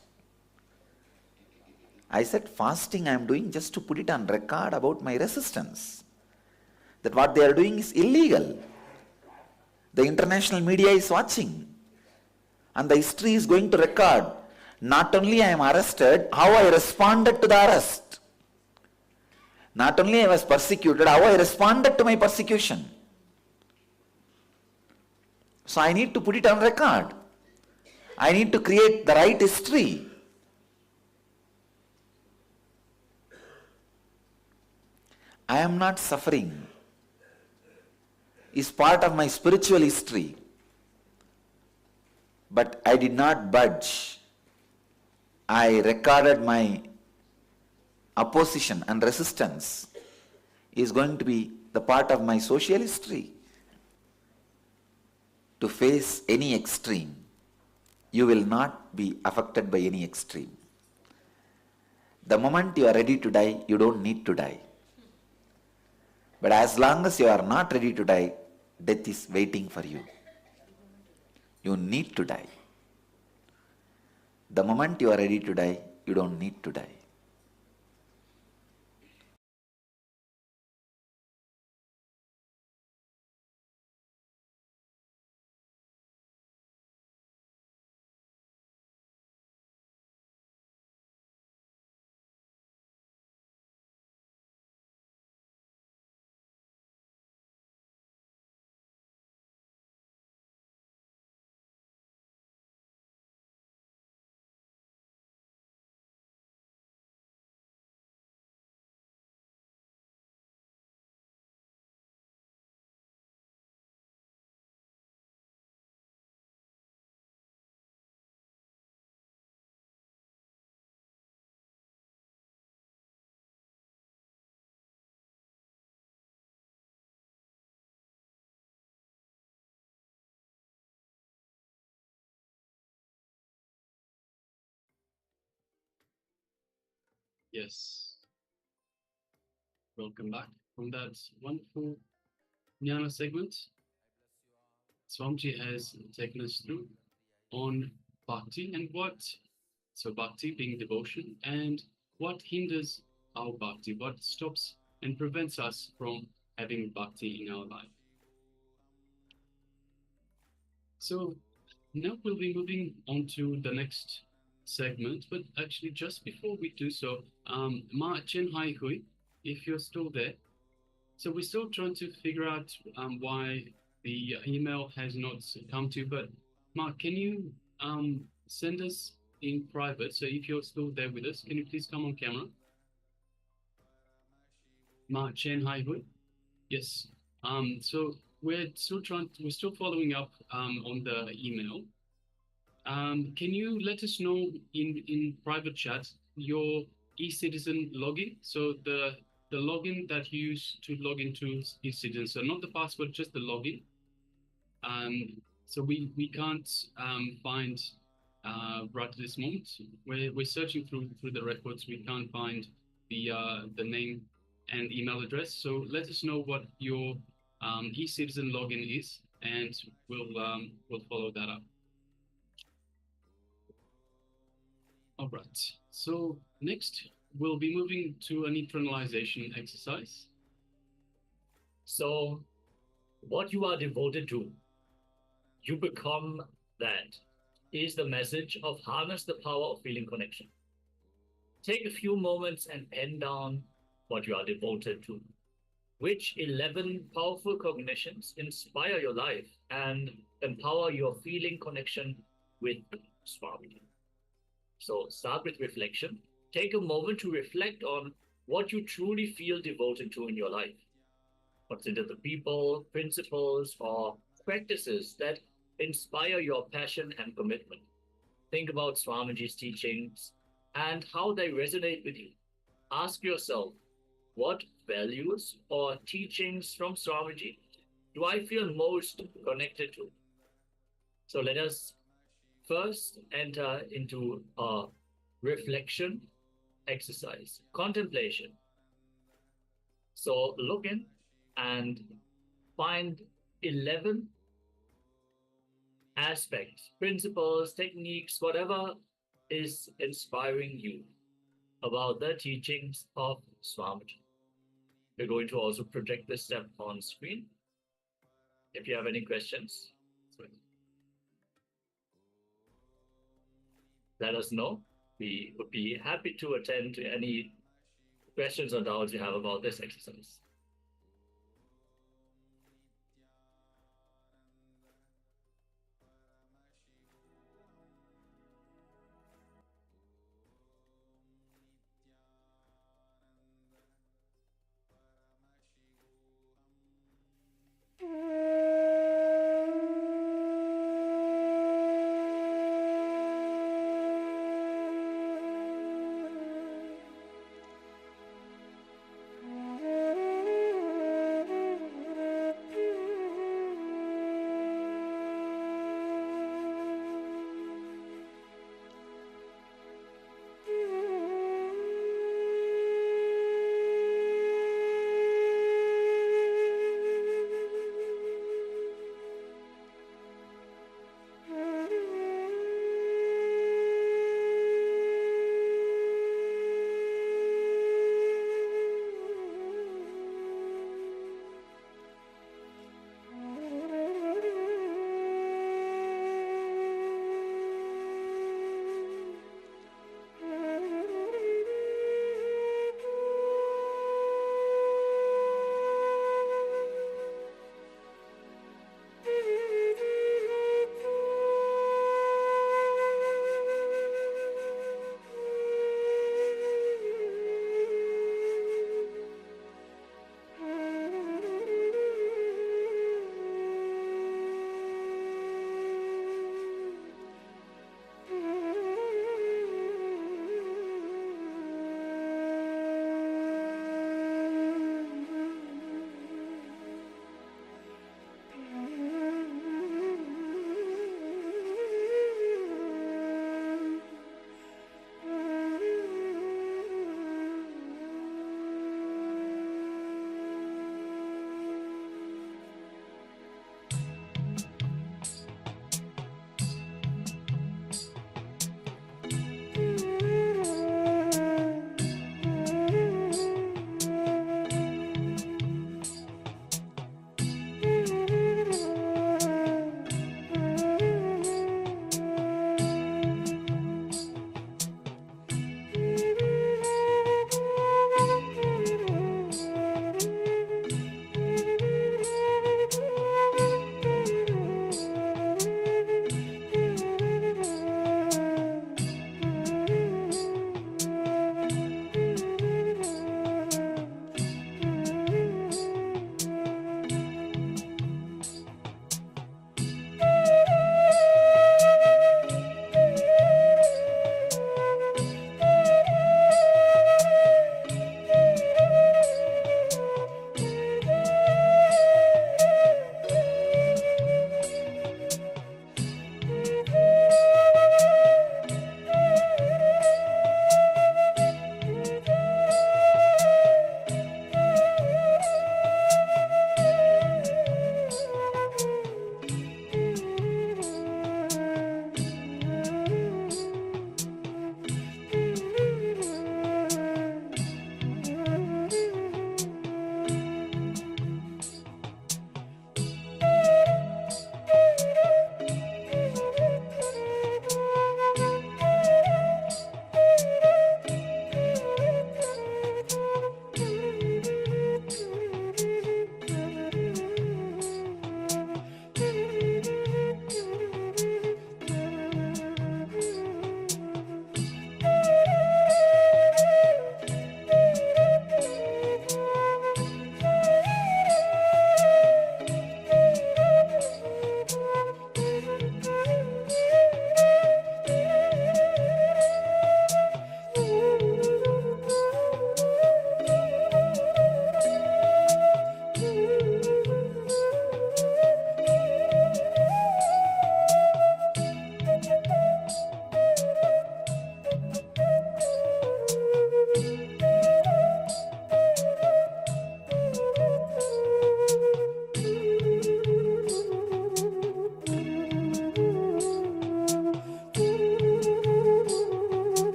I said, fasting I am doing just to put it on record about my resistance. That what they are doing is illegal. The international media is watching. And the history is going to record. Not only I am arrested, how I responded to the arrest. Not only I was persecuted, how I responded to my persecution. So I need to put it on record. I need to create the right history. I am not suffering is part of my spiritual history. But I did not budge. I recorded my opposition and resistance is going to be the part of my social history. To face any extreme, you will not be affected by any extreme. The moment you are ready to die, you don't need to die. But as long as you are not ready to die, death is waiting for you. You need to die. The moment you are ready to die, you don't need to die. Yes. Welcome back from that wonderful Jnana segment. Swamiji has taken us through on bhakti and so bhakti being devotion, and what hinders our bhakti, what stops and prevents us from having bhakti in our life. So now we'll be moving on to the next segment, but actually just before we do so, Ma Chen Hai Hui, if you're still there. So we're still trying to figure out why the email has not come to you, but Mark, can you send us in private? So if you're still there with us, can you please come on camera? Mark Chen Hai Hui. Yes. So we're still following up on the email. Can you let us know in private chat your eCitizen login? So the login that you use to log into eCitizen, so not the password, just the login. So we can't find right at this moment. We're searching through the records. We can't find the name and email address. So let us know what your eCitizen login is, and we'll follow that up. All right. So next we'll be moving to an internalization exercise. So, what you are devoted to, you become that, is the message of harness the power of feeling connection. Take a few moments and pen down what you are devoted to. Which 11 powerful cognitions inspire your life and empower your feeling connection with Swami? So start with reflection. Take a moment to reflect on what you truly feel devoted to in your life. Consider the people, principles, or practices that inspire your passion and commitment. Think about Swamiji's teachings and how they resonate with you. Ask yourself, what values or teachings from Swamiji do I feel most connected to? So let us first enter into a reflection exercise, contemplation. So look in and find 11 aspects, principles, techniques, whatever is inspiring you about the teachings of Swamiji. We're going to also project this step on screen. If you have any questions, let us know. We would be happy to attend to any questions or doubts you have about this exercise.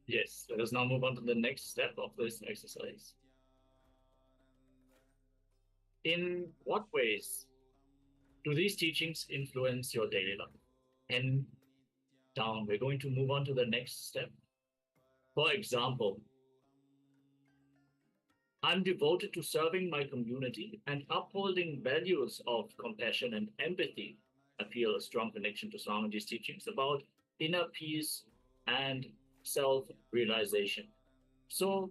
Yes, let us now move on to the next step of this exercise. In what ways do these teachings influence your daily life? And down, we're going to move on to the next step. For example, I'm devoted to serving my community and upholding values of compassion and empathy. I feel a strong connection to Swamiji's teachings about inner peace and self-realization. So,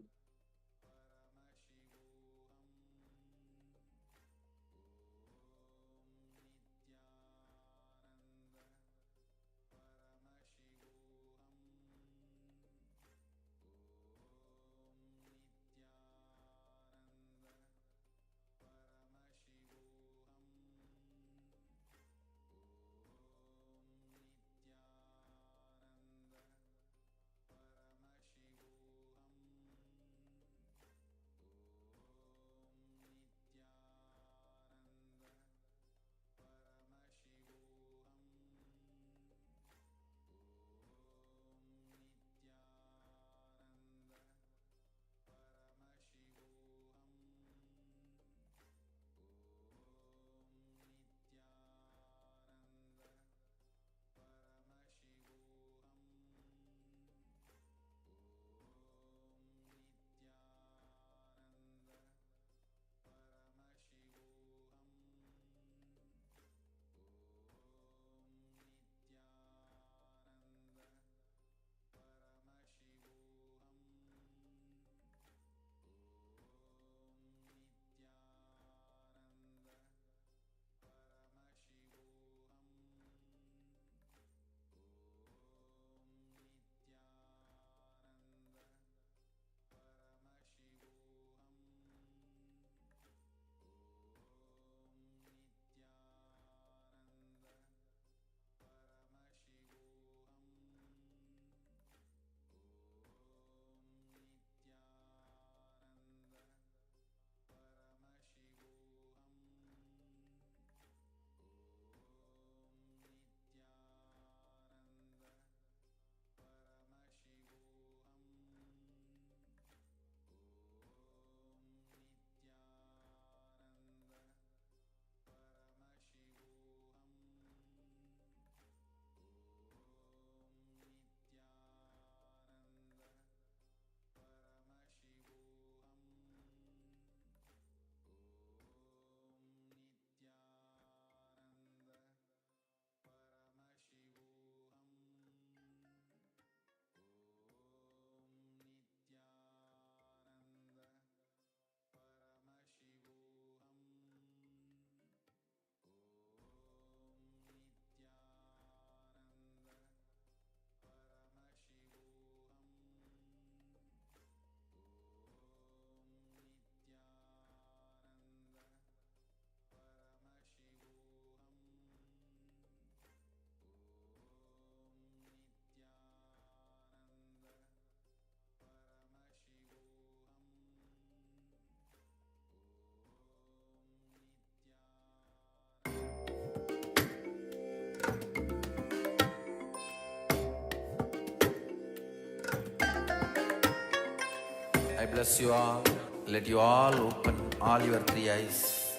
I bless you all. Let you all open all your three eyes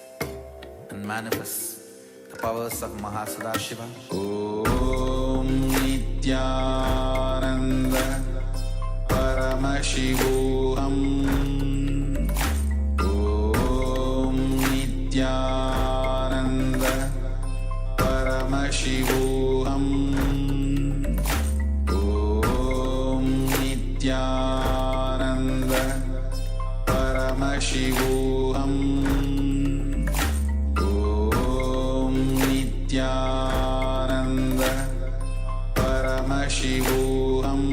and manifest the powers of Mahasada Om Nityananda Paramashivoham. Om Nityananda Paramashivoham. Om Nityananda Paramashivoham. Om Nityananda Paramashivoham.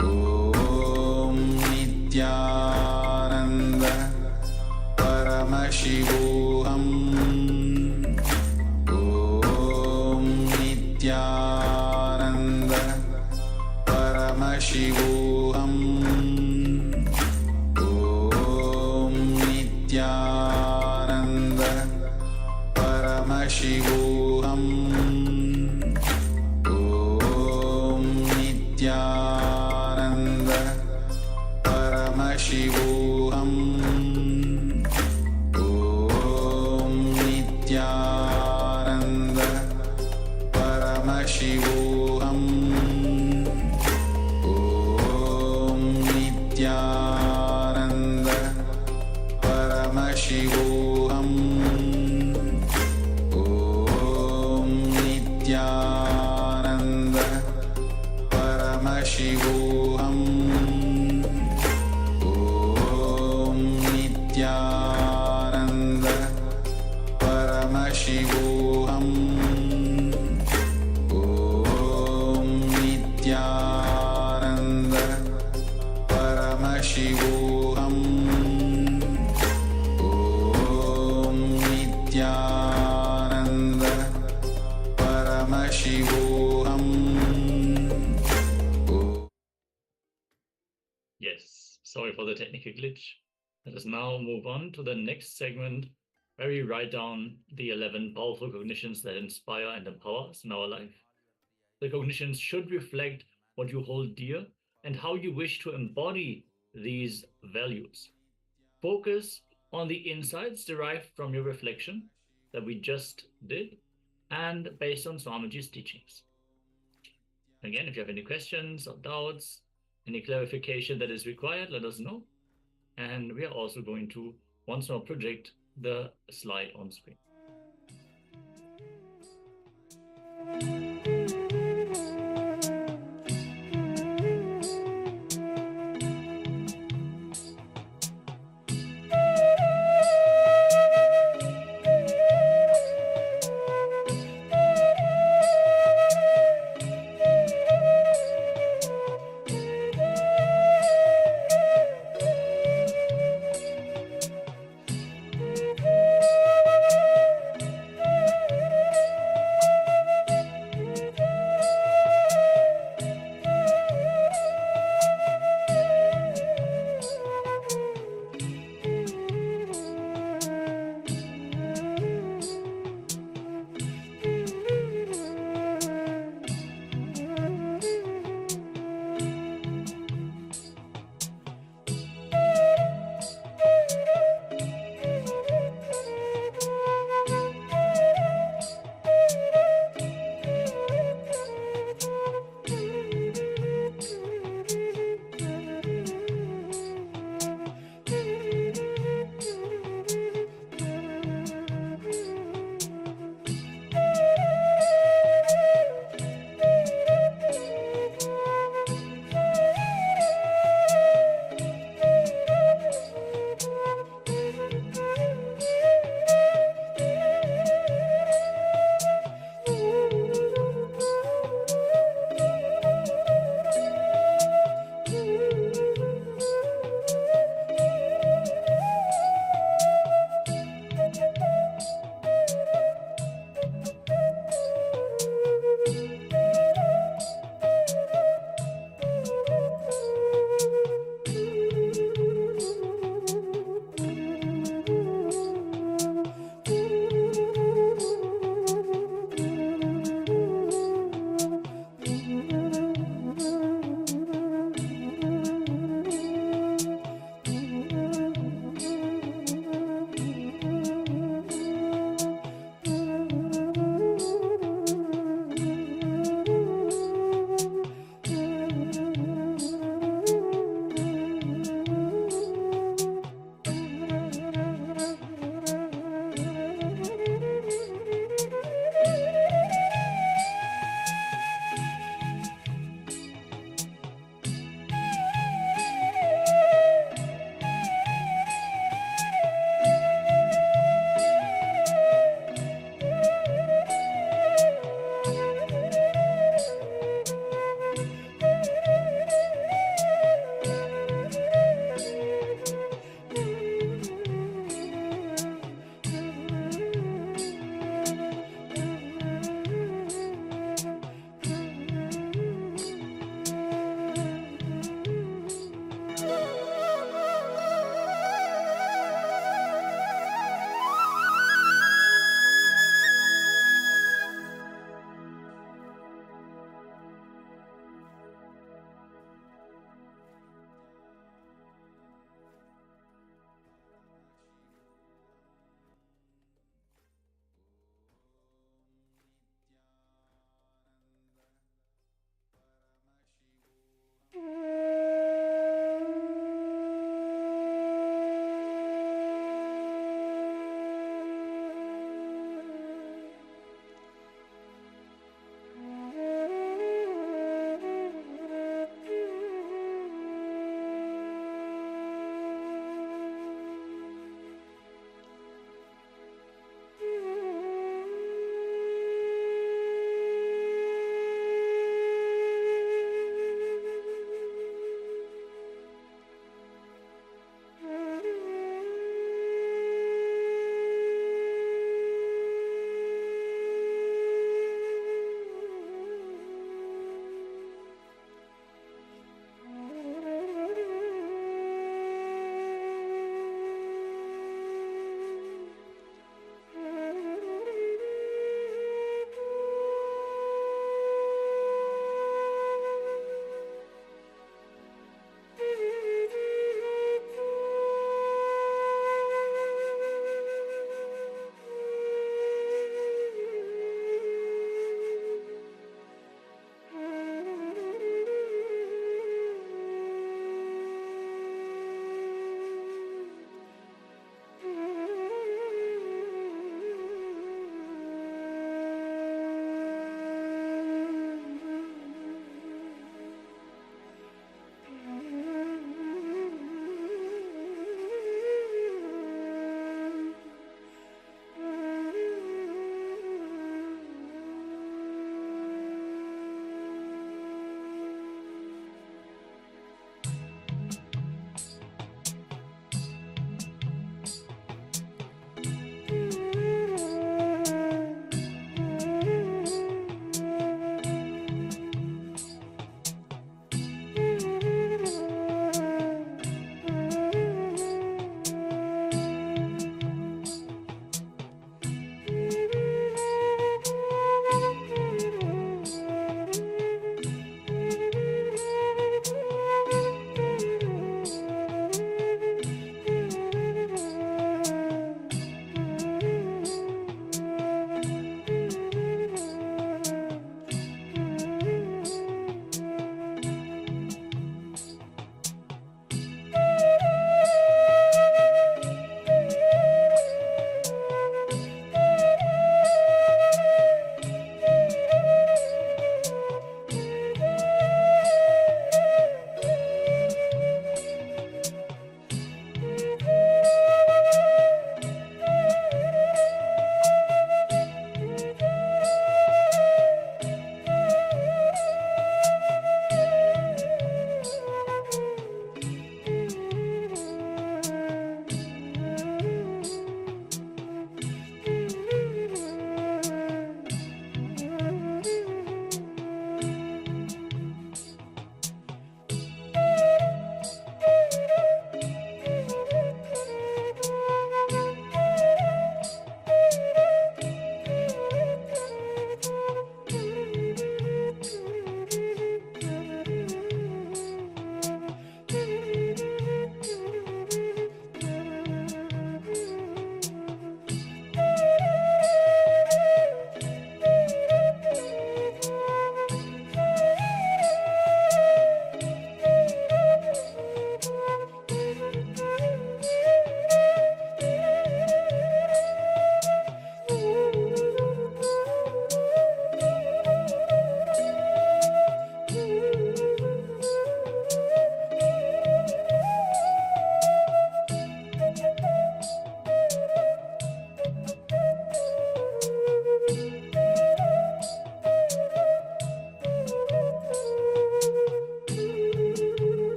Om Nityananda Paramashivoham. Om Nityananda Paramashivoham. Om Nityananda Paramashivoham. Om Nityananda परमशिवोऽहम् ॐ नित्यानन्द परमशिवोऽहम् ॐ नित्यानन्द परमशिवोऽहम् ॐ नित्यानन्द परमशिवोऽहम् ॐ नित्यानन्द परमशिवोऽहम् ॐ नित्यानन्द परमशिवोऽहम् Yes, sorry for the technical glitch. Let us now move on to the next segment where we write down the 11 powerful cognitions that inspire and empower us in our life. The cognitions should reflect what you hold dear and how you wish to embody these values. Focus on the insights derived from your reflection that we just did and based on Swamiji's teachings. Again, if you have any questions or doubts, any clarification that is required, let us know. And we are also going to once more project the slide on screen.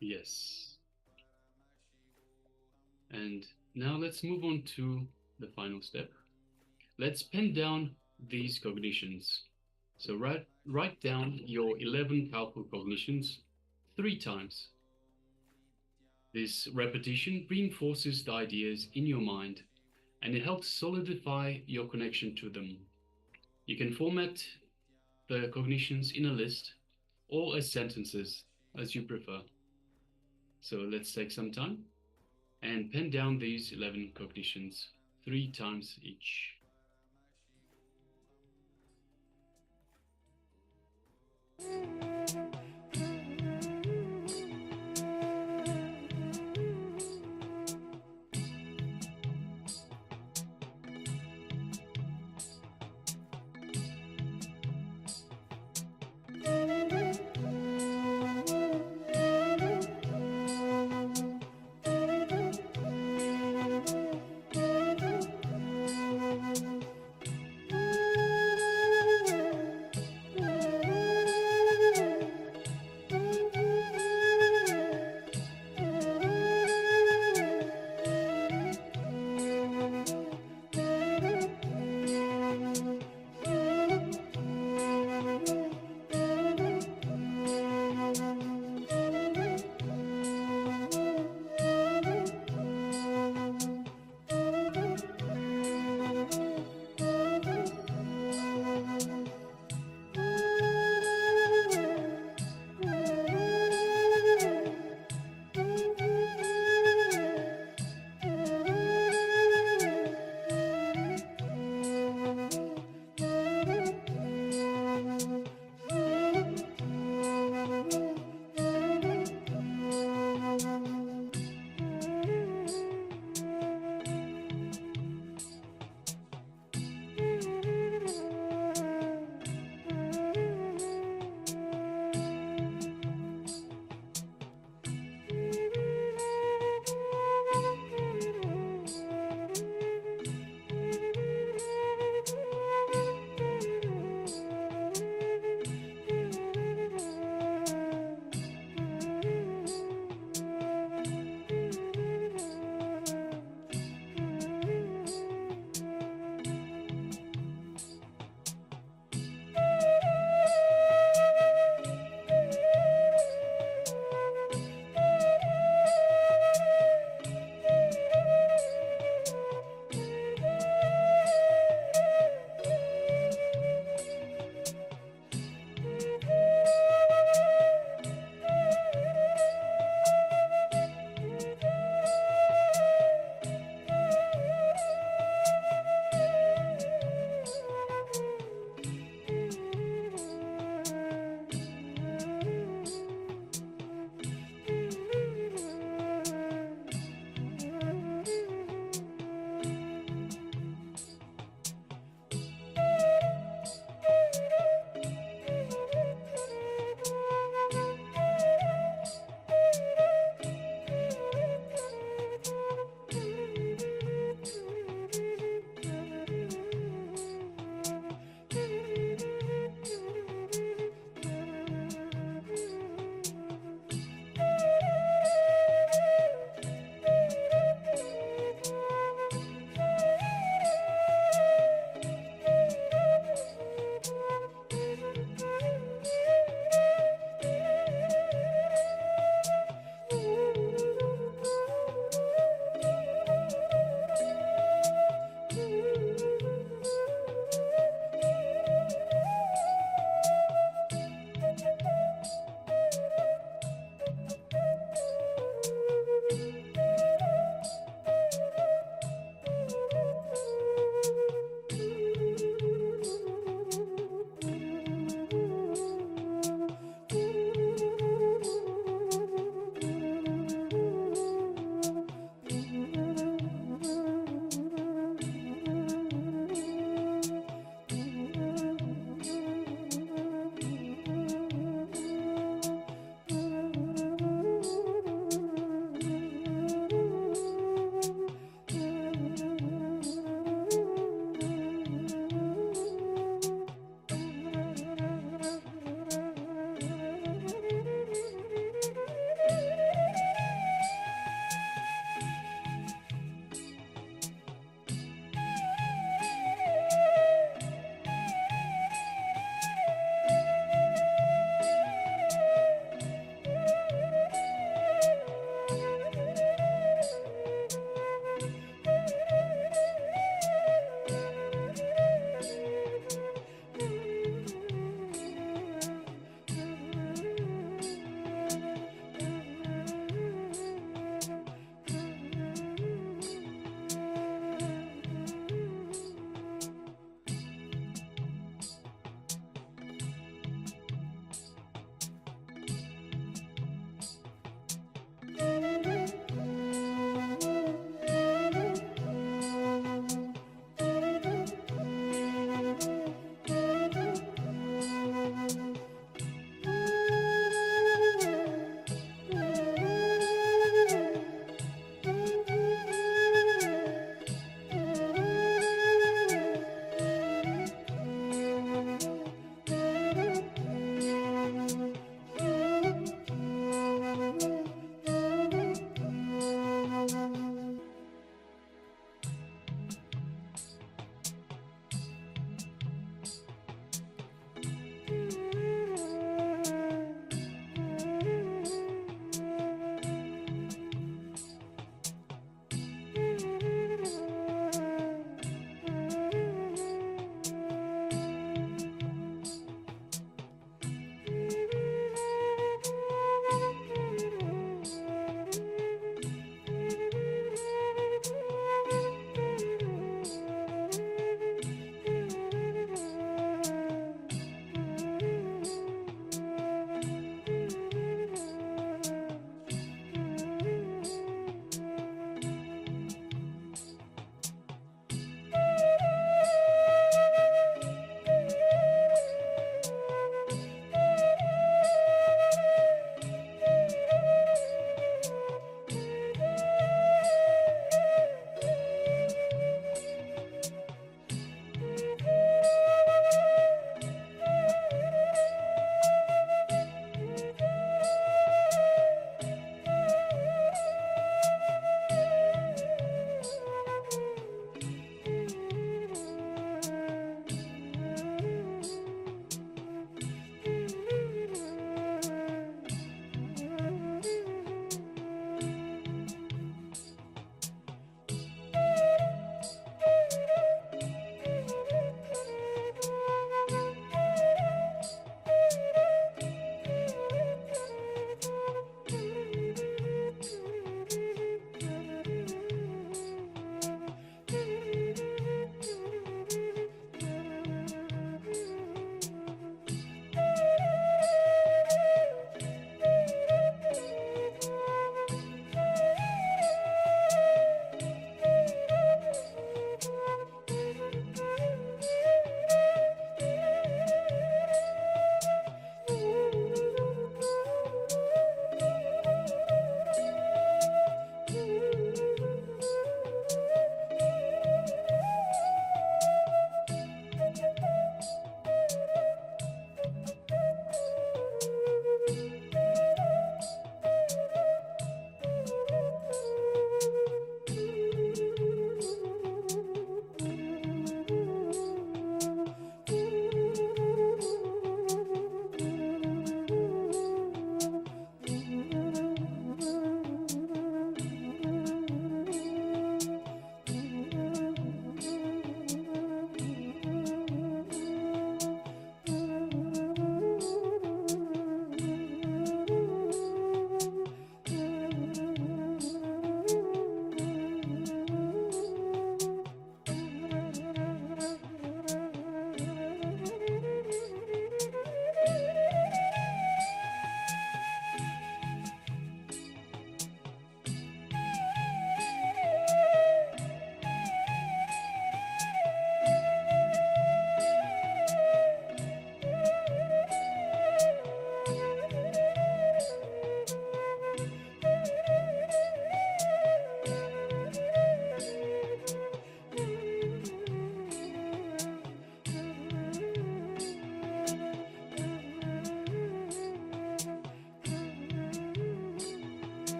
Yes. And now let's move on to the final step. Let's pen down these cognitions. So write down your 11 powerful cognitions 3 times. This repetition reinforces the ideas in your mind and it helps solidify your connection to them. You can format the cognitions in a list or as sentences as you prefer. So let's take some time and pen down these 11 cognitions 3 times each.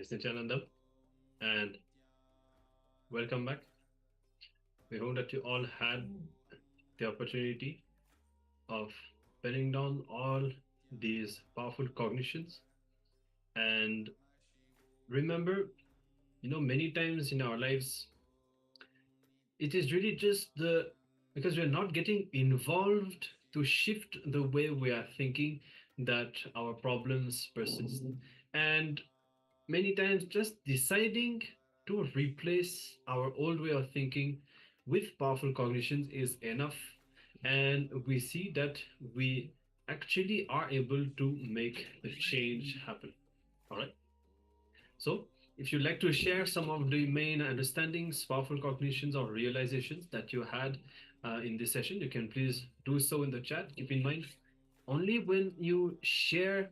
is Nityanandam, and welcome back. We hope that you all had the opportunity of penning down all these powerful cognitions. And remember, many times in our lives, it is really just because we're not getting involved to shift the way we are thinking that our problems persist. And many times just deciding to replace our old way of thinking with powerful cognitions is enough, and we see that we actually are able to make the change happen. All right, so if you'd like to share some of the main understandings, powerful cognitions, or realizations that you had in this session, you can please do so in the chat. Keep in mind, only when you share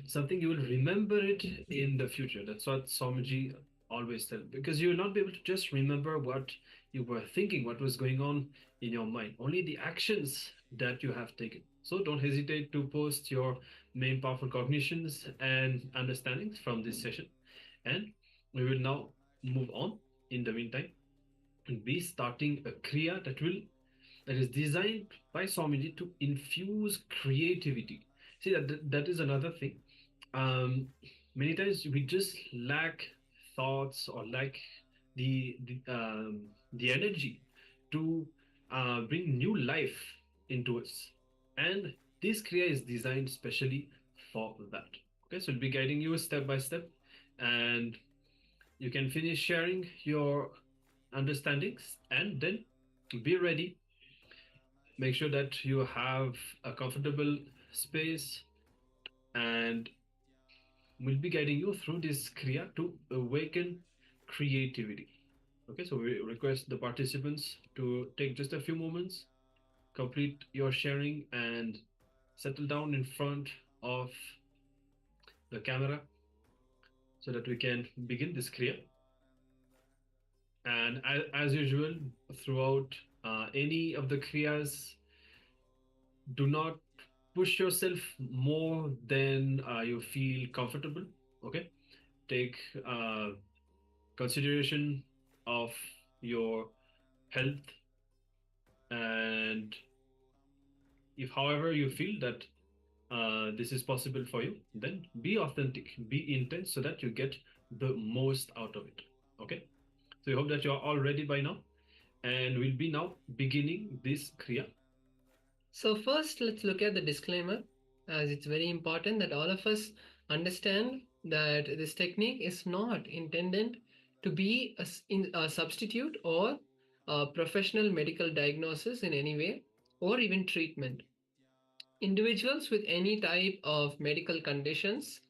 something, you will remember it in the future. That's what Swamiji always tells, because you will not be able to just remember what you were thinking, what was going on in your mind, only the actions that you have taken. So don't hesitate to post your main powerful cognitions and understandings from this session. And we will now move on. In the meantime, we'll be starting a Kriya that is designed by Swamiji to infuse creativity. See, that is another thing. Many times we just lack thoughts or lack the energy to bring new life into us, and this Kriya is designed specially for that. Okay, so we'll be guiding you step by step, and you can finish sharing your understandings and then be ready. Make sure that you have a comfortable space, and we'll be guiding you through this Kriya to awaken creativity. Okay, so we request the participants to take just a few moments, complete your sharing, and settle down in front of the camera so that we can begin this Kriya. And as usual, throughout any of the Kriyas, do not push yourself more than you feel comfortable. Okay, take consideration of your health, and if however you feel that this is possible for you, then be authentic, be intense, so that you get the most out of it. Okay, so I hope that you're all ready by now, and we'll be now beginning this Kriya. So first, let's look at the disclaimer, as it's very important that all of us understand that this technique is not intended to be a substitute or a professional medical diagnosis in any way, or even treatment. Individuals with any type of medical conditions,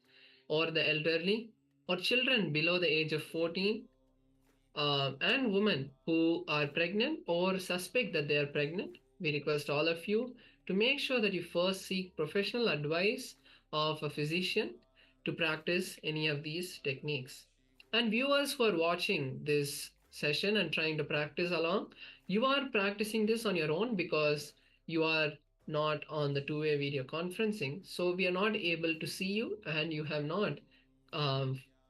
or the elderly, or children below the age of 14, and women who are pregnant or suspect that they are pregnant, we request all of you to make sure that you first seek professional advice of a physician to practice any of these techniques. And viewers who are watching this session and trying to practice along, you are practicing this on your own because you are not on the two-way video conferencing. So we are not able to see you, and you have not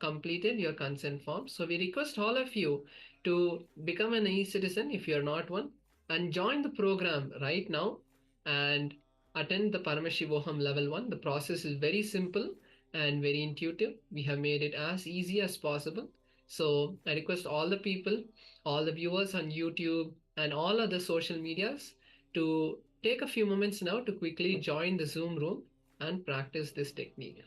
completed your consent form. So we request all of you to become an e-citizen if you are not one, and join the program right now and attend the Paramashivoham level 1. The process is very simple and very intuitive. We have made it as easy as possible. So I request all the people, all the viewers on YouTube and all other social medias to take a few moments now to quickly join the Zoom room and practice this technique.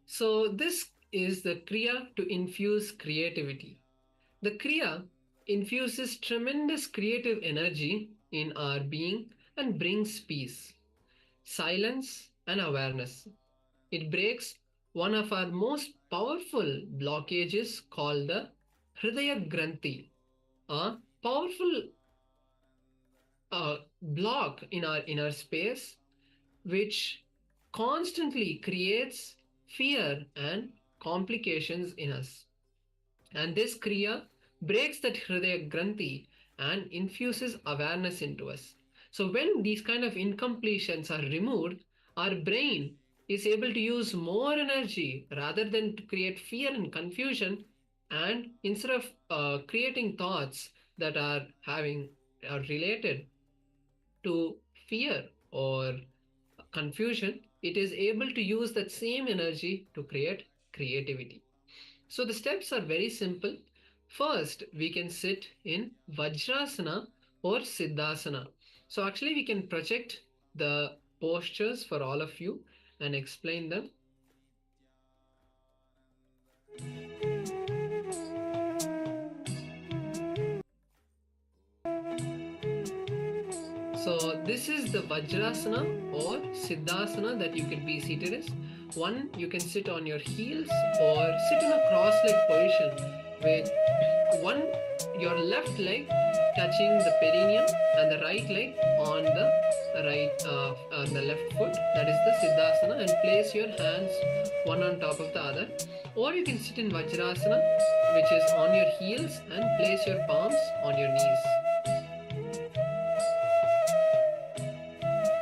So this is the Kriya to infuse creativity. The Kriya infuses tremendous creative energy in our being and brings peace, silence, and awareness. It breaks one of our most powerful blockages called the Hridaya Granthi, a powerful block in our inner space which constantly creates fear and complications in us. And this Kriya breaks that Hridaya Granthi and infuses awareness into us. So when these kind of incompletions are removed, our brain is able to use more energy rather than to create fear and confusion, and instead of creating thoughts that are related to fear or confusion, it is able to use that same energy to create creativity. So the steps are very simple. First, we can sit in Vajrasana or Siddhasana. So actually we can project the postures for all of you and explain them. So this is the Vajrasana or Siddhasana that you can be seated as. One, you can sit on your heels or sit in a cross-leg position with your left leg touching the perineum and the right leg on the left foot. That is the Siddhasana, and place your hands one on top of the other. Or you can sit in Vajrasana, which is on your heels, and place your palms on your knees.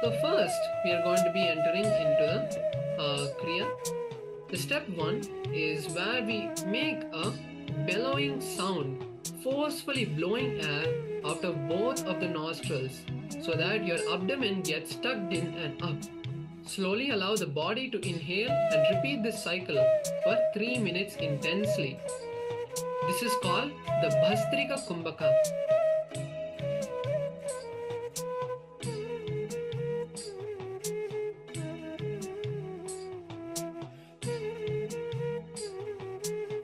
So first, we are going to be entering into the Kriya. The step 1 is where we make a bellowing sound, forcefully blowing air out of both of the nostrils so that your abdomen gets tucked in and up. Slowly allow the body to inhale and repeat this cycle for 3 minutes intensely. This is called the Bhastrika Kumbhaka.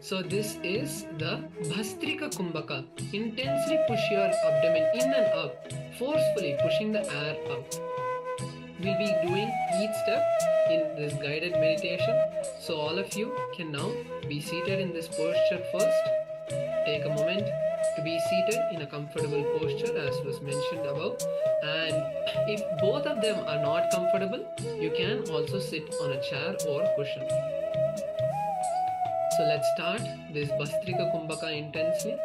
So this is the Bhastrika Kumbhaka. Intensely push your abdomen in and up, forcefully pushing the air out. We'll be doing each step in this guided meditation. So all of you can now be seated in this posture first. Take a moment to be seated in a comfortable posture as was mentioned above. And if both of them are not comfortable, you can also sit on a chair or cushion. So let's start this Bhastrika Kumbhaka intensely.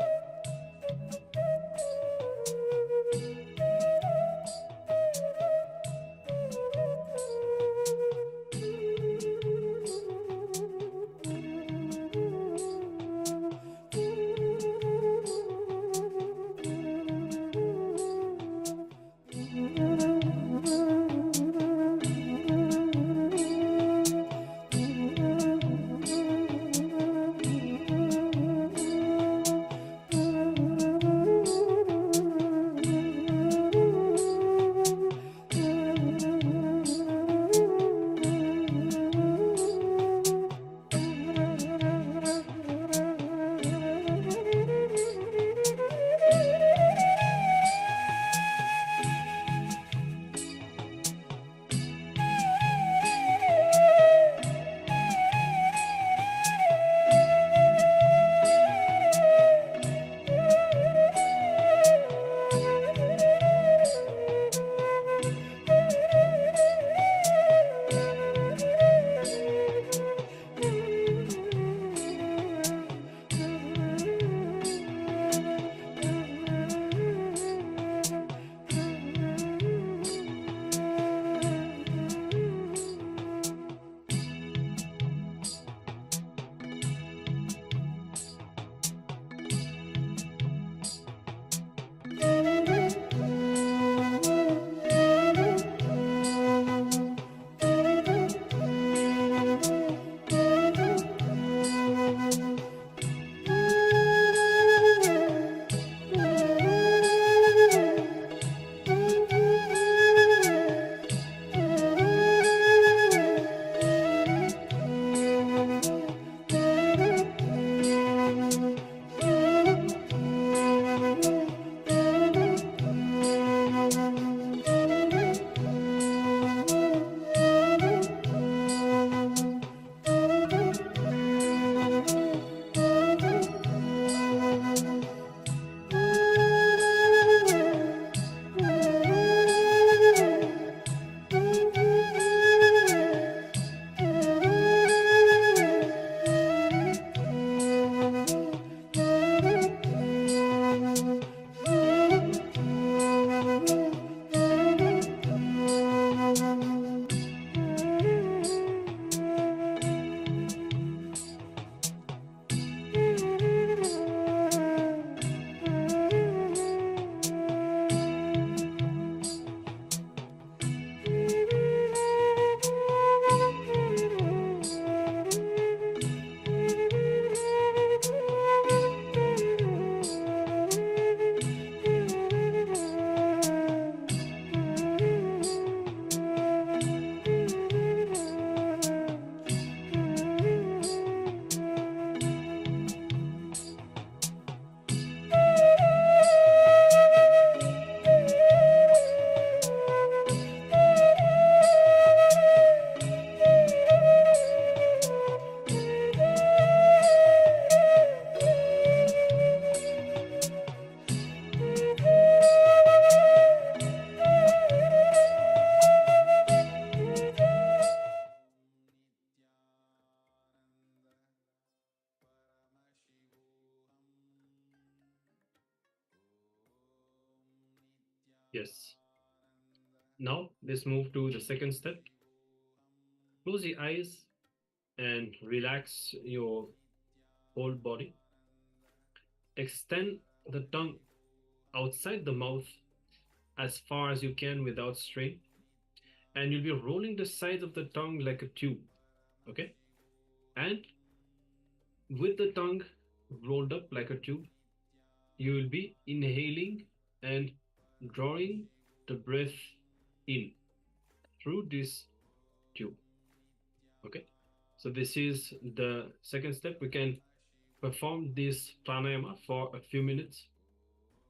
Yes. Now let's move to the second step. Close your eyes and relax your whole body. Extend the tongue outside the mouth as far as you can without strain. And you'll be rolling the sides of the tongue like a tube. Okay? And with the tongue rolled up like a tube, you will be inhaling and drawing the breath in through this tube. Okay, so this is the second step. We can perform this pranayama for a few minutes,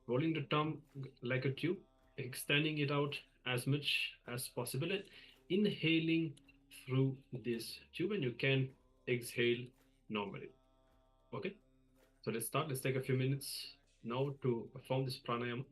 rolling the tongue like a tube, extending it out as much as possible, and inhaling through this tube, and you can exhale normally. Okay, so let's start. Let's take a few minutes now to perform this pranayama.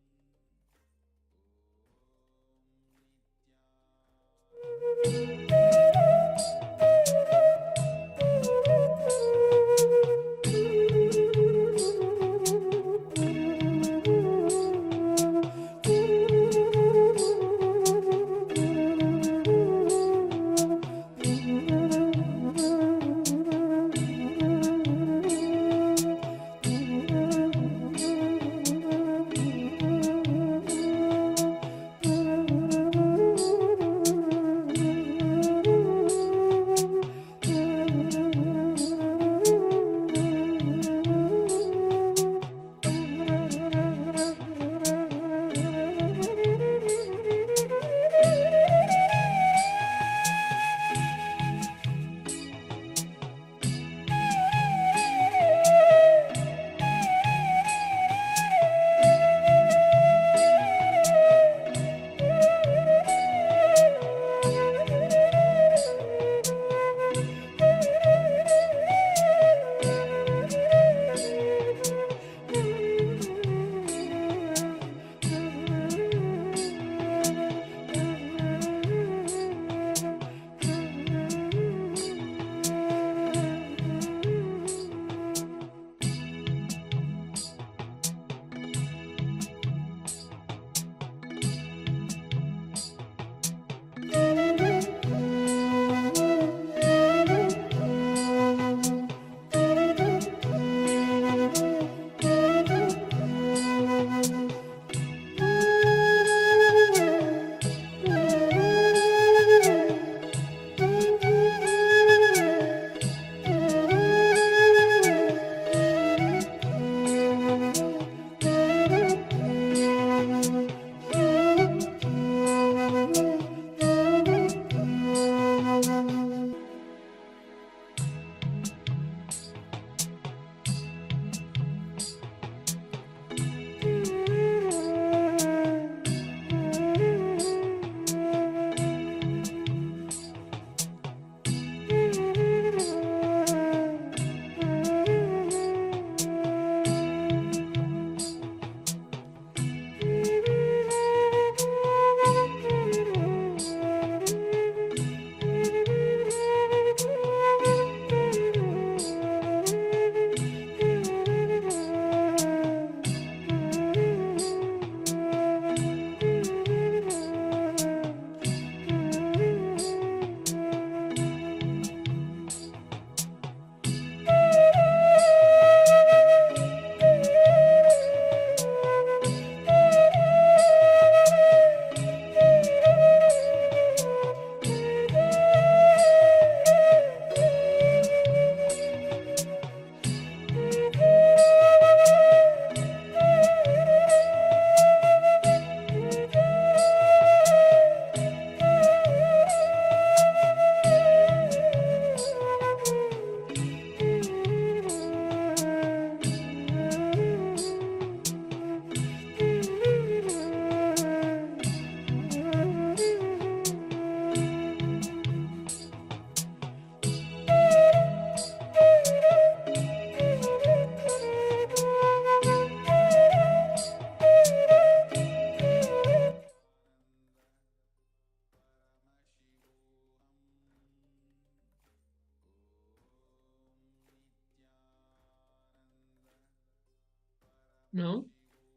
Now,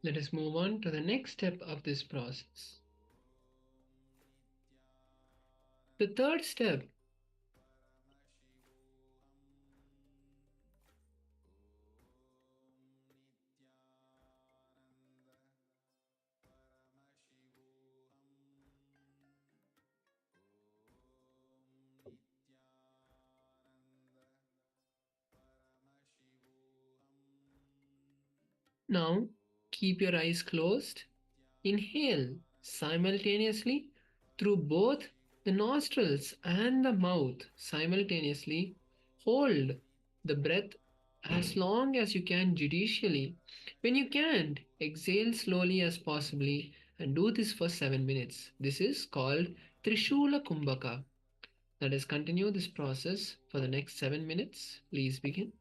Let us move on to the next step of this process. The third step now, keep your eyes closed. Inhale simultaneously through both the nostrils and the mouth simultaneously. Hold the breath as long as you can judicially. When you can't, exhale slowly as possibly and do this for 7 minutes. This is called Trishula Kumbhaka. Let us continue this process for the next 7 minutes. Please begin.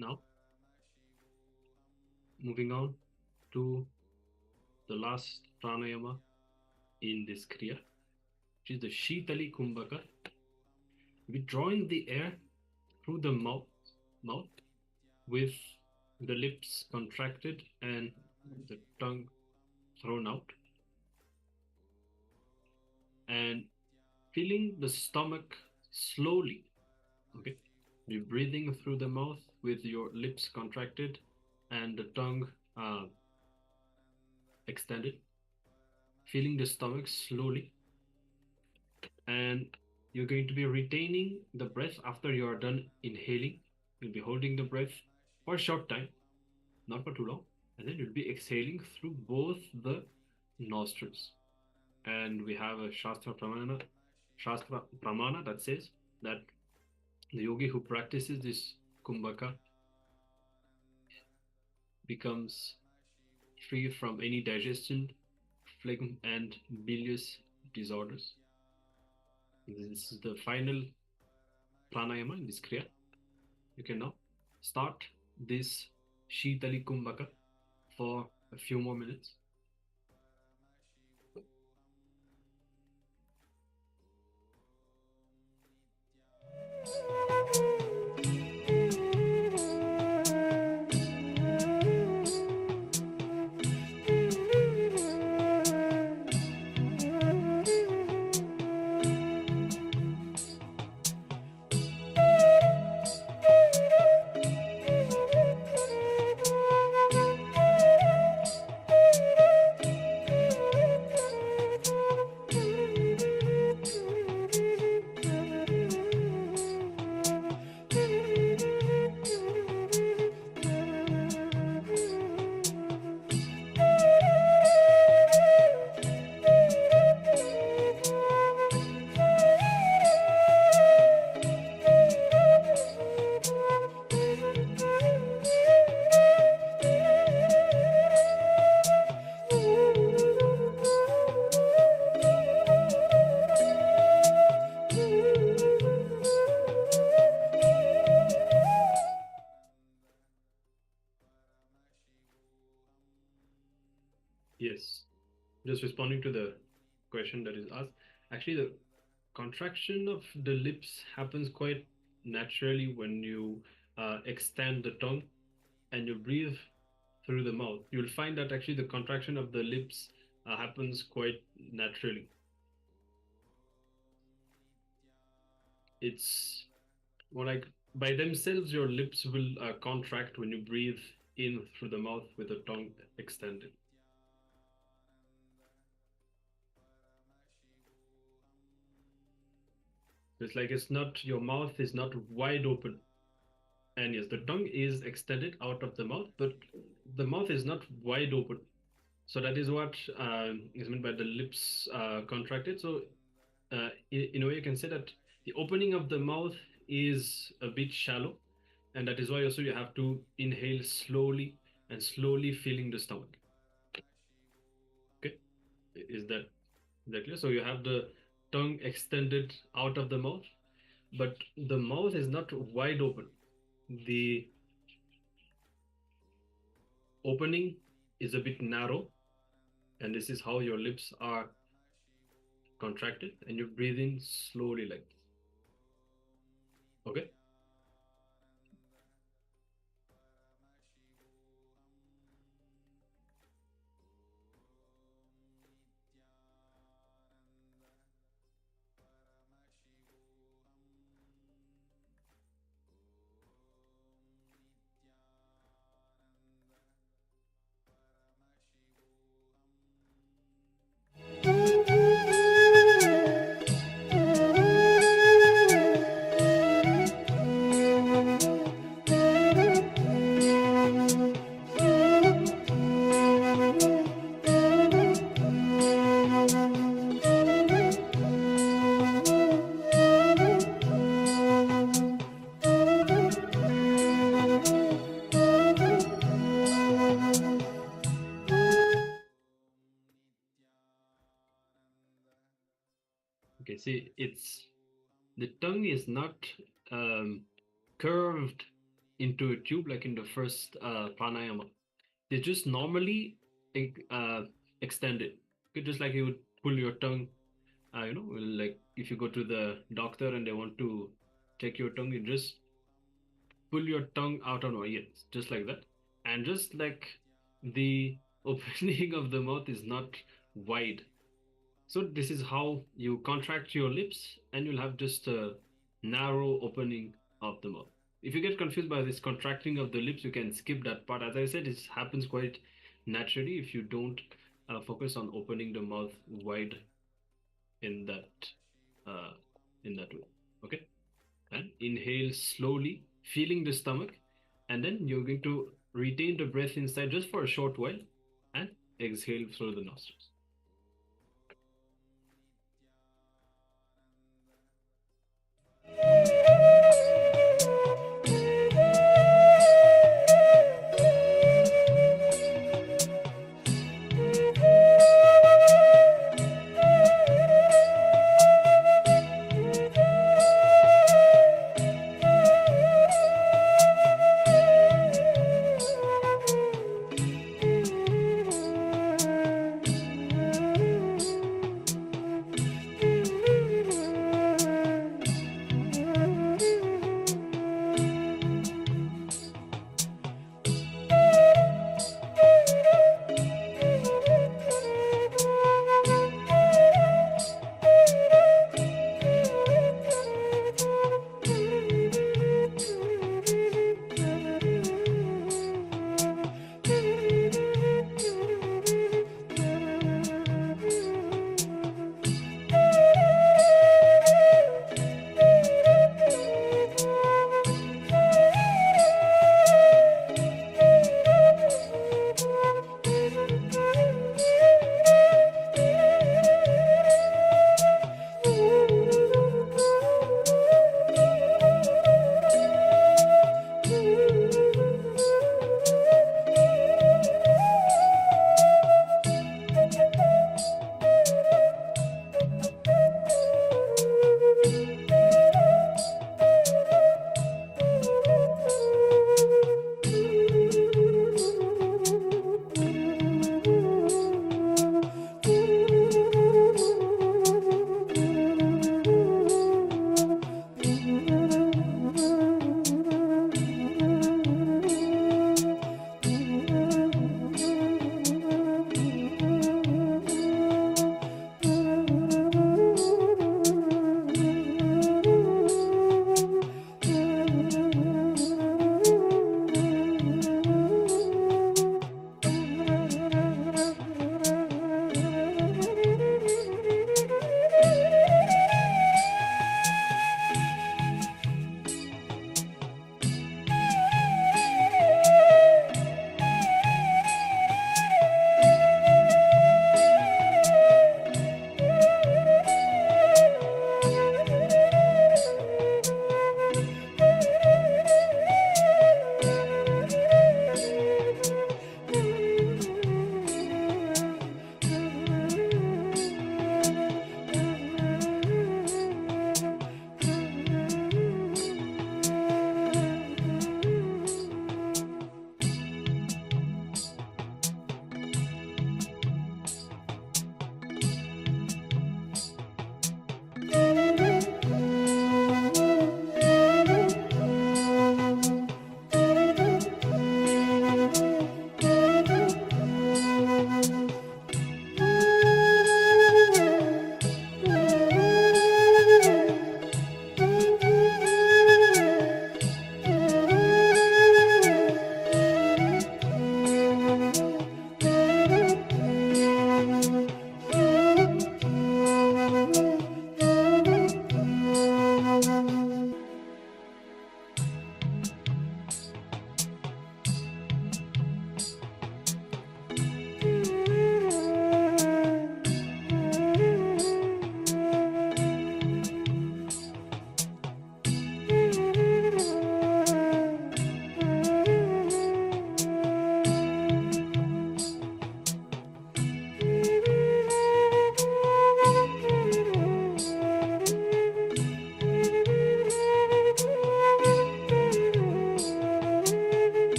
Now, moving on to the last pranayama in this kriya, which is the Shitali Kumbhaka, withdrawing the air through the mouth with the lips contracted and the tongue thrown out, and filling the stomach slowly. Okay, you're breathing through the mouth with your lips contracted and the tongue extended, filling the stomach slowly, and you're going to be retaining the breath after you are done inhaling. You'll be holding the breath for a short time, not for too long, and then you'll be exhaling through both the nostrils. And we have a Shastra Pramana that says that the yogi who practices this Kumbhaka becomes free from any digestion, phlegm, and bilious disorders. This is the final pranayama in this kriya. You can now start this Shitali Kumbhaka for a few more minutes. Yes, just responding to the question that is asked. Actually, the contraction of the lips happens quite naturally when you extend the tongue and you breathe through the mouth. You'll find that actually the contraction of the lips happens quite naturally. It's more like by themselves your lips will contract when you breathe in through the mouth with the tongue extended. It's like it's not, your mouth is not wide open. And yes, the tongue is extended out of the mouth, but the mouth is not wide open. So that is what is meant by the lips contracted. So in a way, you can say that the opening of the mouth is a bit shallow, and that is why also you have to inhale slowly and slowly filling the stomach. Okay, is that clear? So you have the tongue extended out of the mouth, but the mouth is not wide open. The opening is a bit narrow, and this is how your lips are contracted, and you breathe in slowly like this. Okay. Okay, see, it's the tongue is not curved into a tube, like in the first pranayama, they just normally uh, extend it. Okay, just like you would pull your tongue, like if you go to the doctor and they want to check your tongue, you just pull your tongue out on your ears, just like that. And just like the opening of the mouth is not wide. So this is how you contract your lips, and you'll have just a narrow opening of the mouth. If you get confused by this contracting of the lips, you can skip that part. As I said, it happens quite naturally if you don't focus on opening the mouth wide in that uh, way. Okay, and inhale slowly, feeling the stomach, and then you're going to retain the breath inside just for a short while, and exhale through the nostrils.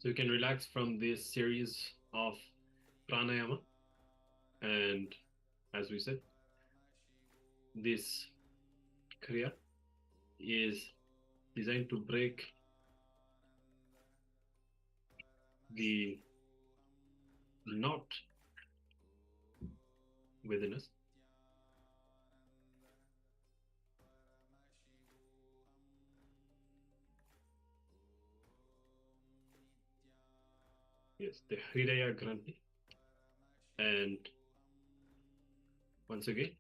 So you can relax from this series of pranayama, and as we said, this kriya is designed to break the knot within us. Yes, the Hridaya Granthi. And once again,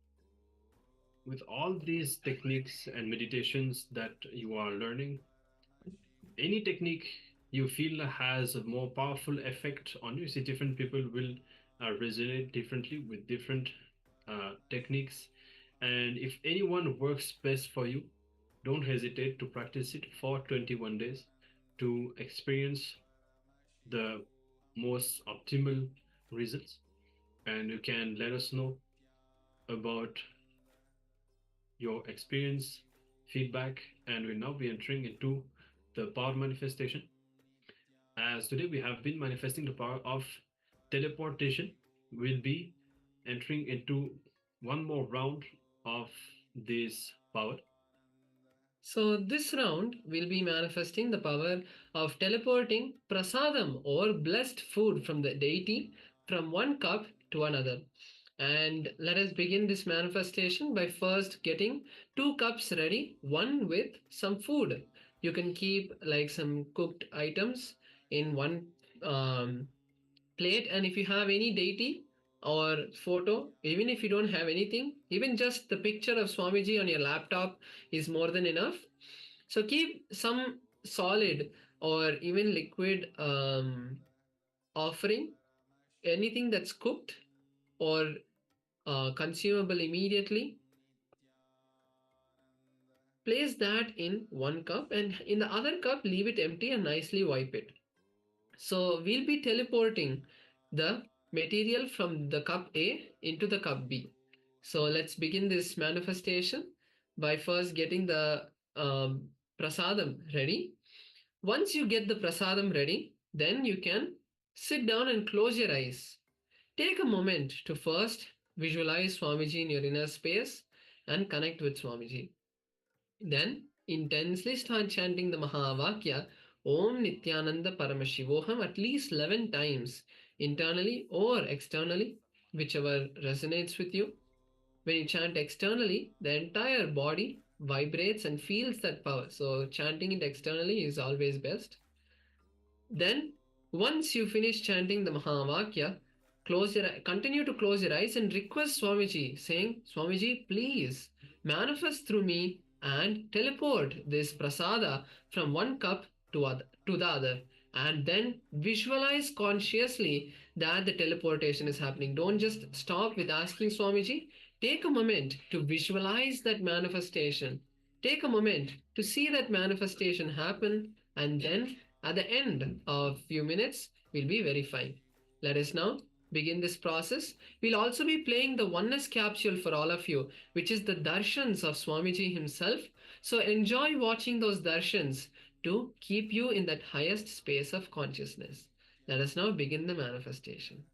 with all these techniques and meditations that you are learning, any technique you feel has a more powerful effect on you. See, different people will resonate differently with different techniques. And if anyone works best for you, don't hesitate to practice it for 21 days to experience the most optimal results. And you can let us know about your experience, feedback, and we'll now be entering into the power manifestation. As today we have been manifesting the power of teleportation, we'll be entering into one more round of this power. So this round we'll be manifesting the power of teleporting prasadam or blessed food from the deity from one cup to another. And let us begin this manifestation by first getting 2 cups ready, one with some food. You can keep like some cooked items in one plate, and if you have any deity or photo, even if you don't have anything, even just the picture of Swamiji on your laptop is more than enough. So keep some solid or even liquid offering, anything that's cooked or consumable immediately. Place that in one cup, and in the other cup leave it empty and nicely wipe it. So we'll be teleporting the material from the cup A into the cup B. So let's begin this manifestation by first getting the prasadam ready. Once you get the prasadam ready, then you can sit down and close your eyes. Take a moment to first visualize Swamiji in your inner space and connect with Swamiji. Then intensely start chanting the Mahavakya Om Nityananda Paramashivoham at least 11 times, internally or externally, whichever resonates with you. When you chant externally, the entire body vibrates and feels that power. So chanting it externally is always best. Then once you finish chanting the Mahavakya, continue to close your eyes and request Swamiji, saying, Swamiji, please manifest through me and teleport this prasada from one cup to the other. And then visualize consciously that the teleportation is happening. Don't just stop with asking Swamiji. Take a moment to visualize that manifestation. Take a moment to see that manifestation happen, and then at the end of a few minutes, we'll be verifying. Let us now begin this process. We'll also be playing the oneness capsule for all of you, which is the darshans of Swamiji himself. So enjoy watching those darshans to keep you in that highest space of consciousness. Let us now begin the manifestation.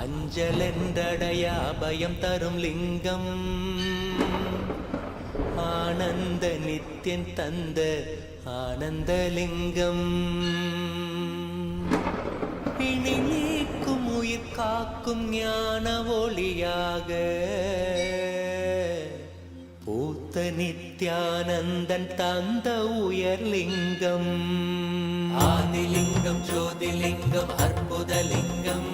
அஞ்சலென்றடைய அபயம் தரும் லிங்கம் ஆனந்த நித்யன் தந்த ஆனந்தலிங்கம் பிணி நீக்கும் உயிர் காக்கும் ஞான ஒளியாக பூத்த நித்யானந்தன் தந்த உயர்லிங்கம் ஆதிலிங்கம் ஜோதிலிங்கம் அற்புதலிங்கம்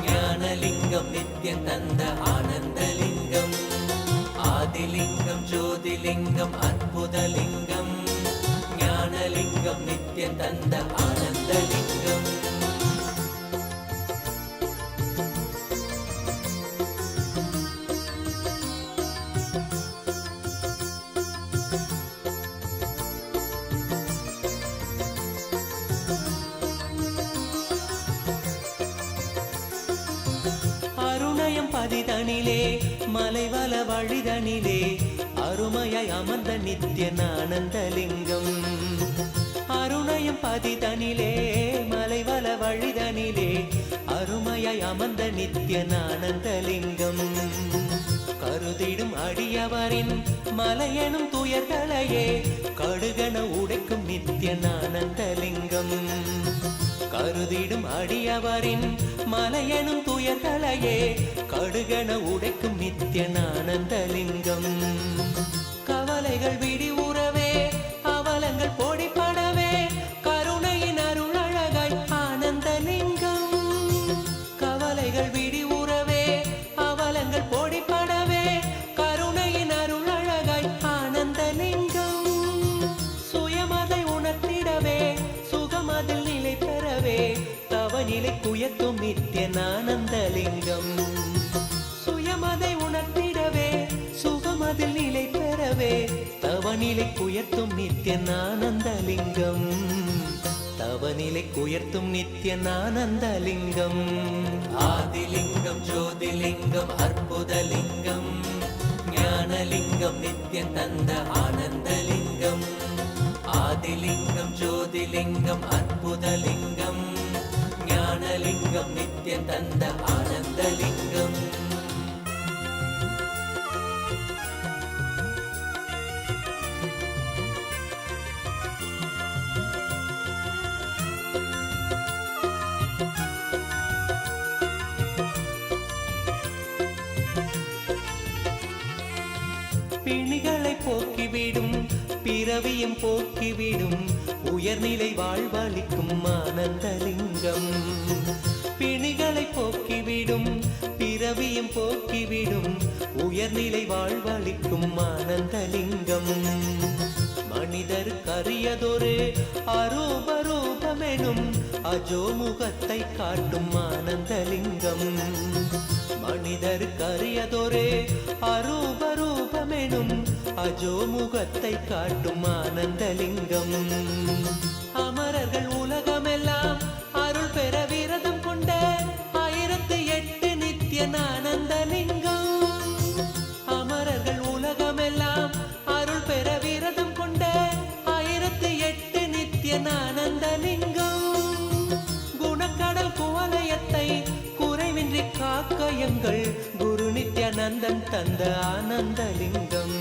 ஞானலிங்கம் நித்யம் தந்த ஆனந்தலிங்கம் ஆதிலிங்கம் ஜோதிலிங்கம் அற்புதலிங்கம் ஞானலிங்கம் நித்யம் தந்த ஆனந்தலிங்கம் பதிதனிலே மலைவல வழிதனிலே அருமையாய் அமர்ந்த நித்ய ஆனந்தலிங்கம் அருணயம் பதிதனிலே மலைவல வழிதனிலே அருமையாய் அமர்ந்த நித்ய ஆனந்தலிங்கம் கருதிடும் அடியவரின் மலையெனும் துயர்களையே கடுகன உடைக்கும் நித்ய ஆனந்தலிங்கம் கருதிடும் அடியவரின் மலையெனும் துயர்களையே கடுகன உடைக்கும் நித்ய ஆனந்தலிங்கம் கவலைகள் விடி உறவே அவலங்கள் பொடிப்படவே கருணையின் அருளழகாய் ஆனந்தலிங்கம் கவலைகள் விடி உறவே அவலங்கள் பொடிப்படவே கருணையின் அருளழகாய் ஆனந்தலிங்கம் சுயமதை உணர்த்திடவே சுகமதில் நிலை பெறவே தவநிலை குயத்தும் நித்ய ஆனந்தலிங்கம் சுயமதை உணர்த்திடவே சுகமதில் நிலை பெறவே தவநிலை குயர்த்தும் நித்ய ஆனந்தலிங்கம் தவநிலை குயர்த்தும் நித்ய ஆனந்தலிங்கம் ஆதிலிங்கம் ஜோதிலிங்கம் அற்புதலிங்கம் ஞானலிங்கம் நித்யம் தந்த ஆனந்தலிங்கம் ஆதிலிங்கம் ஜோதிலிங்கம் அற்புதலிங்கம் ஞானலிங்கம் நித்யம் தந்த ஆனந்தலிங்கம் பிணிகளை போக்கிவிடும் பிறவியும் போக்கிவிடும் உயர்நிலை வாழ்வளிக்கும் ஆனந்தலிங்கம் பிணிகளை போக்கிவிடும் பிறவியும் போக்கிவிடும் உயர்நிலை வாழ்வளிக்கும் ஆனந்தலிங்கம் மனிதர் கரியதொரு அரூபரூபமெனும் அஜோமுகத்தை காட்டும் ஆனந்தலிங்கம் மனிதர் கரியதொரு அரூபரூபமெனும் அஜோமுகத்தை காட்டும் ஆனந்தலிங்கம் அமரர்கள் உலகமெல்லாம் அருள் பெற விரதம் கொண்ட 1008 நித்ய ஆனந்தலிங்கம் அமரர்கள் உலகமெல்லாம் அருள் பெற விரதம் கொண்ட 1008 நித்ய ஆனந்தலிங்கம் குணக்கடல் குவலயத்தை குறைவின்றி காக்கயங்கள் குரு நித்யானந்தன் தந்த ஆனந்தலிங்கம்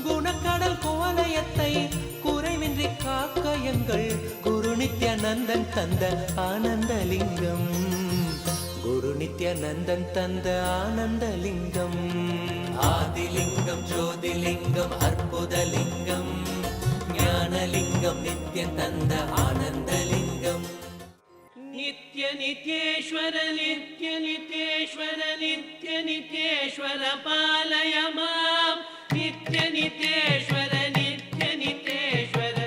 குணக்கடல் குவலயத்தை குறைவின்றி காக்கயங்கள் குரு நித்யானந்தன் தந்த ஆனந்தலிங்கம் குரு நித்யானந்தன் தந்த ஆனந்தலிங்கம் ஆதிலிங்கம் ஜோதிலிங்கம் அற்புதலிங்கம் ஞானலிங்கம் நித்யம் தந்த ஆனந்தலிங்கம் நித்ய நித்யேஸ்வர நித்ய நித்யேஸ்வர நித்ய நித்யேஸ்வர பாலய மாம் நித்ய நித்யேஸ்வர நித்ய நித்யேஸ்வர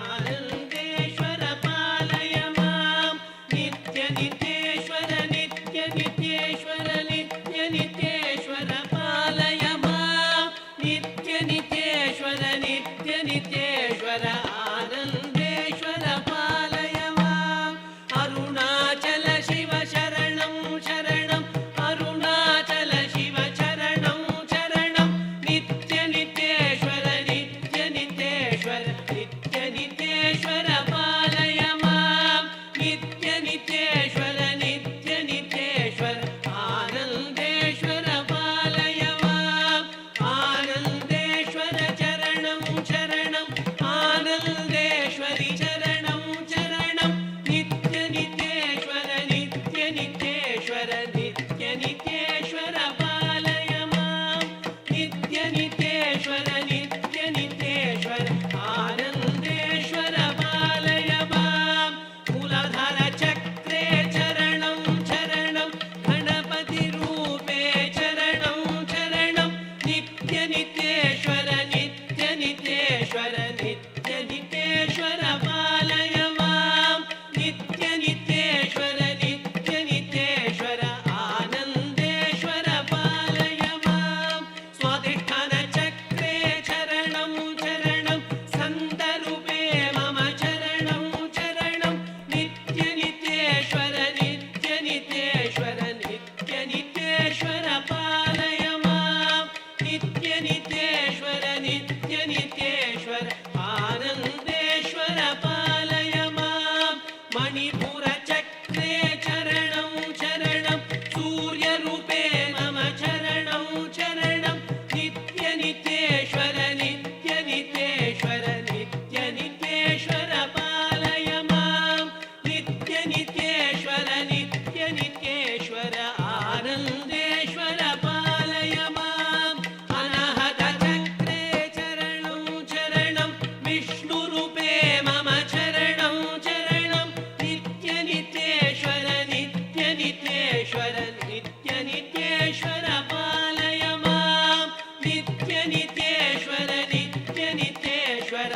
ஆனந்தேஸ்வர பாலய மாம் நித்ய நித்யேஸ்வர நித்ய நித்யேஸ்வர நித்ய நித்யேஸ்வர பாலய மாம் நித்ய நித்யேஸ்வர நித்ய நித்யேஸ்வர ஆனந்தேஸ்வர பாலய மாம் அருணாச்சல சிவ சரணம் சரணம் அருணாச்சல சிவ சரணம் சரணம் நித்ய நித்யேஸ்வர நித்ய नित्यनित्येश्वर नित्यनित्येश्वर पालय मां नित्यनित्येश्वर नित्यनित्येश्वर आनन्देश्वर पालय मां मूलाधार चक्रे चरणं चरणं गणपतिरूपे चरणं चरणं नित्यनित्येश्वर नित्यनित्येश्वर नित्यनित्येश्वर पालय मां नित्यनित्येश्वर नित्यनित्येश्वर आनन्देश्वर पालय मां स्वाधिष्ठान चक्रे चरणं चरणं सन्दरूपे मम चरणं चरणं नित्यनित्येश्वर नित्यनित्येश्वर नित्यनित्येश्वर पालय मां नित्यनित्येश्वर नित्यनित्येश्वर आनन्देश्वर पालय मां मणिपुरचक्रे चरणं चरणं सूर्यरूपे मम चरणं चरणं नित्यनित्येश्वर नित्यनित्येश्वर नित्यनित्येश्वर पालय मां नित्यनित्येश्वर नित्यनित्येश्वर आनन्देश्वर पालय माम् अनाहतचक्रे चरणं चरणं विष्णुरूपे मम चरणं चरणं नित्यनित्येश्वर नित्यनित्येश्वर नित्यनित्येश्वर पालय मां नित्यनित्येश्वर नित्यनित्येश्वर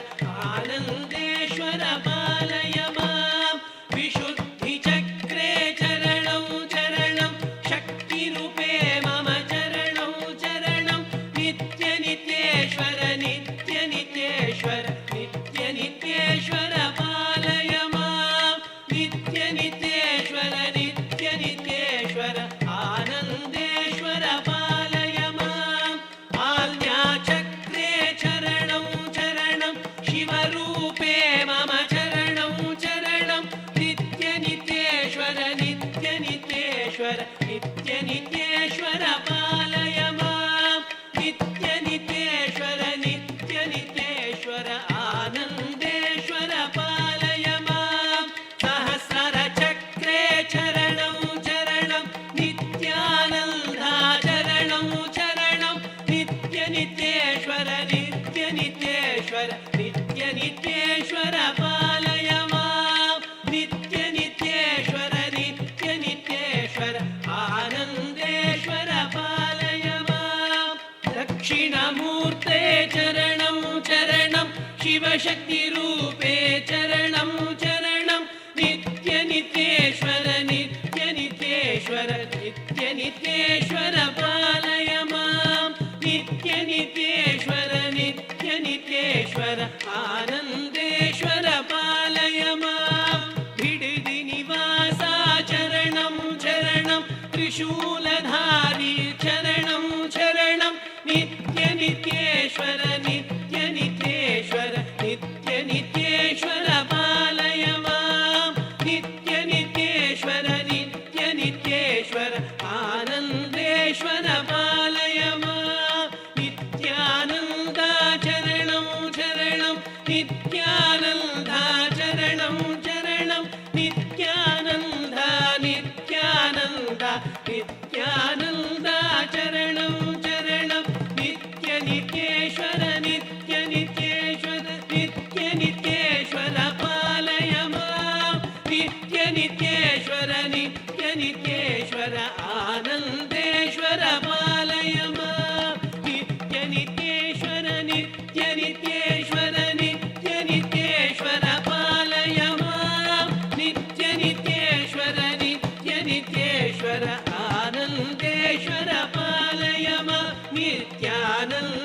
आनन्देश्वर पालय मां विशुद्धिचक्रे चरणं चरणं शक्तिरूपे मम चरणं चरणं नित्यनित्येश्वर नित्यनित्येश्वर नित्यनित्येश्वर पालय मां नित्यनित्येश्वर नित्यनित्येश्वर आनन्देश्वर पालय माम् आज्ञाचक्रे चरणं चरणं शिवरूपे मम चरणं चरणं नित्यनित्येश्वर नित्यनित्येश्वर नित्यनित्येश्वर पालय मां नित्यनित्येश्वर नित्यनित्येश्वर आनन्देश्वर पालय मां सहस्रचक्रे चरणं चरणं नित्यानन्दा चरणं चरणं नित्यनित्येश्वर नित्यनित्येश्वर नित्यनित्येश्वर पालय मां नित्यनित्येश्वर नित्यनित्येश्वर आनन्देश्वर पालय मां दक्षिणमूर्ते चरणं चरणं शिवशक्तिरूपे चरणं चरणं नित्यनित्येश्वर नित्यनित्येश्वर नित्यनित्येश्वर पालय मां नित्यनित्येश्वर नित्यनित्येश्वर आनन्देश्वर पालय मां बिडदि निवासा चरणं चरणं त्रिशूलधारी चरणं चरणं नित्यनित्येश्वर नित्यनित्येश्वर नित्यनित्येश्वर पालय मां नित्यनित्येश्वर नित्यनित्येश्वर आनन्देश्वर पालय मां नित्यानन्दा चरणं चरणं नित्यानन्दा चरणं चरणं नित्यानन्दा नित्यानन्दा नित्यानन्दा चरणं चरणं नित्यनित्येश्वर नित्यनित्येश्वर नित्यनित्येश्वर पालय मां नित्यनित्येश्वर नित्यनित्येश्वर आनन्देश्वर पालय मां नित्यनित्येश्वर नित्यनित्येश्वर नित्यनित्येश्वर पालय मां नित्यनित्येश्वर नित्यनित्येश्वर आनन्देश्वर पालय मां नित्यानन्देश्वर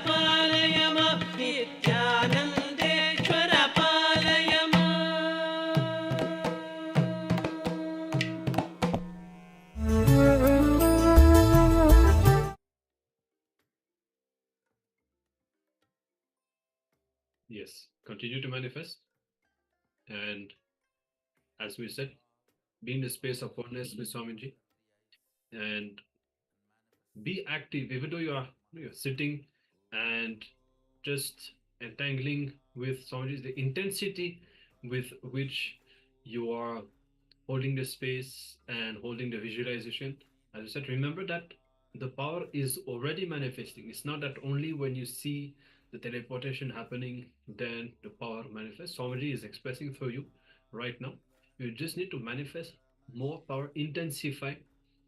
पालय मां नित्यानन्देश्वर पालय माम् Yes, continue to manifest. And as we said, be in the space of oneness with Swamiji and be active, even though you're sitting and just entangling with Swamiji, the intensity with which you are holding the space and holding the visualization. As I said, remember that the power is already manifesting. It's not that only when you see the teleportation happening, then the power manifests. Swamiji is expressing for you right now. You just need to manifest more power, intensify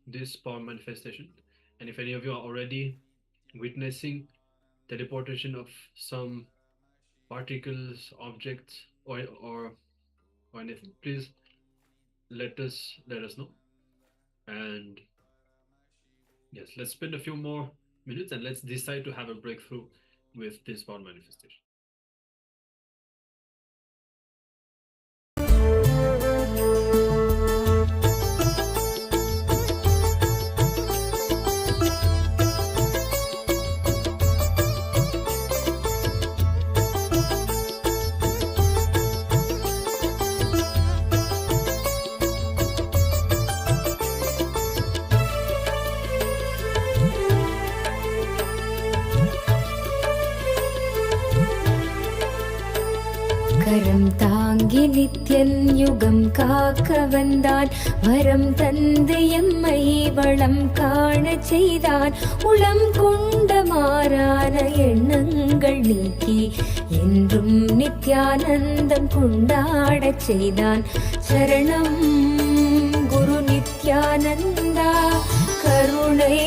this power manifestation. And if any of you are already witnessing teleportation of some particles, objects, or anything, please let us know. And yes, let's spend a few more minutes and let's decide to have a breakthrough with this power manifestation. கரம் தாங்கி நித்யன் யுகம் காக்க வந்தான், வரம் தந்து எம்மை வளம் காண செய்தான். உளம் கொண்ட மாறான எண்ணங்கள் நீக்கி என்றும் நித்யானந்தம் கொண்டாடச் செய்தான். சரணம் குரு நித்யானந்தா, கருணை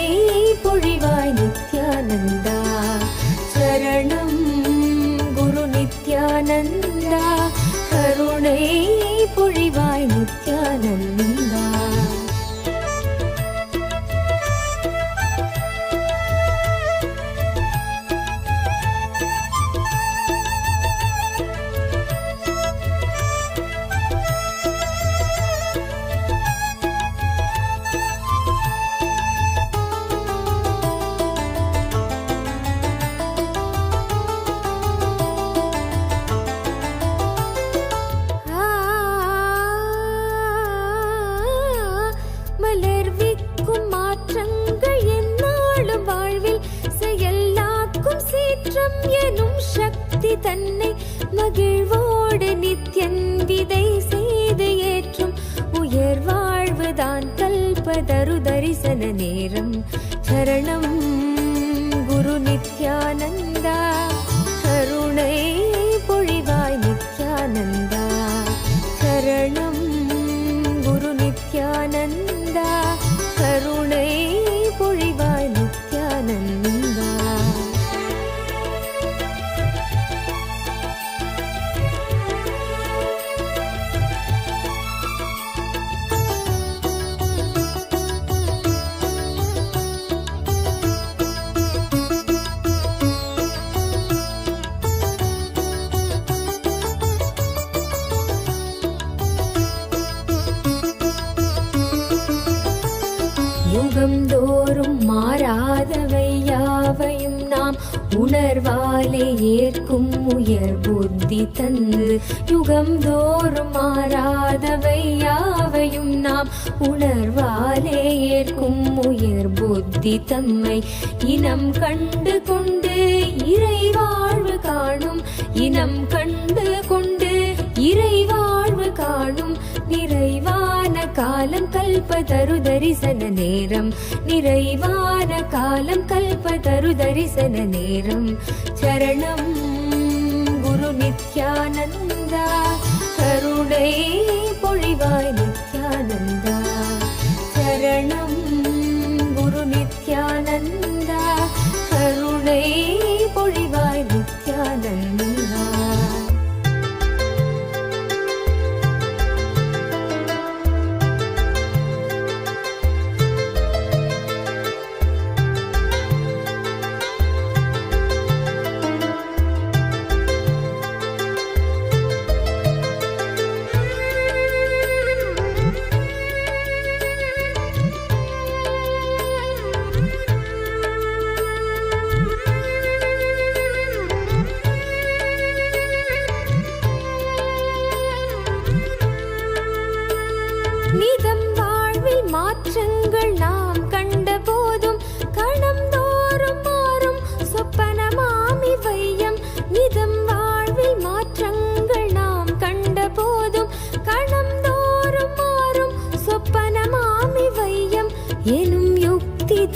பொழிவாய் நித்யானந்தா. சரணம் குரு நித்யானந்தா, கருணை பொழிவாய் நித்யானந்தா. மலர்விக்கும் மாற்றங்கள் எந்நாளும் வாழ்வில் செயலாக்கும் சீற்றம் எனும் சக்தி தன்னை மகிழ்வோடு நித்யன் விதை செய்து ஏற்றும் உயர் வாழ்வுதான் கல்பதரு தரிசன நேரம். சரணம் குரு நித்யானந்தா, கருணை பொழிவாய் நித்யானந்தா. சரணம் குரு நித்யானந்தா, கருணை பொழிவாய் நித்யானந்தா. யுகம் தோறும் மாறாதவை யாவையும் நாம் உணர்வாலே ஏற்கும் உயர் புத்தி தந்து. யுகம் தோறும் மாறாதவை யாவையும் நாம் உணர்வாலே ஏற்கும் உயர் புத்தி தம்மை இனம் கண்டு கொண்டு இறை வாழ்வு காணும். இனம் கண்டு கொண்டு இறை வாழ்வு காணும். நிறைவான காலம் கல்பதரு தரிசன நேரம். நிறைவான காலம் கல்பதரு தரிசன நேரம். சரணம் குரு நித்யானந்தா, கருணை பொழிவாய் நித்யானந்தா. சரணம் குரு நித்யானந்தா, கருணை பொழிவாய் நித்யானந்தா.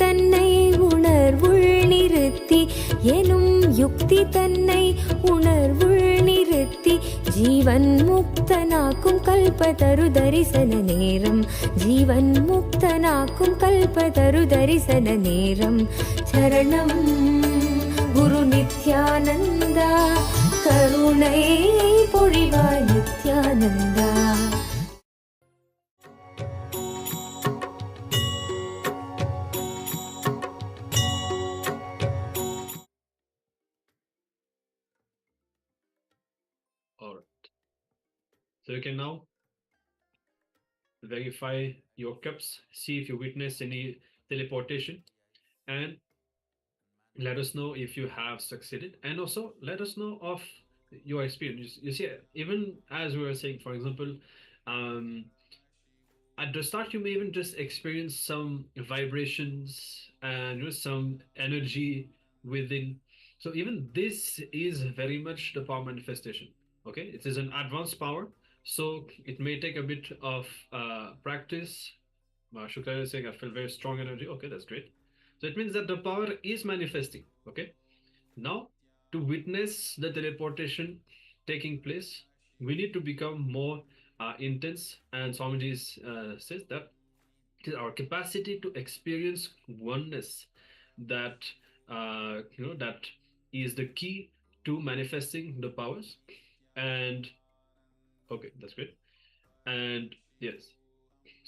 தன்னை உணர்வுள் நிறுத்தி எனும் யுக்தி தன்னை உணர்வுள் நிறுத்தி ஜீவன் முக்தனாக்கும் கல்பதரு தரிசன நேரம் ஜீவன் முக்தனாக்கும் கல்பதரு தரிசன நேரம் சரணம் குரு நித்யானந்தா கருணை பொழிவாய் Nithyananda. All right. So you can now verify your cups, see if you witness any teleportation, and let us know if you have succeeded, and also let us know of your experience. You see, even as we were saying, for example, at the start you may even just experience some vibrations and some energy within. So even this is very much the power manifestation. Okay, it is an advanced power, so it may take a bit of practice. Shukla is saying I feel very strong energy. Okay, that's great. So it means that the power is manifesting. Okay, now to witness the teleportation taking place, we need to become more intense. And Swamiji says that it is our capacity to experience oneness that that is the key to manifesting the powers. And okay, that's great. And yes,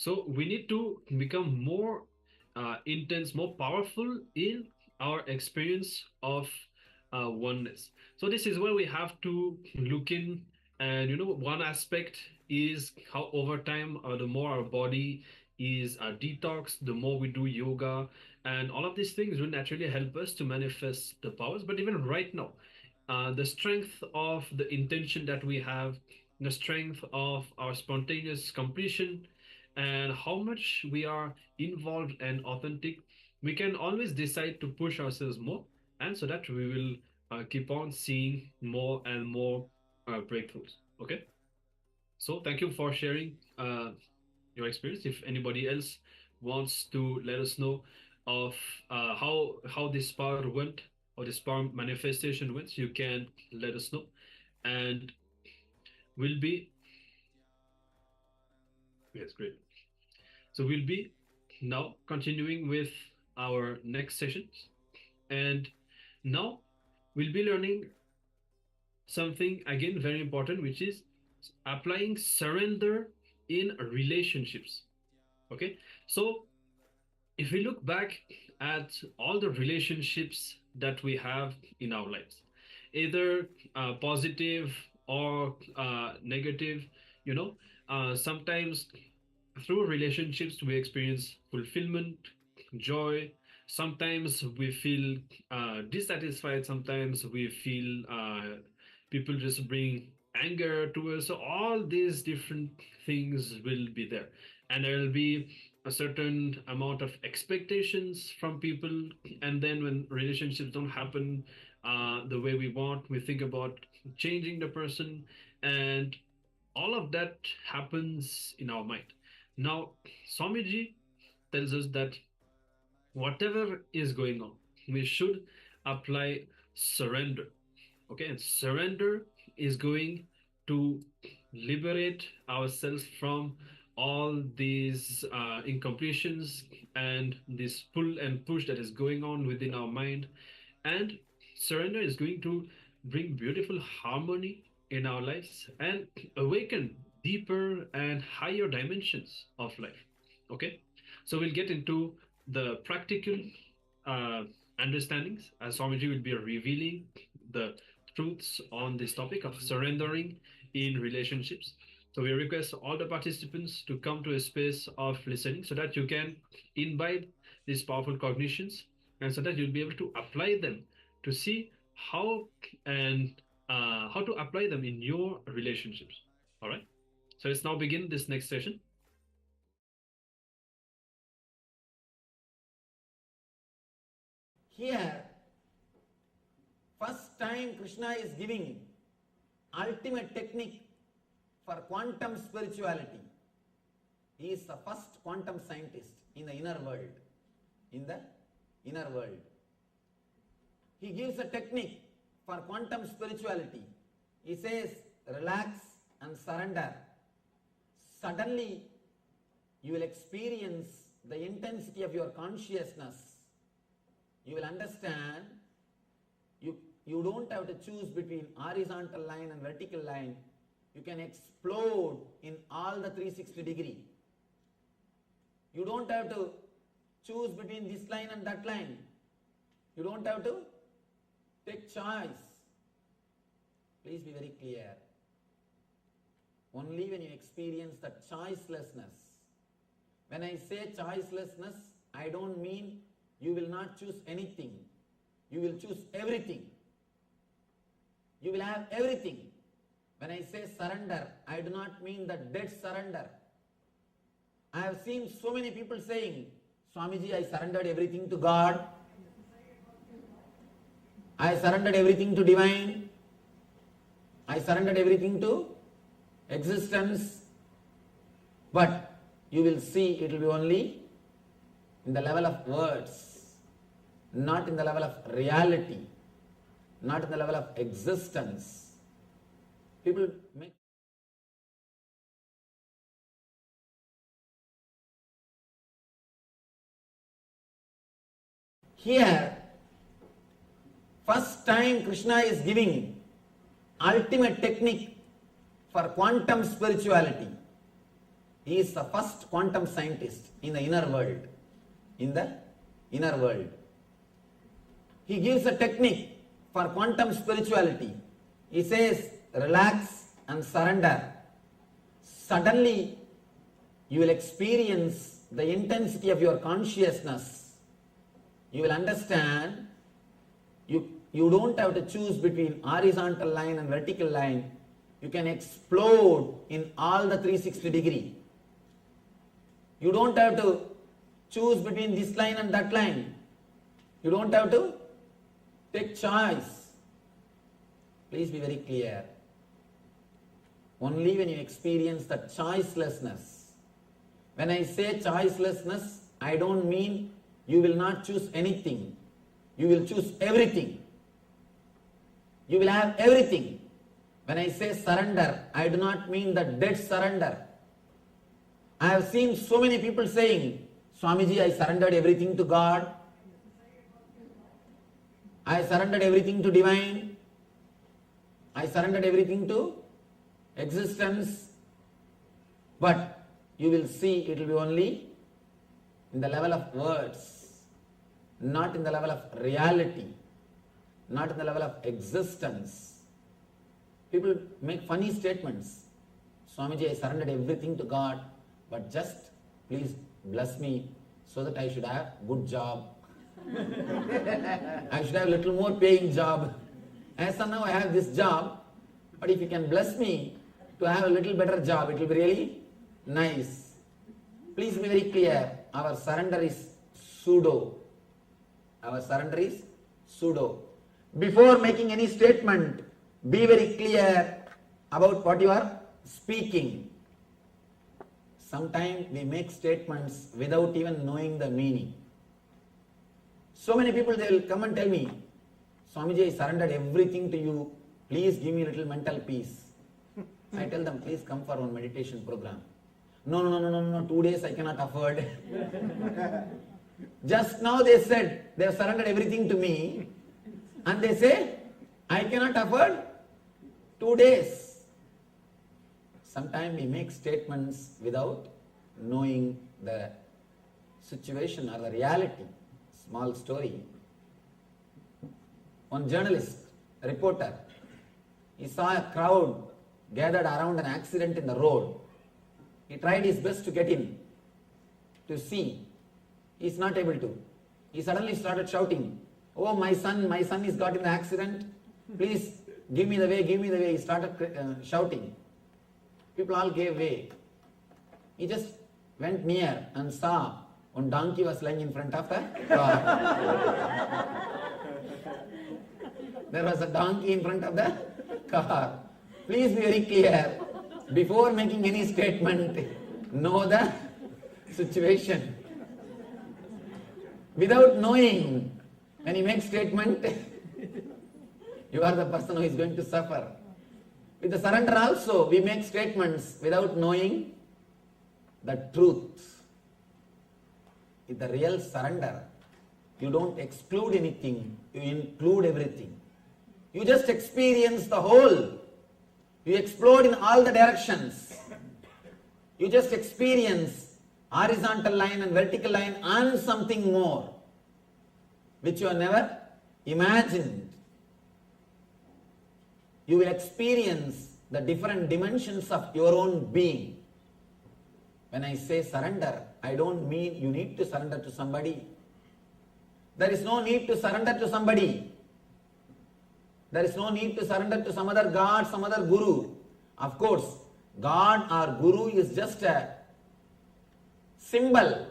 so we need to become more intense, more powerful in our experience of oneness. So this is where we have to look in, and one aspect is how over time, the more our body is detox, the more we do yoga, and all of these things will naturally help us to manifest the powers. But even right now, the strength of the intention that we have, the strength of our spontaneous completion, and how much we are involved and authentic, we can always decide to push ourselves more, and so that we will keep on seeing more and more breakthroughs. Okay, so thank you for sharing your experience. If anybody else wants to let us know of how this power went, or this power manifestation went, you can let us know, and we'll be yes, great. So we'll be now continuing with our next sessions, and now we'll be learning something again very important, which is applying surrender in relationships. Okay, so if we look back at all the relationships that we have in our lives, either positive or negative, sometimes through relationships we experience fulfillment, joy. Sometimes we feel dissatisfied. Sometimes we feel people just bring anger to us. So all these different things will be there, and there will be a certain amount of expectations from people. And then when relationships don't happen the way we want, we think about changing the person, and all of that happens in our mind. Now, Swamiji tells us that whatever is going on, we should apply surrender. Okay, and surrender is going to liberate ourselves from all these incompletions and this pull and push that is going on within our mind. And surrender is going to bring beautiful harmony in our lives and awaken deeper and higher dimensions of life. Okay, so we'll get into the practical uh, understandings as Swamiji will be revealing the truths on this topic of surrendering in relationships. So we request all the participants to come to a space of listening so that you can imbibe these powerful cognitions, and so that you'll be able to apply them to see how and how to apply them in your relationships. All right. So let's now begin this next session. Here, first time Krishna is giving ultimate technique for quantum spirituality. He is the first quantum scientist in the inner world, in the inner world. He gives a technique for quantum spirituality. He says, relax and surrender. Suddenly, you will experience the intensity of your consciousness. You will understand you don't have to choose between horizontal line and vertical line. You can explode in all the 360 degree. You don't have to choose between this line and that line. You don't have to take choice. Please be very clear. Only when you experience the choicelessness. When I say choicelessness, I don't mean you will not choose anything. You will choose everything. You will have everything. When I say surrender, I do not mean the dead surrender. I have seen so many people saying, Swamiji, I surrendered everything to God. I surrendered everything to divine. I surrendered everything to existence. But you will see it will be only in the level of words, not in the level of reality, not in the level of existence. People make here, first time Krishna is giving ultimate technique for quantum spirituality. He is the first quantum scientist in the inner world. In the inner world. He gives a technique for quantum spirituality. He says, relax and surrender. Suddenly, you will experience the intensity of your consciousness. You will understand you don't have to choose between horizontal line and vertical line. You can explode in all the 360 degree. You don't have to choose between this line and that line. You don't have to take choice. Please be very clear. Only when you experience the choicelessness. When I say choicelessness, I don't mean you will not choose anything. You will choose everything. You will have everything. When I say surrender, I do not mean the dead surrender. I have seen so many people saying, Swamiji, I surrendered everything to God. I surrendered everything to divine. I surrendered everything to existence. But you will see it will be only in the level of words, not in the level of reality, not in the level of existence. People make funny statements. Swamiji, I surrendered everything to God, but just please bless me so that I should have good job. I should have a little more paying job. As of now I have this job, but if you can bless me to have a little better job, it will be really nice. Please be very clear. Our surrender is pseudo. Our surrender is pseudo. Before making any statement, be very clear about what you are speaking. Sometimes we make statements without even knowing the meaning. So many people, they will come and tell me, Swamiji, I surrendered everything to you. Please give me a little mental peace. I tell them, please come for one meditation program. No, 2 days I cannot afford. Just now they said they have surrendered everything to me, and they say, I cannot afford 2 days. Sometimes we make statements without knowing the situation or the reality. Small story. One journalist, a reporter, he saw a crowd gathered around an accident in the road. He tried his best to get in, to see. He is not able to. He suddenly started shouting, oh, my son is got in the accident. Please give me the way, give me the way. He started shouting. People all gave way. He just went near and saw one donkey was lying in front of the car. There was a donkey in front of the car. Please be very clear. Before making any statement, know the situation. Without knowing, when you make statement, you are the person who is going to suffer. With the surrender also, we make statements without knowing the truth. With the real surrender, you don't exclude anything, you include everything. You just experience the whole. You explode in all the directions. You just experience horizontal line and vertical line and something more, which you have never imagined. You will experience the different dimensions of your own being. When I say surrender, I don't mean you need to surrender to somebody. There is no need to surrender to somebody. There is no need to surrender to some other God, some other guru. Of course, God or guru is just a symbol.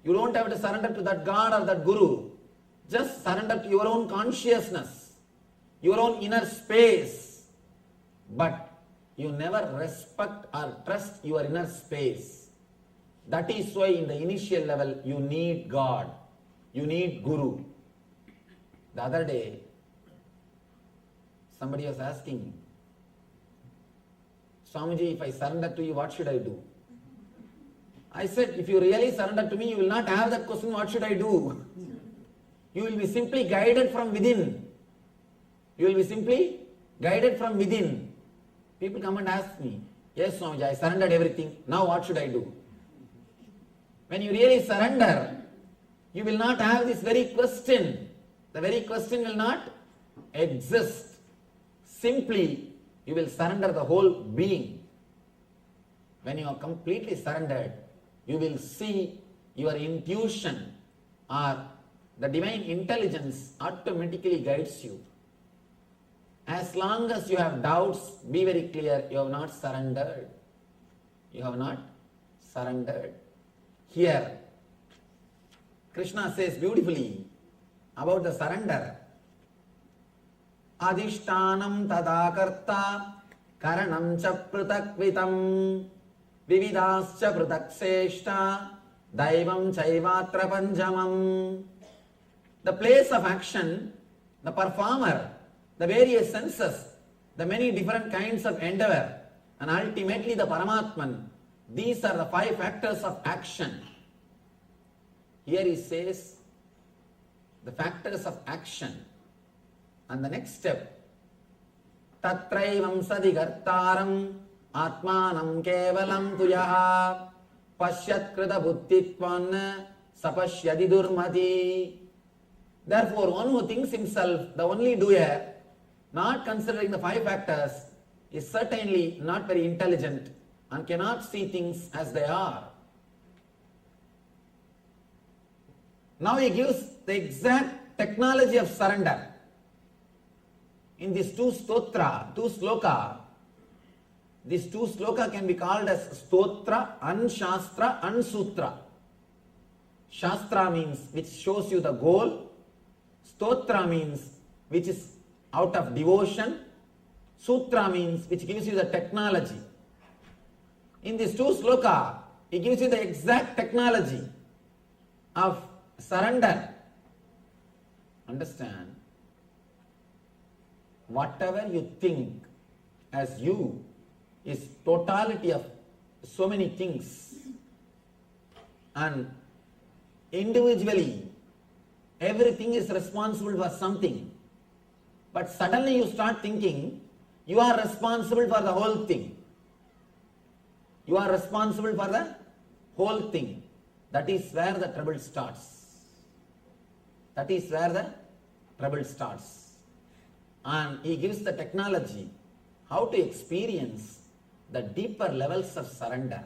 You don't have to surrender to that God or that guru. Just surrender to your own consciousness, your own inner space. But you never respect or trust your inner space. That is why in the initial level you need God, you need Guru. The other day, somebody was asking, Swamiji, if I surrender to you, what should I do? I said, if you really surrender to me, you will not have that question, what should I do? You will be simply guided from within. You will be simply guided from within. People come and ask me, yes Swamiji, I surrendered everything, now what should I do? When you really surrender, you will not have this very question. The very question will not exist. Simply, you will surrender the whole being. When you are completely surrendered, you will see your intuition or the divine intelligence automatically guides you. As long as you have doubts, be very clear, you have not surrendered. You have not surrendered. Here, Krishna says beautifully about the surrender. Adhishtanam tadakarta karanam cha pratakvitam vividascha pratakseshta daivam chaivatra panjamam. The place of action, the performer, the various senses, the many different kinds of endeavor, and ultimately the Paramatman. These are the 5 factors of action. Here he says the factors of action. And the next step, Tatraivam sadigartaram atmanam kevalam tuyaha pashyat krita buddhitvan sapashyadi durmati. Therefore, one who thinks himself the only doer, not considering the 5 factors, is certainly not very intelligent and cannot see things as they are. Now he gives the exact technology of surrender. In these 2 sloka, these 2 sloka can be called as stotra and shastra and sutra. Shastra means which shows you the goal. Stotra means which is out of devotion. Sutra means which gives you the technology. In these 2 sloka, he gives you the exact technology of surrender. Understand? Whatever you think as you is totality of so many things. And individually, everything is responsible for something. But suddenly you start thinking, you are responsible for the whole thing. You are responsible for the whole thing. That is where the trouble starts. That is where the trouble starts. And he gives the technology how to experience the deeper levels of surrender.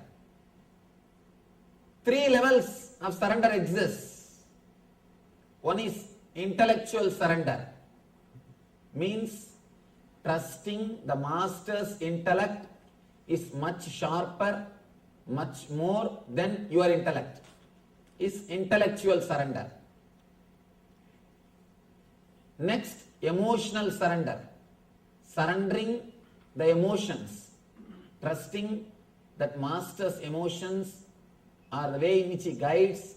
3 levels of surrender exist. One is intellectual surrender. Means trusting the master's intellect is much sharper, much more than your intellect. Is intellectual surrender. Next, emotional surrender. Surrendering the emotions. Trusting that master's emotions are the way in which he guides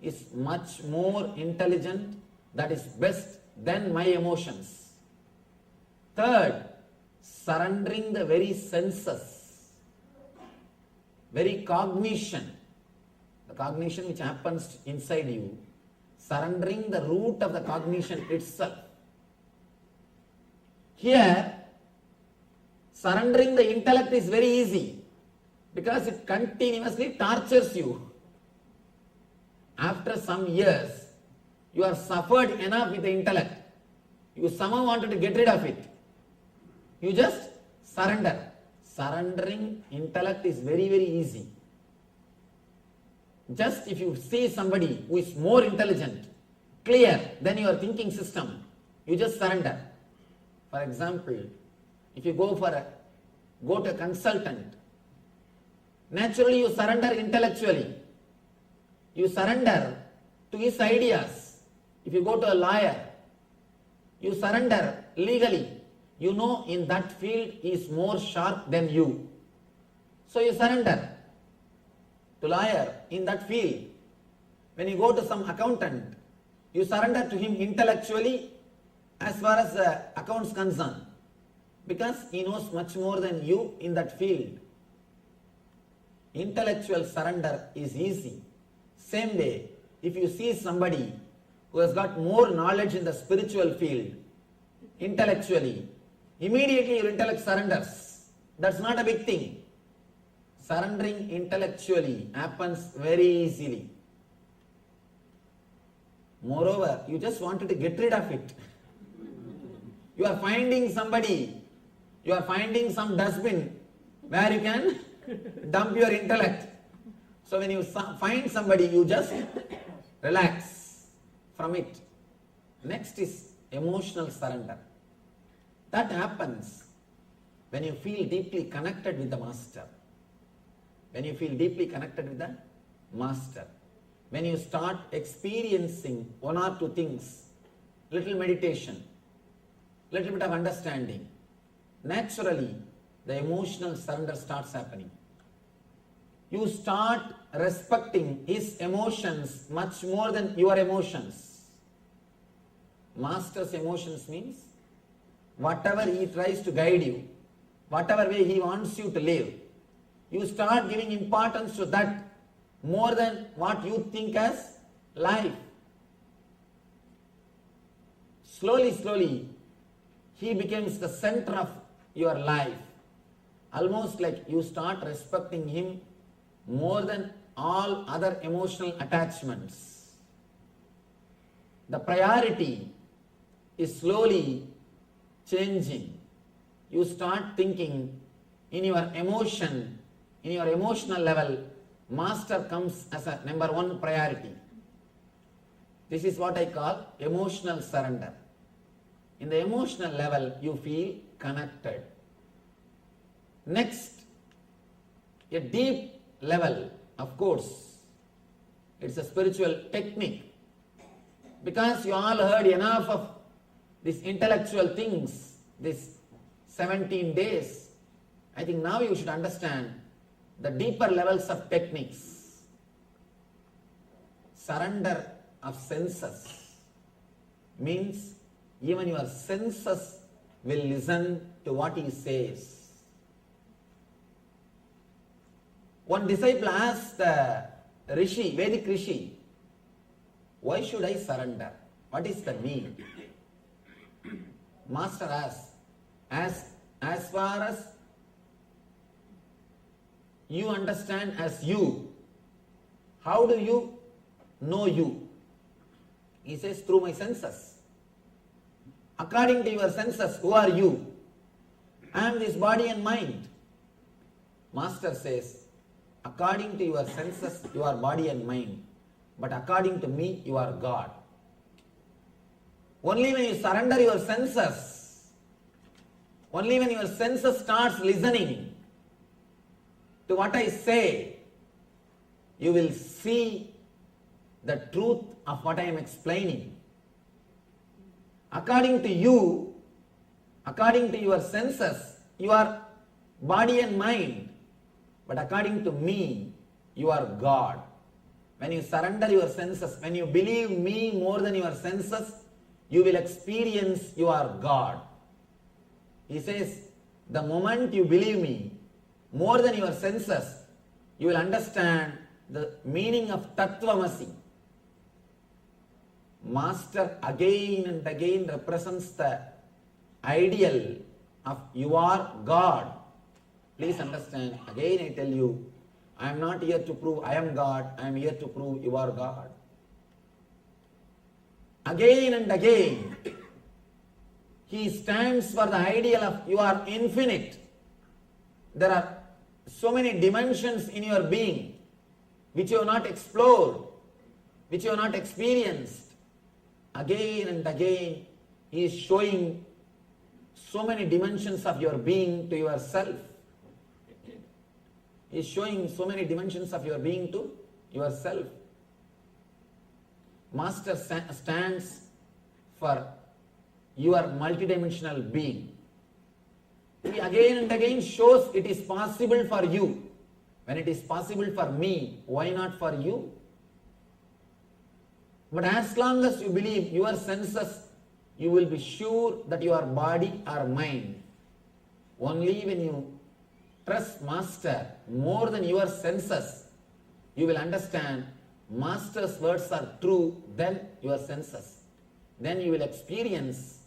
is much more intelligent, that is best than my emotions. Third, surrendering the very senses, very cognition, the cognition which happens inside you, surrendering the root of the cognition itself. Here, surrendering the intellect is very easy because it continuously tortures you. After some years, you are suffered enough with the intellect. You somehow wanted to get rid of it. You just surrender. Surrendering intellect is very, very easy. Just if you see somebody who is more intelligent, clear than your thinking system, you just surrender. For example, if you go to a consultant, naturally you surrender intellectually. You surrender to his ideas. If you go to a lawyer, you surrender legally. You know in that field he is more sharp than you. So you surrender to lawyer in that field. When you go to some accountant, you surrender to him intellectually as far as the accounts concerned, because he knows much more than you in that field. Intellectual surrender is easy. Same way, if you see somebody who has got more knowledge in the spiritual field, intellectually, immediately your intellect surrenders. That's not a big thing. Surrendering intellectually happens very easily. Moreover, you just wanted to get rid of it. You are finding somebody, you are finding some dustbin where you can dump your intellect. So when you find somebody, you just relax from it. Next is emotional surrender. That happens when you feel deeply connected with the Master. When you feel deeply connected with the Master. When you start experiencing one or two things, little meditation, little bit of understanding, naturally the emotional surrender starts happening. You start respecting his emotions much more than your emotions. Master's emotions means whatever he tries to guide you, whatever way he wants you to live, you start giving importance to that more than what you think as life. Slowly, slowly, he becomes the center of your life. Almost like you start respecting him more than all other emotional attachments. The priority is slowly changing. You start thinking in your emotion, in your emotional level, Master comes as a number one priority. This is what I call emotional surrender. In the emotional level, you feel connected. Next, a deep level, of course, it's a spiritual technique. Because you all heard enough of these intellectual things, these 17 days, I think now you should understand the deeper levels of techniques. Surrender of senses means even your senses will listen to what he says. One disciple asked the Rishi, Vedic Rishi, why should I surrender? What is the need? Master asked, as far as you understand as you, how do you know you? He says, through my senses. According to your senses, who are you? I am this body and mind. Master says, according to your senses, you are body and mind. But according to me, you are God. Only when you surrender your senses, only when your senses starts listening to what I say, you will see the truth of what I am explaining. According to you, according to your senses, you are body and mind. But according to me, you are God. when you surrender your senses, when you believe me more than your senses, you will experience you are God. He says, the moment you believe me more than your senses, you will understand the meaning of Tattvamasi. Master again and again represents the ideal of you are God. Please understand, again I tell you, I am not here to prove I am God, I am here to prove you are God. Again and again, he stands for the ideal of you are infinite. There are so many dimensions in your being which you have not explored, which you have not experienced. Again and again, he is showing so many dimensions of your being to yourself. He is showing so many dimensions of your being to yourself. Master stands for your multidimensional being. He again and again shows it is possible for you. When it is possible for me, why not for you? But as long as you believe your senses, you will be sure that your body or mind. Only when you trust Master more than your senses, you will understand Master's words are true than your senses. Then you will experience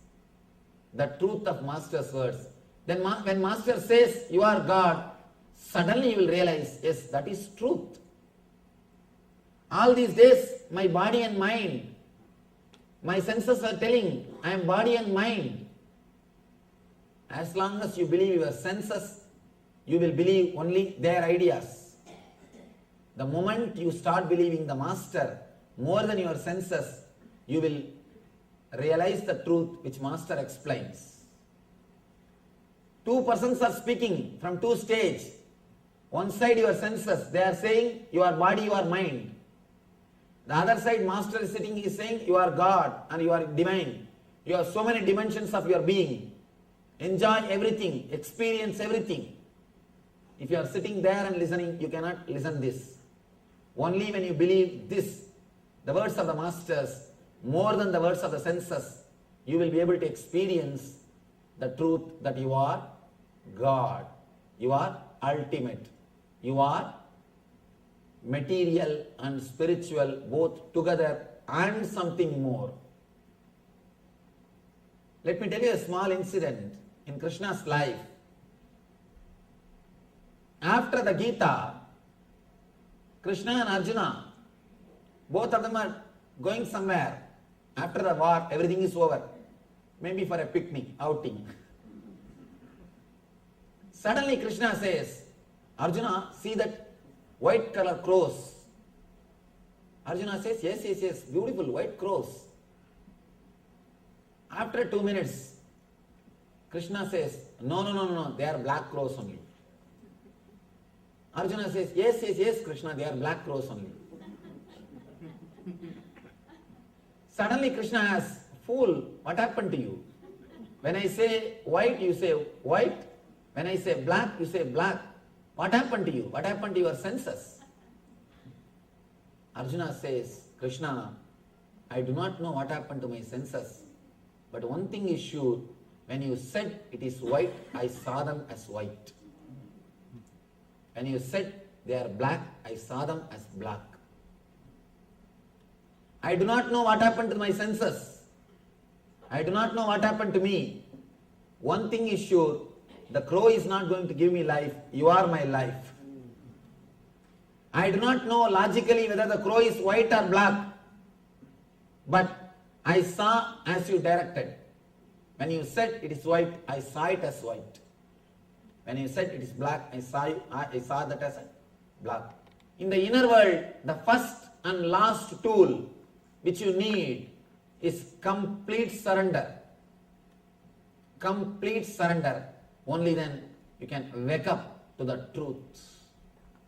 the truth of Master's words. Then when Master says you are God, suddenly you will realize, yes, that is truth. All these days, my body and mind, my senses are telling, I am body and mind. As long as you believe your senses, you will believe only their ideas. The moment you start believing the Master more than your senses, you will realize the truth which Master explains. Two persons are speaking from two stages. One side your senses, they are saying you are body, you are mind. The other side Master is sitting, he is saying you are God and you are divine. You have so many dimensions of your being. Enjoy everything, experience everything. If you are sitting there and listening, you cannot listen this. Only when you believe this, the words of the Masters, more than the words of the senses, you will be able to experience the truth that you are God. You are ultimate. You are material and spiritual both together and something more. Let me tell you a small incident in Krishna's life. After the Gita, Krishna and Arjuna, both of them are going somewhere. After the war, everything is over. Maybe for a picnic, outing. Suddenly Krishna says, Arjuna, see that white color crows. Arjuna says, yes, beautiful white crows. After 2 minutes, Krishna says, no, they are black crows only. Arjuna says, yes, Krishna, they are black crows only. Suddenly Krishna asks, fool, what happened to you? When I say white, you say white. When I say black, you say black. What happened to you? What happened to your senses? Arjuna says, Krishna, I do not know what happened to my senses. But one thing is sure, when you said it is white, I saw them as white. When you said they are black, I saw them as black. I do not know what happened to my senses. I do not know what happened to me. One thing is sure, the crow is not going to give me life. You are my life. I do not know logically whether the crow is white or black. But I saw as you directed. When you said it is white, I saw it as white. When you said it is black, I saw that as black. In the inner world, the first and last tool which you need is complete surrender. Complete surrender. Only then you can wake up to the truth.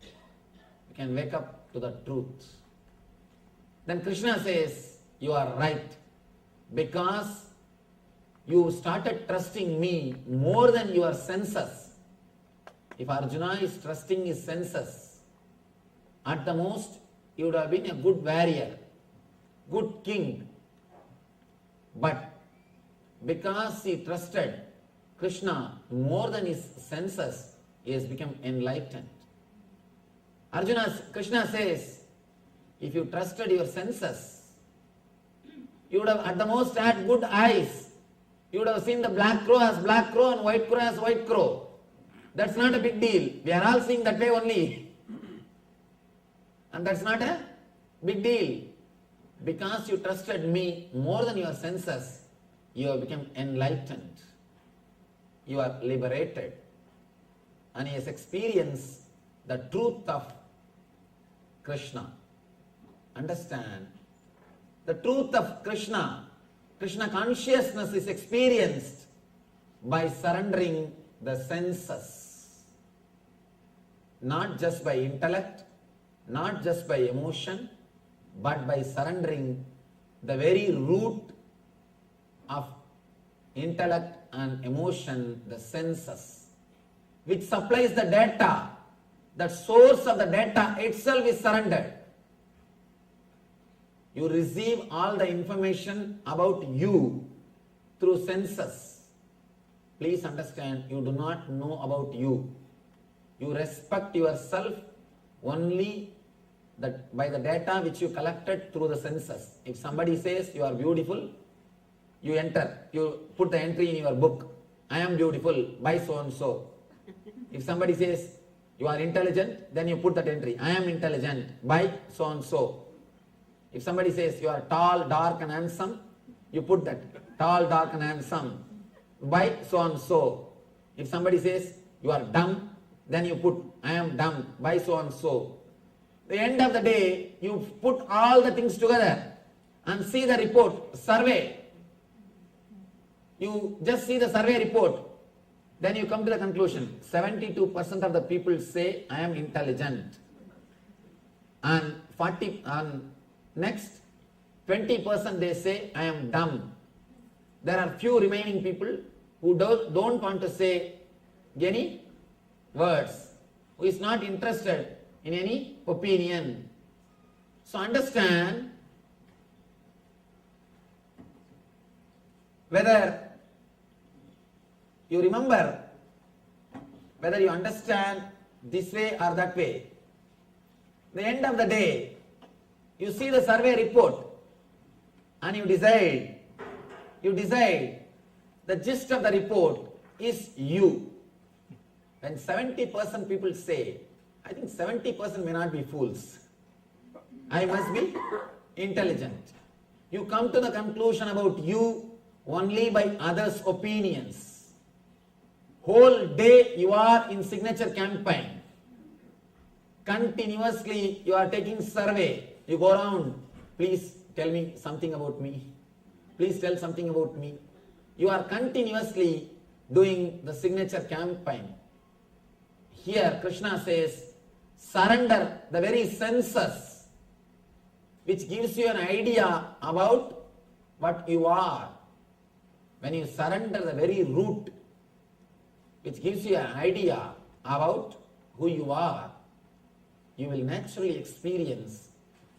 You can wake up to the truth. Then Krishna says, you are right. Because you started trusting me more than your senses. If Arjuna is trusting his senses, at the most, he would have been a good warrior, good king. But because he trusted Krishna more than his senses, he has become enlightened. Krishna says, if you trusted your senses, you would have at the most had good eyes. You would have seen the black crow as black crow and white crow as white crow. That's not a big deal. We are all seeing that way only. And that's not a big deal. Because you trusted me more than your senses, you have become enlightened. You are liberated. And he has experienced the truth of Krishna. Understand? The truth of Krishna consciousness is experienced by surrendering the senses. Not just by intellect, not just by emotion, but by surrendering the very root of intellect and emotion, the senses, which supplies the data. The source of the data itself is surrendered. You receive all the information about you through senses. Please understand, you do not know about you. You respect yourself only by the data which you collected through the senses. If somebody says you are beautiful, you enter, you put the entry in your book, I am beautiful by so and so. If somebody says you are intelligent, then you put that entry, I am intelligent by so and so. If somebody says you are tall, dark and handsome, you put that tall, dark and handsome by so and so. If somebody says you are dumb, then you put I am dumb by so and so. The end of the day, you put all the things together and see the report, survey. You just see the survey report. Then you come to the conclusion, 72% of the people say I am intelligent. And next 20% they say I am dumb. There are few remaining people who don't want to say any words, who is not interested in any opinion. So understand whether you remember, whether you understand this way or that way. The end of the day, you see the survey report and you decide the gist of the report is you. When 70% people say, I think 70% may not be fools, I must be intelligent. You come to the conclusion about you only by others' opinions. Whole day you are in signature campaign. Continuously you are taking survey. You go around, please tell me something about me. Please tell something about me. You are continuously doing the signature campaign. Here Krishna says, surrender the very senses, which gives you an idea about what you are. When you surrender the very root, which gives you an idea about who you are, you will naturally experience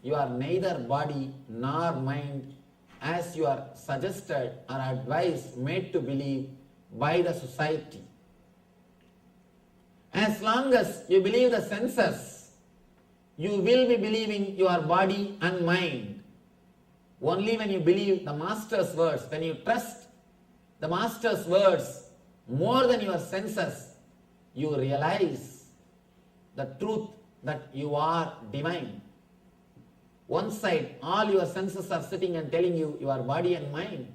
you are neither body nor mind as you are suggested or advised, made to believe by the society. As long as you believe the senses, you will be believing your body and mind. Only when you believe the Master's words, when you trust the Master's words more than your senses, you realize the truth that you are divine. One side, all your senses are sitting and telling you you are body and mind.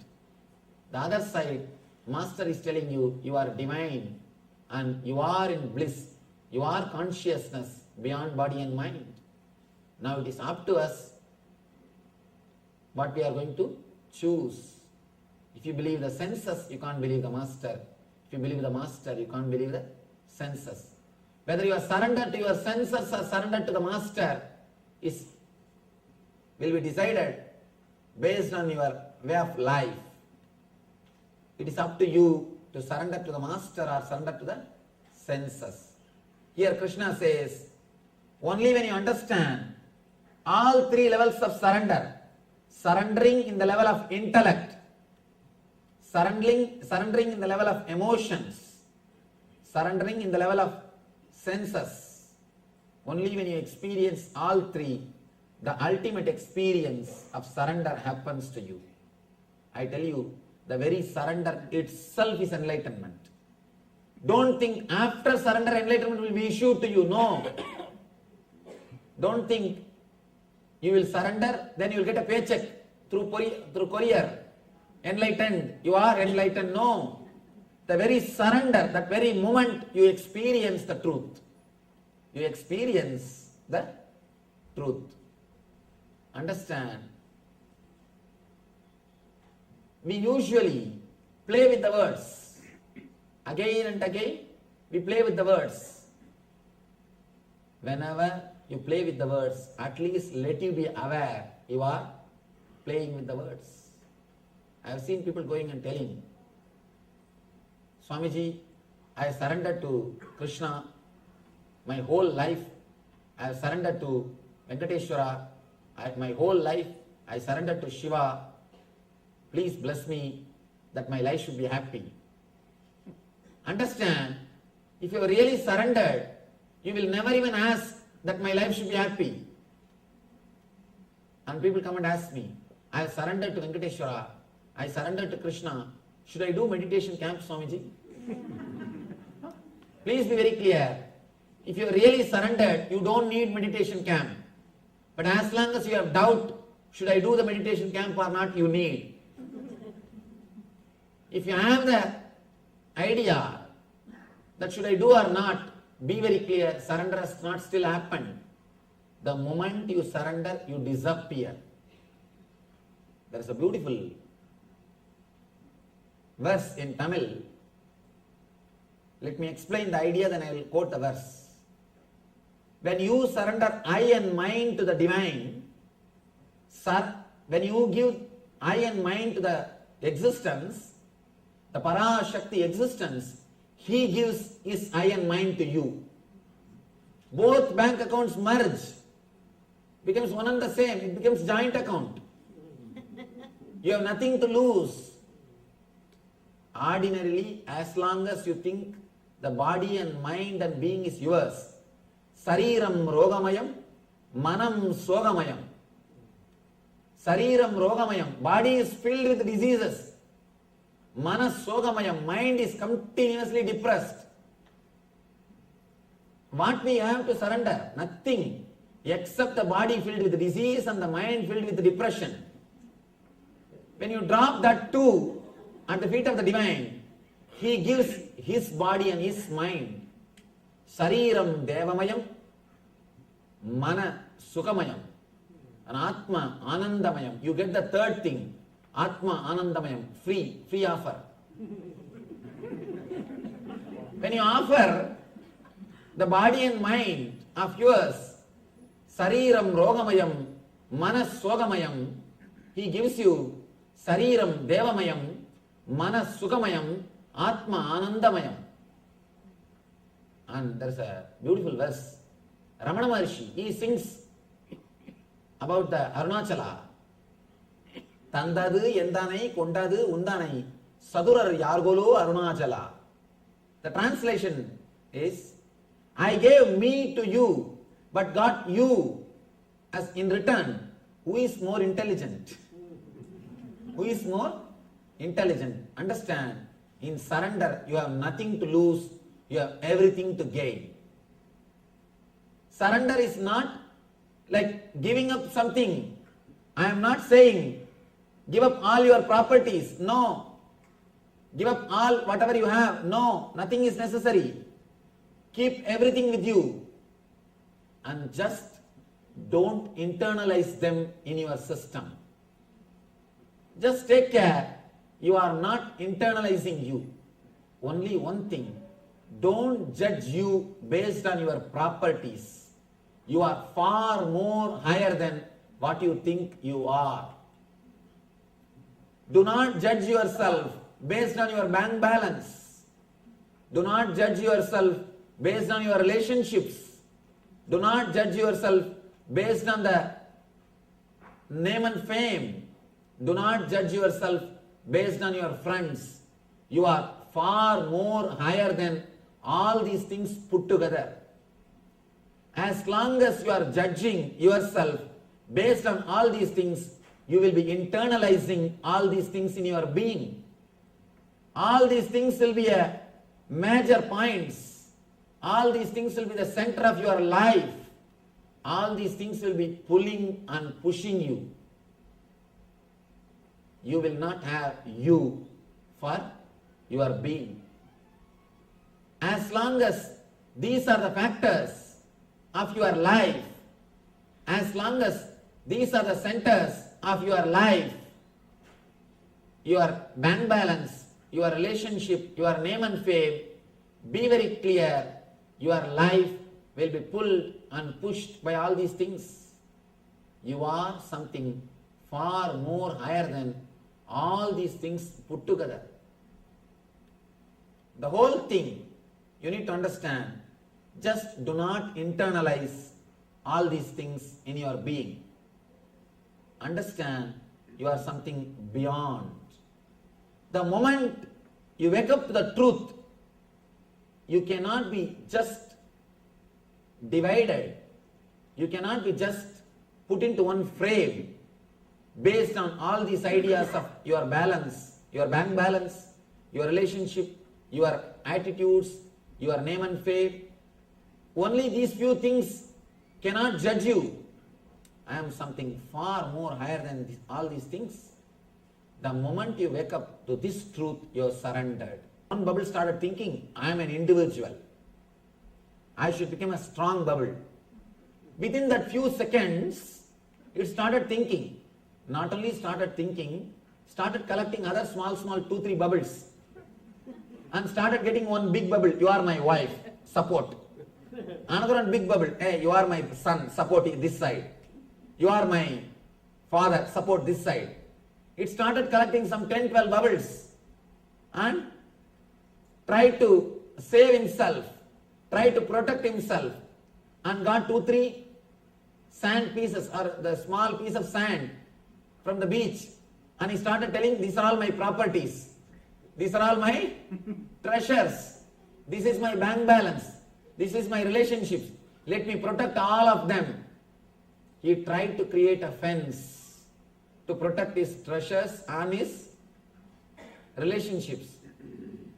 The other side, Master is telling you you are divine and you are in bliss. You are consciousness beyond body and mind. Now it is up to us what we are going to choose. If you believe the senses, you can't believe the Master. If you believe the Master, you can't believe the senses. Whether you are surrendered to your senses or surrendered to the Master will be decided based on your way of life. It is up to you to surrender to the Master or surrender to the senses. Here Krishna says, only when you understand all three levels of surrender. Surrendering in the level of intellect, surrendering in the level of emotions, surrendering in the level of senses. Only when you experience all three, the ultimate experience of surrender happens to you. I tell you, the very surrender itself is enlightenment. Don't think after surrender enlightenment will be issued to you. No. Don't think you will surrender, then you will get a paycheck through courier. Enlightened, you are enlightened. No. The very surrender, that very moment you experience the truth. You experience the truth. Understand? We usually play with the words. Again and again, we play with the words. Whenever you play with the words, at least let you be aware you are playing with the words. I have seen people going and telling, Swamiji, I have surrendered to Krishna my whole life. I have surrendered to Venkateshwara. My whole life I surrendered to Shiva. Please bless me that my life should be happy. Understand, if you are really surrendered, you will never even ask that my life should be happy. And people come and ask me, I have surrendered to Venkateshwara, I surrendered to Krishna, should I do meditation camp, Swamiji? Please be very clear. If you are really surrendered, you don't need meditation camp. But as long as you have doubt, should I do the meditation camp or not, you need. If you have the idea that should I do or not, be very clear, surrender has not still happened. The moment you surrender, you disappear. There is a beautiful verse in Tamil. Let me explain the idea, then I will quote the verse. When you surrender I and mind to the divine, when you give I and mind to the existence, the Parashakti existence, he gives his I and mind to you. Both bank accounts merge, becomes one and the same, it becomes joint account. You have nothing to lose. Ordinarily, as long as you think the body and mind and being is yours, Sariram Rogamayam, Manam Sogamayam. Sariram Rogamayam, body is filled with diseases. Manas Sogamayam, mind is continuously depressed. What we have to surrender? Nothing except the body filled with disease and the mind filled with depression. When you drop that two at the feet of the divine, he gives his body and his mind. Sariram Devamayam, Mana Sukhamayam, and Atma Anandamayam. You get the third thing, Atma Anandamayam, free offer. When you offer the body and mind of yours, Sariram Rogamayam, Manas Sogamayam, he gives you Sariram Devamayam, Manas Sukhamayam, Atma Anandamayam. And there is a beautiful verse. Ramana Maharshi, he sings about the Arunachala. Tandadu Yendanai Kondadu Undanai Sadurar Yargolo Arunachala. The translation is, I gave me to you, but got you as in return. Who is more intelligent? Who is more intelligent? Understand, in surrender you have nothing to lose, you have everything to gain. Surrender is not like giving up something. I am not saying give up all your properties. No. Give up all whatever you have. No. Nothing is necessary. Keep everything with you. And just don't internalize them in your system. Just take care. You are not internalizing you. Only one thing. Don't judge you based on your properties. You are far more higher than what you think you are. Do not judge yourself based on your bank balance. Do not judge yourself based on your relationships. Do not judge yourself based on the name and fame. Do not judge yourself based on your friends. You are far more higher than all these things put together. As long as you are judging yourself based on all these things, you will be internalizing all these things in your being. All these things will be a major points. All these things will be the center of your life. All these things will be pulling and pushing you. You will not have you for your being. As long as these are the factors of your life, as long as these are the centers of your life, your bank balance, your relationship, your name and fame, be very clear, your life will be pulled and pushed by all these things. You are something far more higher than all these things put together. The whole thing you need to understand. Just do not internalize all these things in your being. Understand you are something beyond. The moment you wake up to the truth, you cannot be just divided. You cannot be just put into one frame based on all these ideas of your balance, your bank balance, your relationship, your attitudes, your name and fame. Only these few things cannot judge you. I am something far more higher than all these things. The moment you wake up to this truth, you are surrendered. One bubble started thinking, I am an individual. I should become a strong bubble. Within that few seconds, it started thinking. Not only started thinking, started collecting other small 2-3 bubbles. And started getting one big bubble, you are my wife, support. Another one big bubble, hey, you are my son, support this side. You are my father, support this side. It started collecting some 10-12 bubbles and tried to save himself, tried to protect himself, and got 2-3 sand pieces or the small piece of sand from the beach, and he started telling, these are all my properties. These are all my treasures. This is my bank balance. This is my relationships. Let me protect all of them. He tried to create a fence to protect his treasures and his relationships.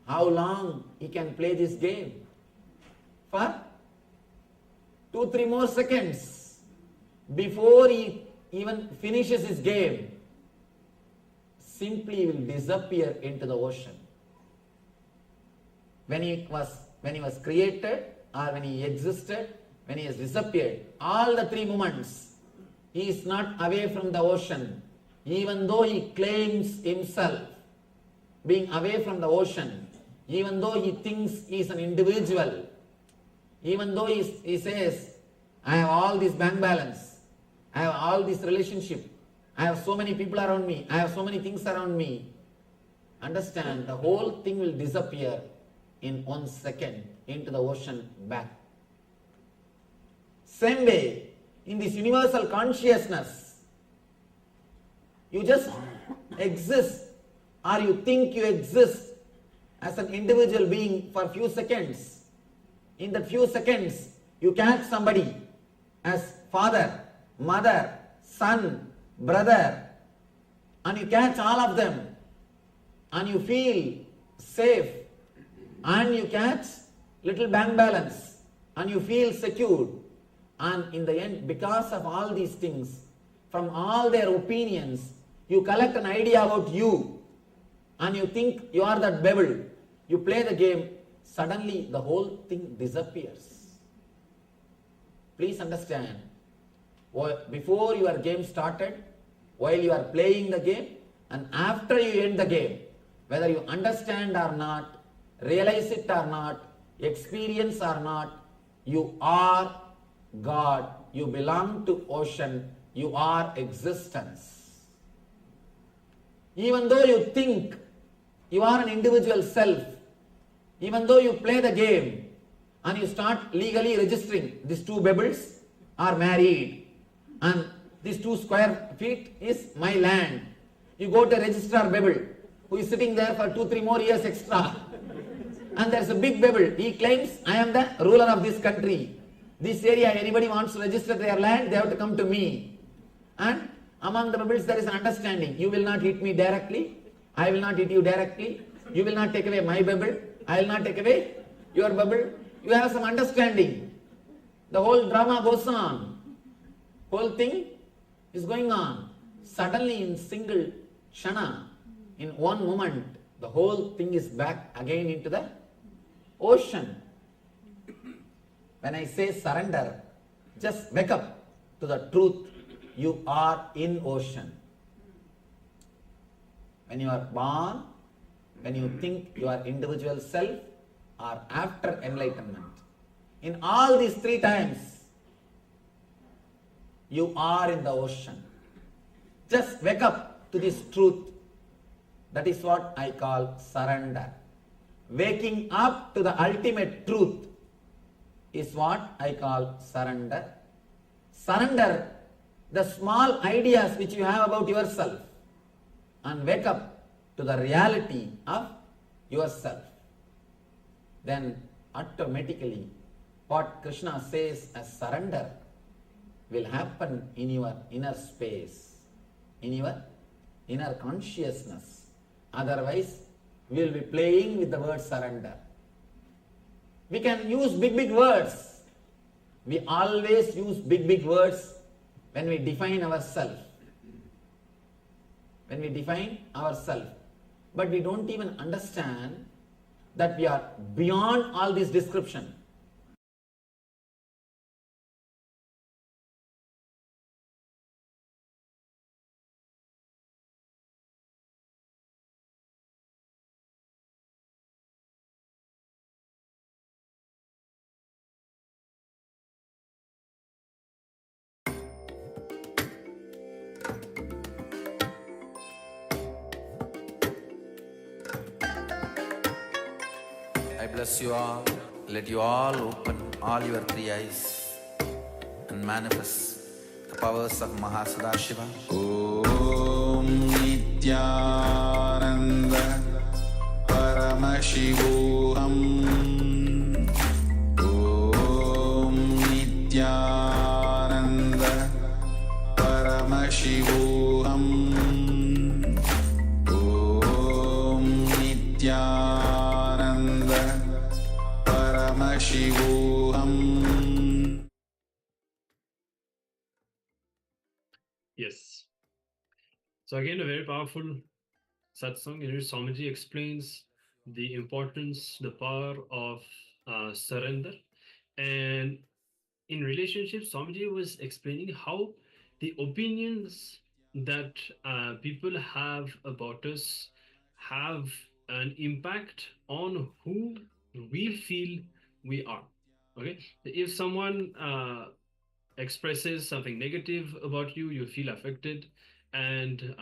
How long he can play this game? For 2-3 more seconds. Before he even finishes his game, simply will disappear into the ocean. When he was created, or when he existed, when he has disappeared, all the 3 moments, he is not away from the ocean. Even though he claims himself being away from the ocean, even though he thinks he is an individual, even though he says, I have all this bank balance, I have all this relationship, I have so many people around me, I have so many things around me. Understand, the whole thing will disappear in 1 second into the ocean back. Same way, in this universal consciousness, you just exist, or you think you exist as an individual being for a few seconds. In that few seconds, you catch somebody as father, mother, son, brother, and you catch all of them, and you feel safe, and you catch little bank balance, and you feel secured. And in the end, because of all these things, from all their opinions, you collect an idea about you, and you think you are that bubble. You play the game, suddenly the whole thing disappears. Please understand, before your game started, while you are playing the game, and after you end the game, whether you understand or not, realize it or not, experience or not, you are God. You belong to ocean. You are existence. Even though you think you are an individual self, even though you play the game and you start legally registering, these 2 bubbles are married, and This 2 square feet is my land. You go to Registrar Babel, who is sitting there for 2-3 more years extra. And there's a big Babel. He claims, I am the ruler of this country. This area, anybody wants to register their land, they have to come to me. And among the Babels, there is an understanding. You will not hit me directly. I will not hit you directly. You will not take away my Babel. I will not take away your Babel. You have some understanding. The whole drama goes on. Whole thing is going on. Suddenly in single Shana, in one moment, the whole thing is back again into the ocean. When I say surrender, just wake up to the truth. You are in ocean. When you are born, when you think your individual self, or after enlightenment, in all these 3 times, you are in the ocean. Just wake up to this truth. That is what I call surrender. Waking up to the ultimate truth is what I call surrender. Surrender the small ideas which you have about yourself and wake up to the reality of yourself. Then automatically what Krishna says as surrender will happen in your inner space, in your inner consciousness. Otherwise, we will be playing with the word surrender. We can use big words. We always use big words when we define ourselves. When we define ourselves. But we don't even understand that we are beyond all this description. I bless you all. Let you all open all your 3 eyes and manifest the powers of Mahasadashiva. Om Nityananda Paramashivoham. Om Nityananda Paramashivoham. Om Nityananda Paramashivoham. Yes. So again, a very powerful satsang in which Swamiji explains the importance, the power of surrender. And in relationships, Swamiji was explaining how the opinions that people have about us have an impact on who we feel we are. Okay, if someone expresses something negative about you, you feel affected, and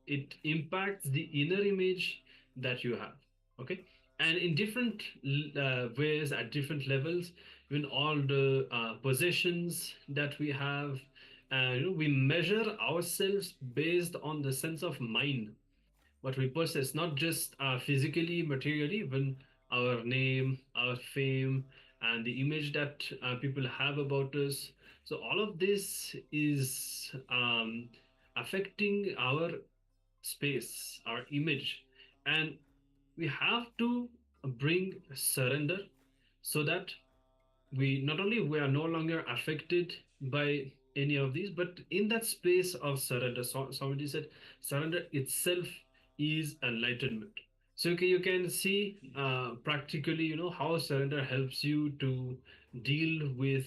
it impacts the inner image that you have. Okay, and in different ways, at different levels, even all the possessions that we have, we measure ourselves based on the sense of mind, what we possess, not just physically, materially, even our name, our fame, and the image that people have about us. So all of this is affecting our space, our image, and we have to bring surrender so that we not only we are no longer affected by any of these, but in that space of surrender, somebody said surrender itself is enlightenment. So okay, you can see practically, how surrender helps you to deal with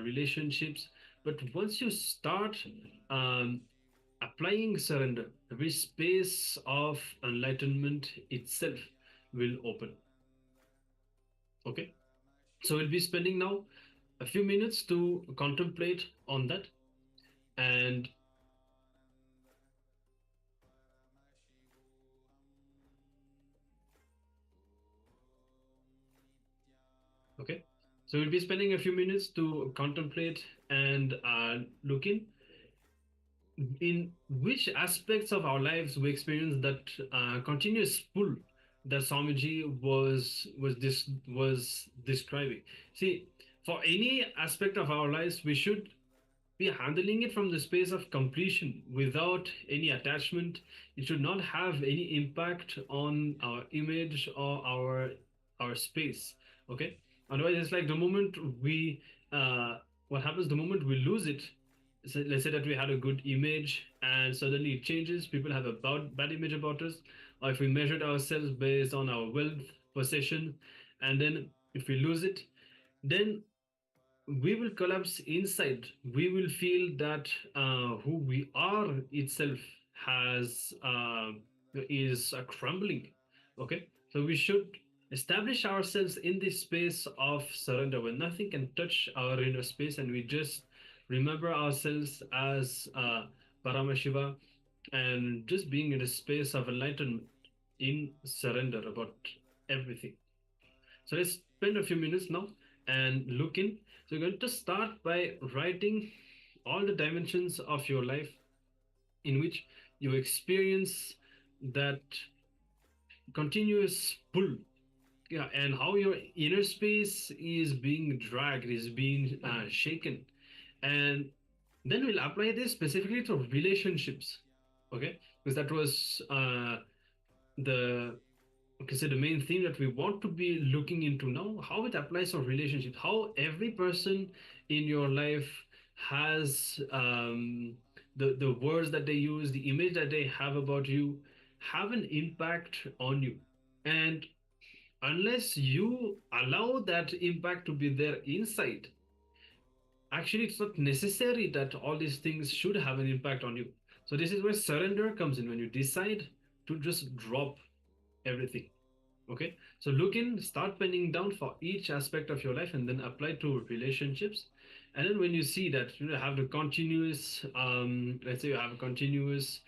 relationships. But once you start applying surrender, the space of enlightenment itself will open. Okay, so we'll be spending now a few minutes to contemplate on that. And okay, so we'll be spending a few minutes to contemplate and look in. in which aspects of our lives we experience that continuous pull that Swamiji was describing. See, for any aspect of our lives, we should be handling it from the space of completion without any attachment. It should not have any impact on our image or our space. Okay. Otherwise, it's like the moment we what happens the moment we lose it. So let's say that we had a good image and suddenly it changes. People have a bad image about us, or if we measured ourselves based on our wealth, possession, and then if we lose it, then we will collapse inside. We will feel that who we are itself has is crumbling. Okay, so we should establish ourselves in this space of surrender when nothing can touch our inner space, and we just remember ourselves as Paramashiva and just being in a space of enlightenment in surrender about everything. So let's spend a few minutes now and look in. So you're going to start by writing all the dimensions of your life in which you experience that continuous pull. Yeah, and how your inner space is being dragged, is being shaken. And then we'll apply this specifically to relationships. Okay, because that was the okay, so the main theme that we want to be looking into now, how it applies to relationships, how every person in your life has the words that they use, the image that they have about you, have an impact on you. And unless you allow that impact to be there inside, actually it's not necessary that all these things should have an impact on you. So this is where surrender comes in, when you decide to just drop everything. Okay, so look in, start penning down for each aspect of your life and then apply to relationships. And then when you see that you have the continuous let's say you have a continuous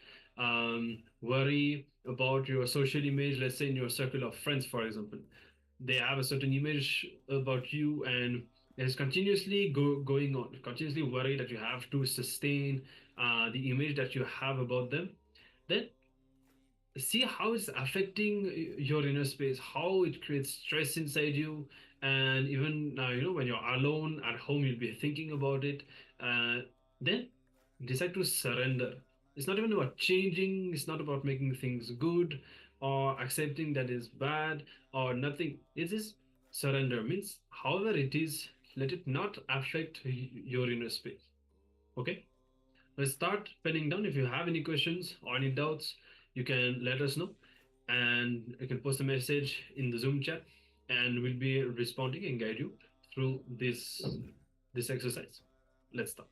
worry about your social image, let's say in your circle of friends, for example, they have a certain image about you, and it's continuously going on, continuously worry that you have to sustain the image that you have about them. Then see how it's affecting your inner space, how it creates stress inside you. And even when you're alone at home, you'll be thinking about it. Then decide to surrender. It's not even about changing, it's not about making things good or accepting that is bad or nothing. It is surrender, means however it is, let it not affect your inner space. Okay, let's start penning down. If you have any questions or any doubts, you can let us know, and you can post a message in the Zoom chat, and we'll be responding and guide you through this exercise. Let's start.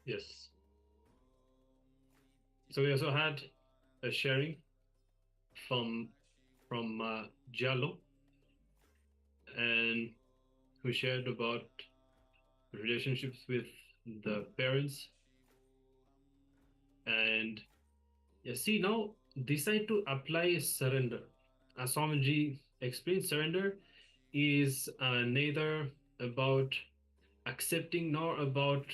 Yes. So we also had a sharing from Giallo, and who shared about relationships with the parents. And yeah, see, now decide to apply surrender. As Swamiji explained, surrender is neither about accepting nor about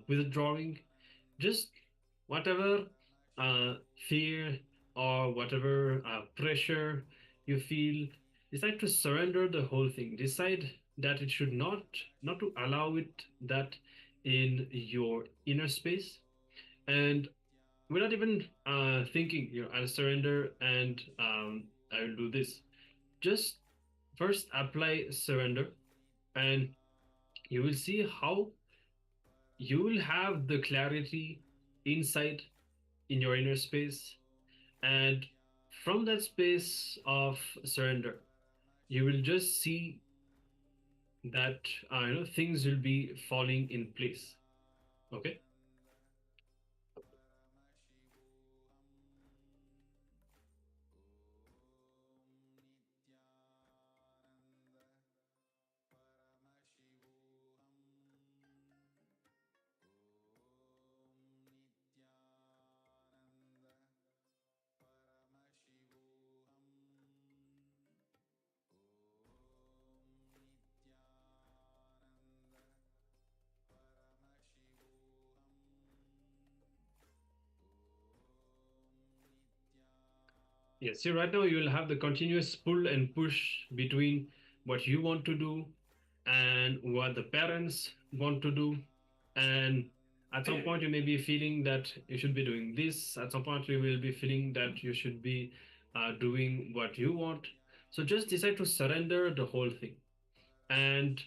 withdrawing. Just whatever uh, fear or whatever pressure you feel, decide to surrender the whole thing. Decide that it should not to allow it that in your inner space, and without even thinking, I'll surrender and I'll do this. Just first apply surrender, and you will see how you will have the clarity inside in your inner space. And from that space of surrender, you will just see that things will be falling in place. Okay. Yes, see, right now you will have the continuous pull and push between what you want to do and what the parents want to do. And at some point, you may be feeling that you should be doing this. At some point, you will be feeling that you should be doing what you want. So just decide to surrender the whole thing. And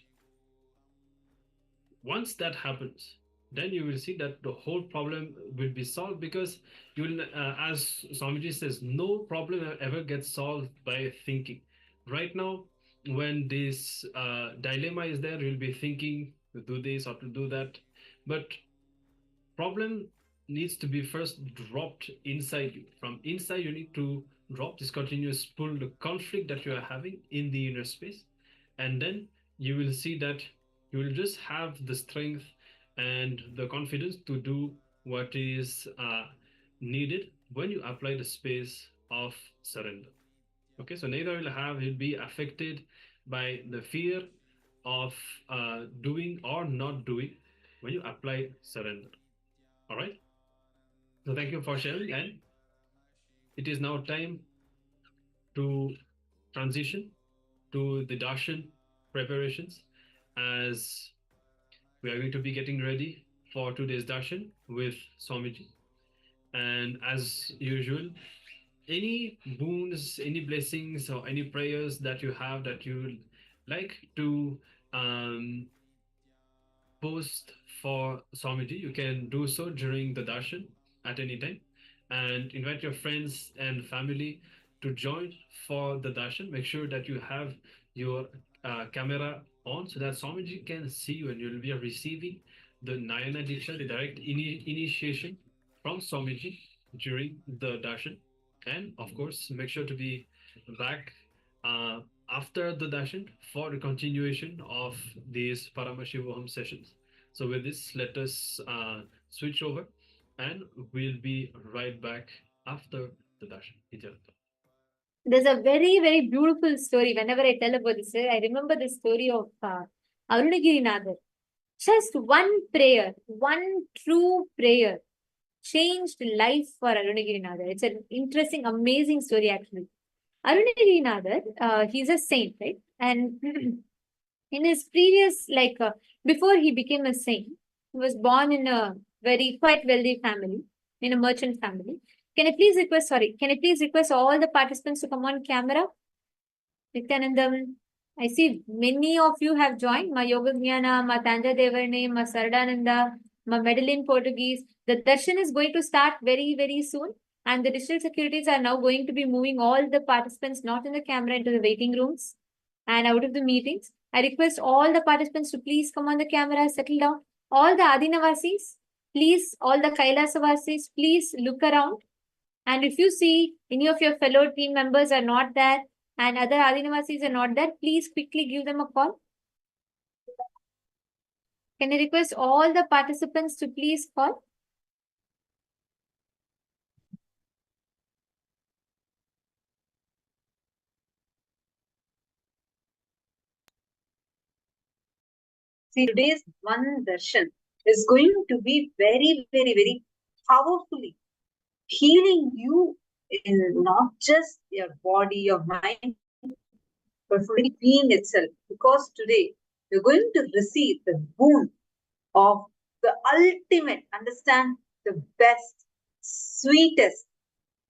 once that happens, then you will see that the whole problem will be solved, because you will, as Swamiji says, no problem ever gets solved by thinking. Right now, when this dilemma is there, you'll be thinking to do this or to do that, but problem needs to be first dropped inside you. From inside, you need to drop this continuous pull, the conflict that you are having in the inner space, and then you will see that you will just have the strength and the confidence to do what is needed when you apply the space of surrender. Okay, so neither will be affected by the fear of doing or not doing when you apply surrender. All right. So thank you for sharing, and it is now time to transition to the darshan preparations, as we are going to be getting ready for today's darshan with Swamiji. And as usual, any boons, any blessings, or any prayers that you have that you would like to um, post for Swamiji, you can do so during the darshan at any time, and invite your friends and family to join for the darshan. Make sure that you have your camera on so that Swamiji can see you, and you'll be receiving the Nayana Diksha, the direct initiation from Swamiji during the darshan. And of course, make sure to be back uh, after the darshan for the continuation of these Paramashivoham sessions. So with this, let us switch over, and we'll be right back after the darshan. Ijarata. There's a very, very beautiful story. Whenever I tell about this, I remember the story of Arunagirinathar. Just one prayer, one true prayer changed life for Arunagirinathar. It's an interesting, amazing story actually. Arunagirinathar, he's a saint, right? And in his previous, before he became a saint, he was born in a very quite wealthy family, in a merchant family. Can I please request all the participants to come on camera? Nityanandam, I see many of you have joined. Ma Yoga Jnana, Ma Tanja Devarne, Ma Sardananda, Ma Medellin Portuguese. The darshan is going to start very, very soon. And the digital securities are now going to be moving all the participants not in the camera into the waiting rooms and out of the meetings. I request all the participants to please come on the camera, settle down. All the Adinavasis, Please, all the Kailashvasis, please look around. And if you see any of your fellow team members are not there and other Adinavasis are not there, please quickly give them a call. Can I request all the participants to please call? See, today's one darshan is going to be very, very, very powerfully healing you in not just your body, your mind, but for the being itself. Because today you're going to receive the boon of the ultimate, understand, the best, sweetest,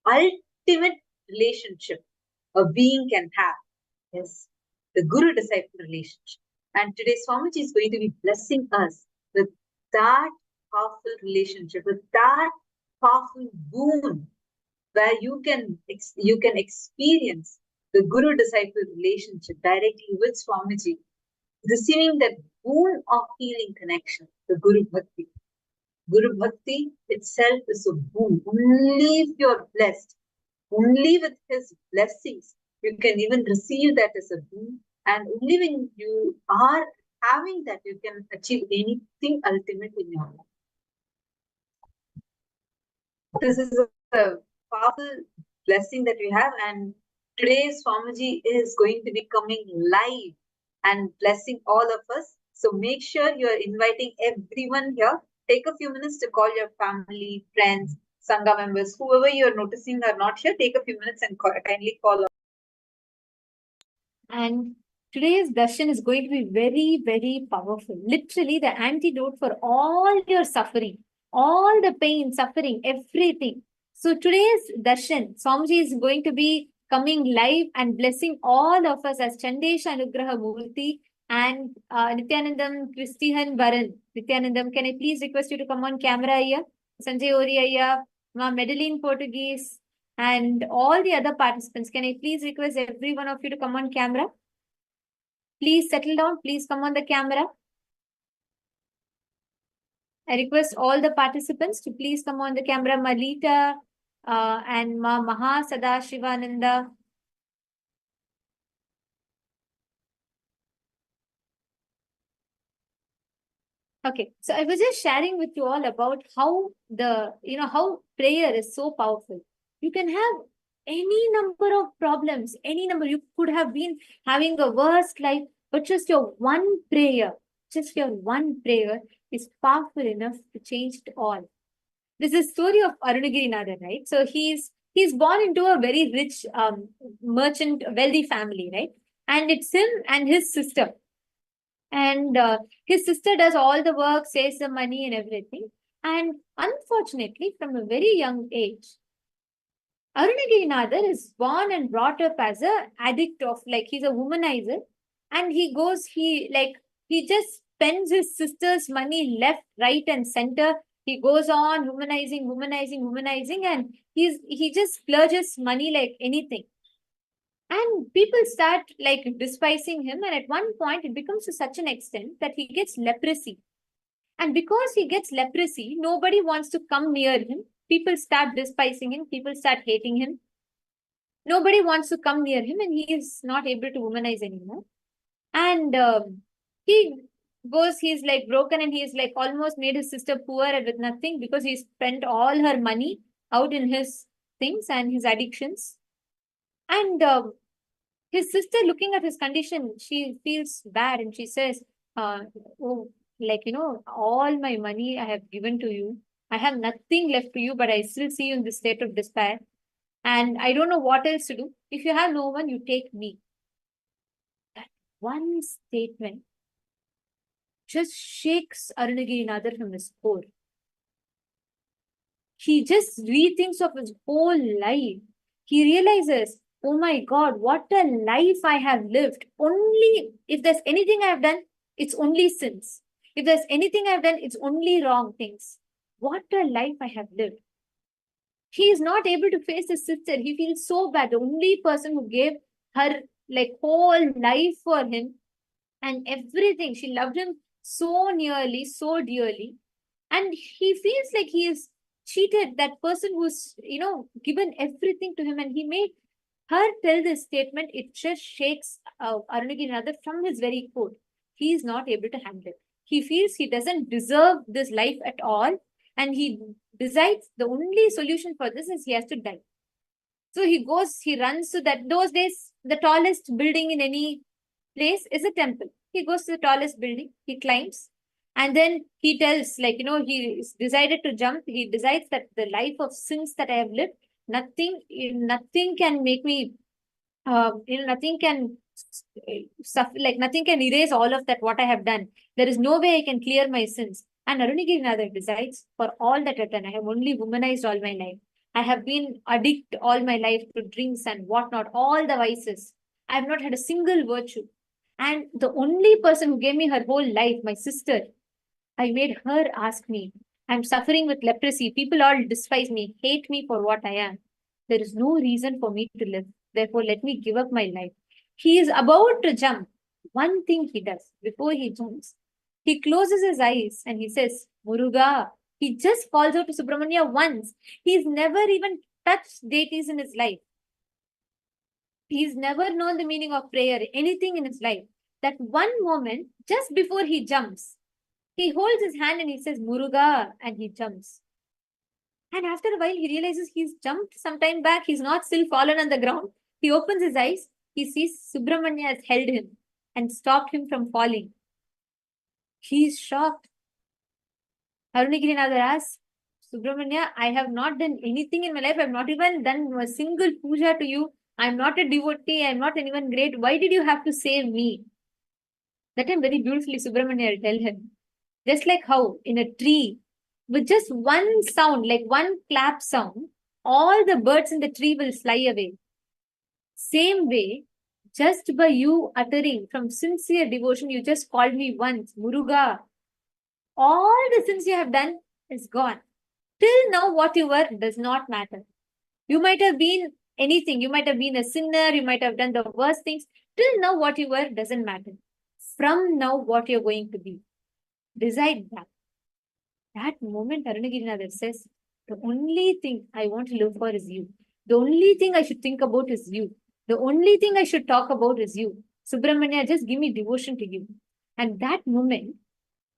ultimate relationship a being can have. Yes, the Guru disciple relationship. And today Swamiji is going to be blessing us with that powerful relationship, with that powerful boon, where you can experience the Guru disciple relationship directly with Swamiji, receiving that boon of healing connection, the Guru Bhakti. Guru Bhakti itself is a boon. Only if you're blessed, only with his blessings, you can even receive that as a boon. And only when you are having that, you can achieve anything ultimate in your life. This is a powerful blessing that we have. And today, Swamiji is going to be coming live and blessing all of us. So make sure you are inviting everyone here. Take a few minutes to call your family, friends, Sangha members, whoever you're noticing are not here, take a few minutes and kindly call. And today's darshan is going to be very, very powerful. Literally the antidote for all your suffering, all the pain, suffering, everything. So today's darshan, Swamiji is going to be coming live and blessing all of us as Chandesha Anugraha Murthy and Nityanandam Christihan Varan. Nityanandam, can I please request you to come on camera here? Sanjay Ori Ayya, Ma Madeline Portuguese, and all the other participants. Can I please request every one of you to come on camera? Please settle down. Please come on the camera. I request all the participants to please come on the camera. Malita and Ma Maha Sadashivananda. Okay, so I was just sharing with you all about how how prayer is so powerful. You can have any number of problems, any number. You could have been having a worst life, but just your one prayer, is powerful enough to change it all. This is story of Arunagirinathar, right? So he's born into a very rich merchant, wealthy family, right? And it's him and his sister. And his sister does all the work, saves the money and everything. And unfortunately, from a very young age, Arunagirinathar is born and brought up as a addict of, like, he's a womanizer. And he just spends his sister's money left, right, and center. He goes on womanizing, and he just splurges money like anything. And people start like despising him. And at one point, it becomes to such an extent that he gets leprosy. And because he gets leprosy, nobody wants to come near him. People start despising him. People start hating him. Nobody wants to come near him, and he is not able to womanize anymore. And he's like broken, and he's like almost made his sister poor and with nothing because he spent all her money out in his things and his addictions. And his sister, looking at his condition, she feels bad and she says, all my money I have given to you. I have nothing left to you, but I still see you in this state of despair. And I don't know what else to do. If you have no one, you take me. That one statement just shakes Arunagirinathar from his core. He just rethinks of his whole life. He realizes, oh my God, what a life I have lived. Only if there's anything I've done, it's only sins. If there's anything I've done, it's only wrong things. What a life I have lived. He is not able to face his sister. He feels so bad. The only person who gave her like whole life for him and everything. She loved him so nearly, so dearly. And he feels like he is cheated that person who's, given everything to him. And he made her tell this statement. It just shakes Arunagirinathar from his very core. He is not able to handle it. He feels he doesn't deserve this life at all. And he decides the only solution for this is he has to die. So he runs to that. Those days, the tallest building in any place is a temple. He goes to the tallest building, he climbs, and then he tells, he decided to jump. He decides that the life of sins that I have lived, nothing can make me, nothing can suffer, like nothing can erase all of that, what I have done. There is no way I can clear my sins. And Arunagirinathar decides, for all that I've done, I have only womanized all my life. I have been addicted all my life to drinks and whatnot, all the vices. I have not had a single virtue. And the only person who gave me her whole life, my sister, I made her ask me. I'm suffering with leprosy. People all despise me, hate me for what I am. There is no reason for me to live. Therefore, let me give up my life. He is about to jump. One thing he does before he jumps, he closes his eyes and he says, Muruga. He just calls out to Subramanya once. He's never even touched deities in his life. He's never known the meaning of prayer, anything in his life. That one moment, just before he jumps, he holds his hand and he says, Muruga, and he jumps. And after a while, he realizes he's jumped some time back. He's not still fallen on the ground. He opens his eyes. He sees Subramanya has held him and stopped him from falling. He's shocked. Arunagirinathar asks, Subramanya, I have not done anything in my life. I have not even done a single puja to you. I'm not a devotee. I'm not anyone great. Why did you have to save me? That time very beautifully Subramanya will tell him. Just like how in a tree, with just one sound, like one clap sound, all the birds in the tree will fly away. Same way, just by you uttering from sincere devotion, you just called me once, Muruga. All the sins you have done is gone. Till now, what you were does not matter. You might have been anything. You might have been a sinner. You might have done the worst things. Till now, what you were doesn't matter. From now, what you're going to be. Decide that. That moment, Arunagirinathar says, the only thing I want to live for is you. The only thing I should think about is you. The only thing I should talk about is you. Subramanya, just give me devotion to you. And that moment,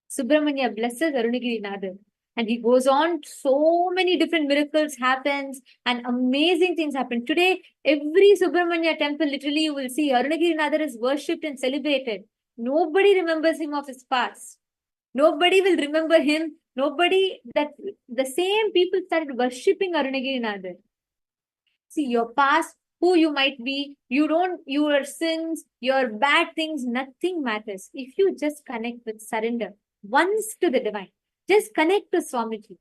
Subramanya blesses Arunagirinathar. And he goes on, so many different miracles happens and amazing things happen. Today, every Subramanya temple, literally you will see Arunagirinathar is worshipped and celebrated. Nobody remembers him of his past. Nobody will remember him. The same people started worshipping Arunagirinathar. See, your past, who you might be, your sins, your bad things, nothing matters. If you just connect with surrender once to the divine, just connect to Swamiji.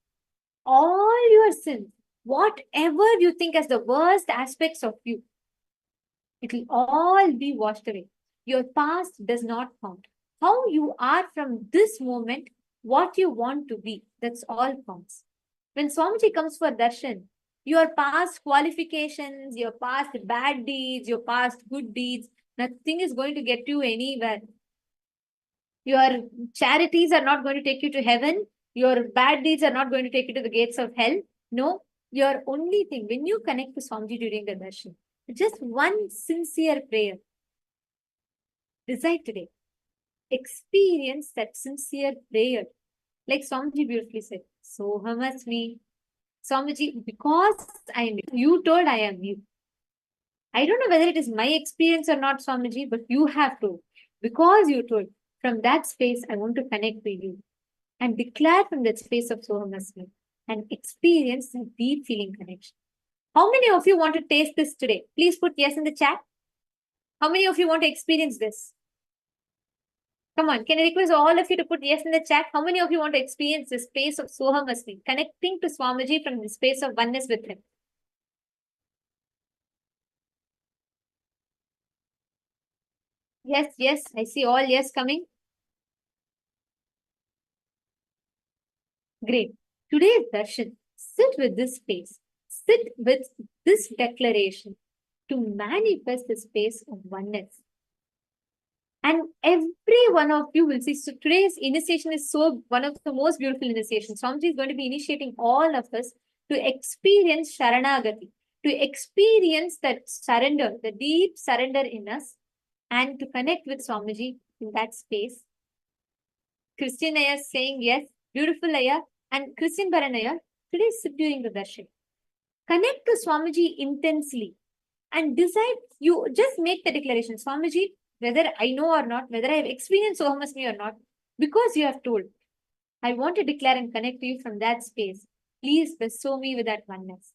All your sins, whatever you think as the worst aspects of you, it will all be washed away. Your past does not count. How you are from this moment, what you want to be, that's all counts. When Swamiji comes for darshan, your past qualifications, your past bad deeds, your past good deeds, nothing is going to get you anywhere. Your charities are not going to take you to heaven. Your bad deeds are not going to take you to the gates of hell. No, your only thing, when you connect to Swamiji during the darshan, just one sincere prayer. Decide today. Experience that sincere prayer. Like Swamiji beautifully said, Soham asmi. Swamiji, because I am you told I am you. I don't know whether it is my experience or not, Swamiji, but you have told. Because you told, from that space, I want to connect with you and declare from that space of Soham asmi and experience a deep feeling connection. How many of you want to taste this today? Please put yes in the chat. How many of you want to experience this? Come on, can I request all of you to put yes in the chat? How many of you want to experience the space of Soham asmi, connecting to Swamiji from the space of oneness with him? Yes, I see all yes coming. Great. Today's darshan, sit with this space. Sit with this declaration to manifest the space of oneness. And every one of you will see. So today's initiation is so one of the most beautiful initiations. Swamiji is going to be initiating all of us to experience Sharanagati, to experience that surrender, the deep surrender in us, and to connect with Swamiji in that space. Christian Ayya is saying yes, beautiful Ayya, and Christian Baranaya, today sit during the darshan. Connect to Swamiji intensely and decide, you just make the declaration, Swamiji, whether I know or not, whether I have experienced Sohamasmi or not, because you have told, I want to declare and connect to you from that space. Please bestow me with that oneness.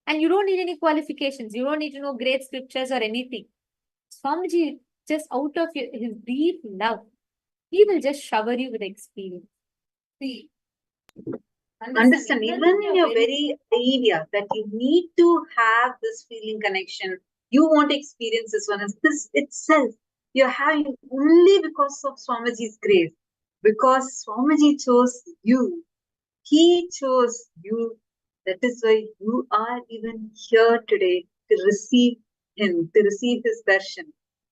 And you don't need any qualifications. You don't need to know great scriptures or anything. Swamiji, just out of his deep love, he will just shower you with experience. See, understand, even in your very area, that you need to have this feeling connection. You want to experience this one. This itself, you're having only because of Swamiji's grace. Because Swamiji chose you. He chose you. That is why you are even here today to receive him, to receive his darshan.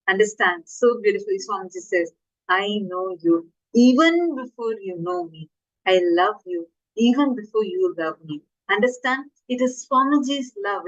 Understand? So beautifully, Swamiji says, I know you even before you know me. I love you even before you love me. Understand? It is Swamiji's love.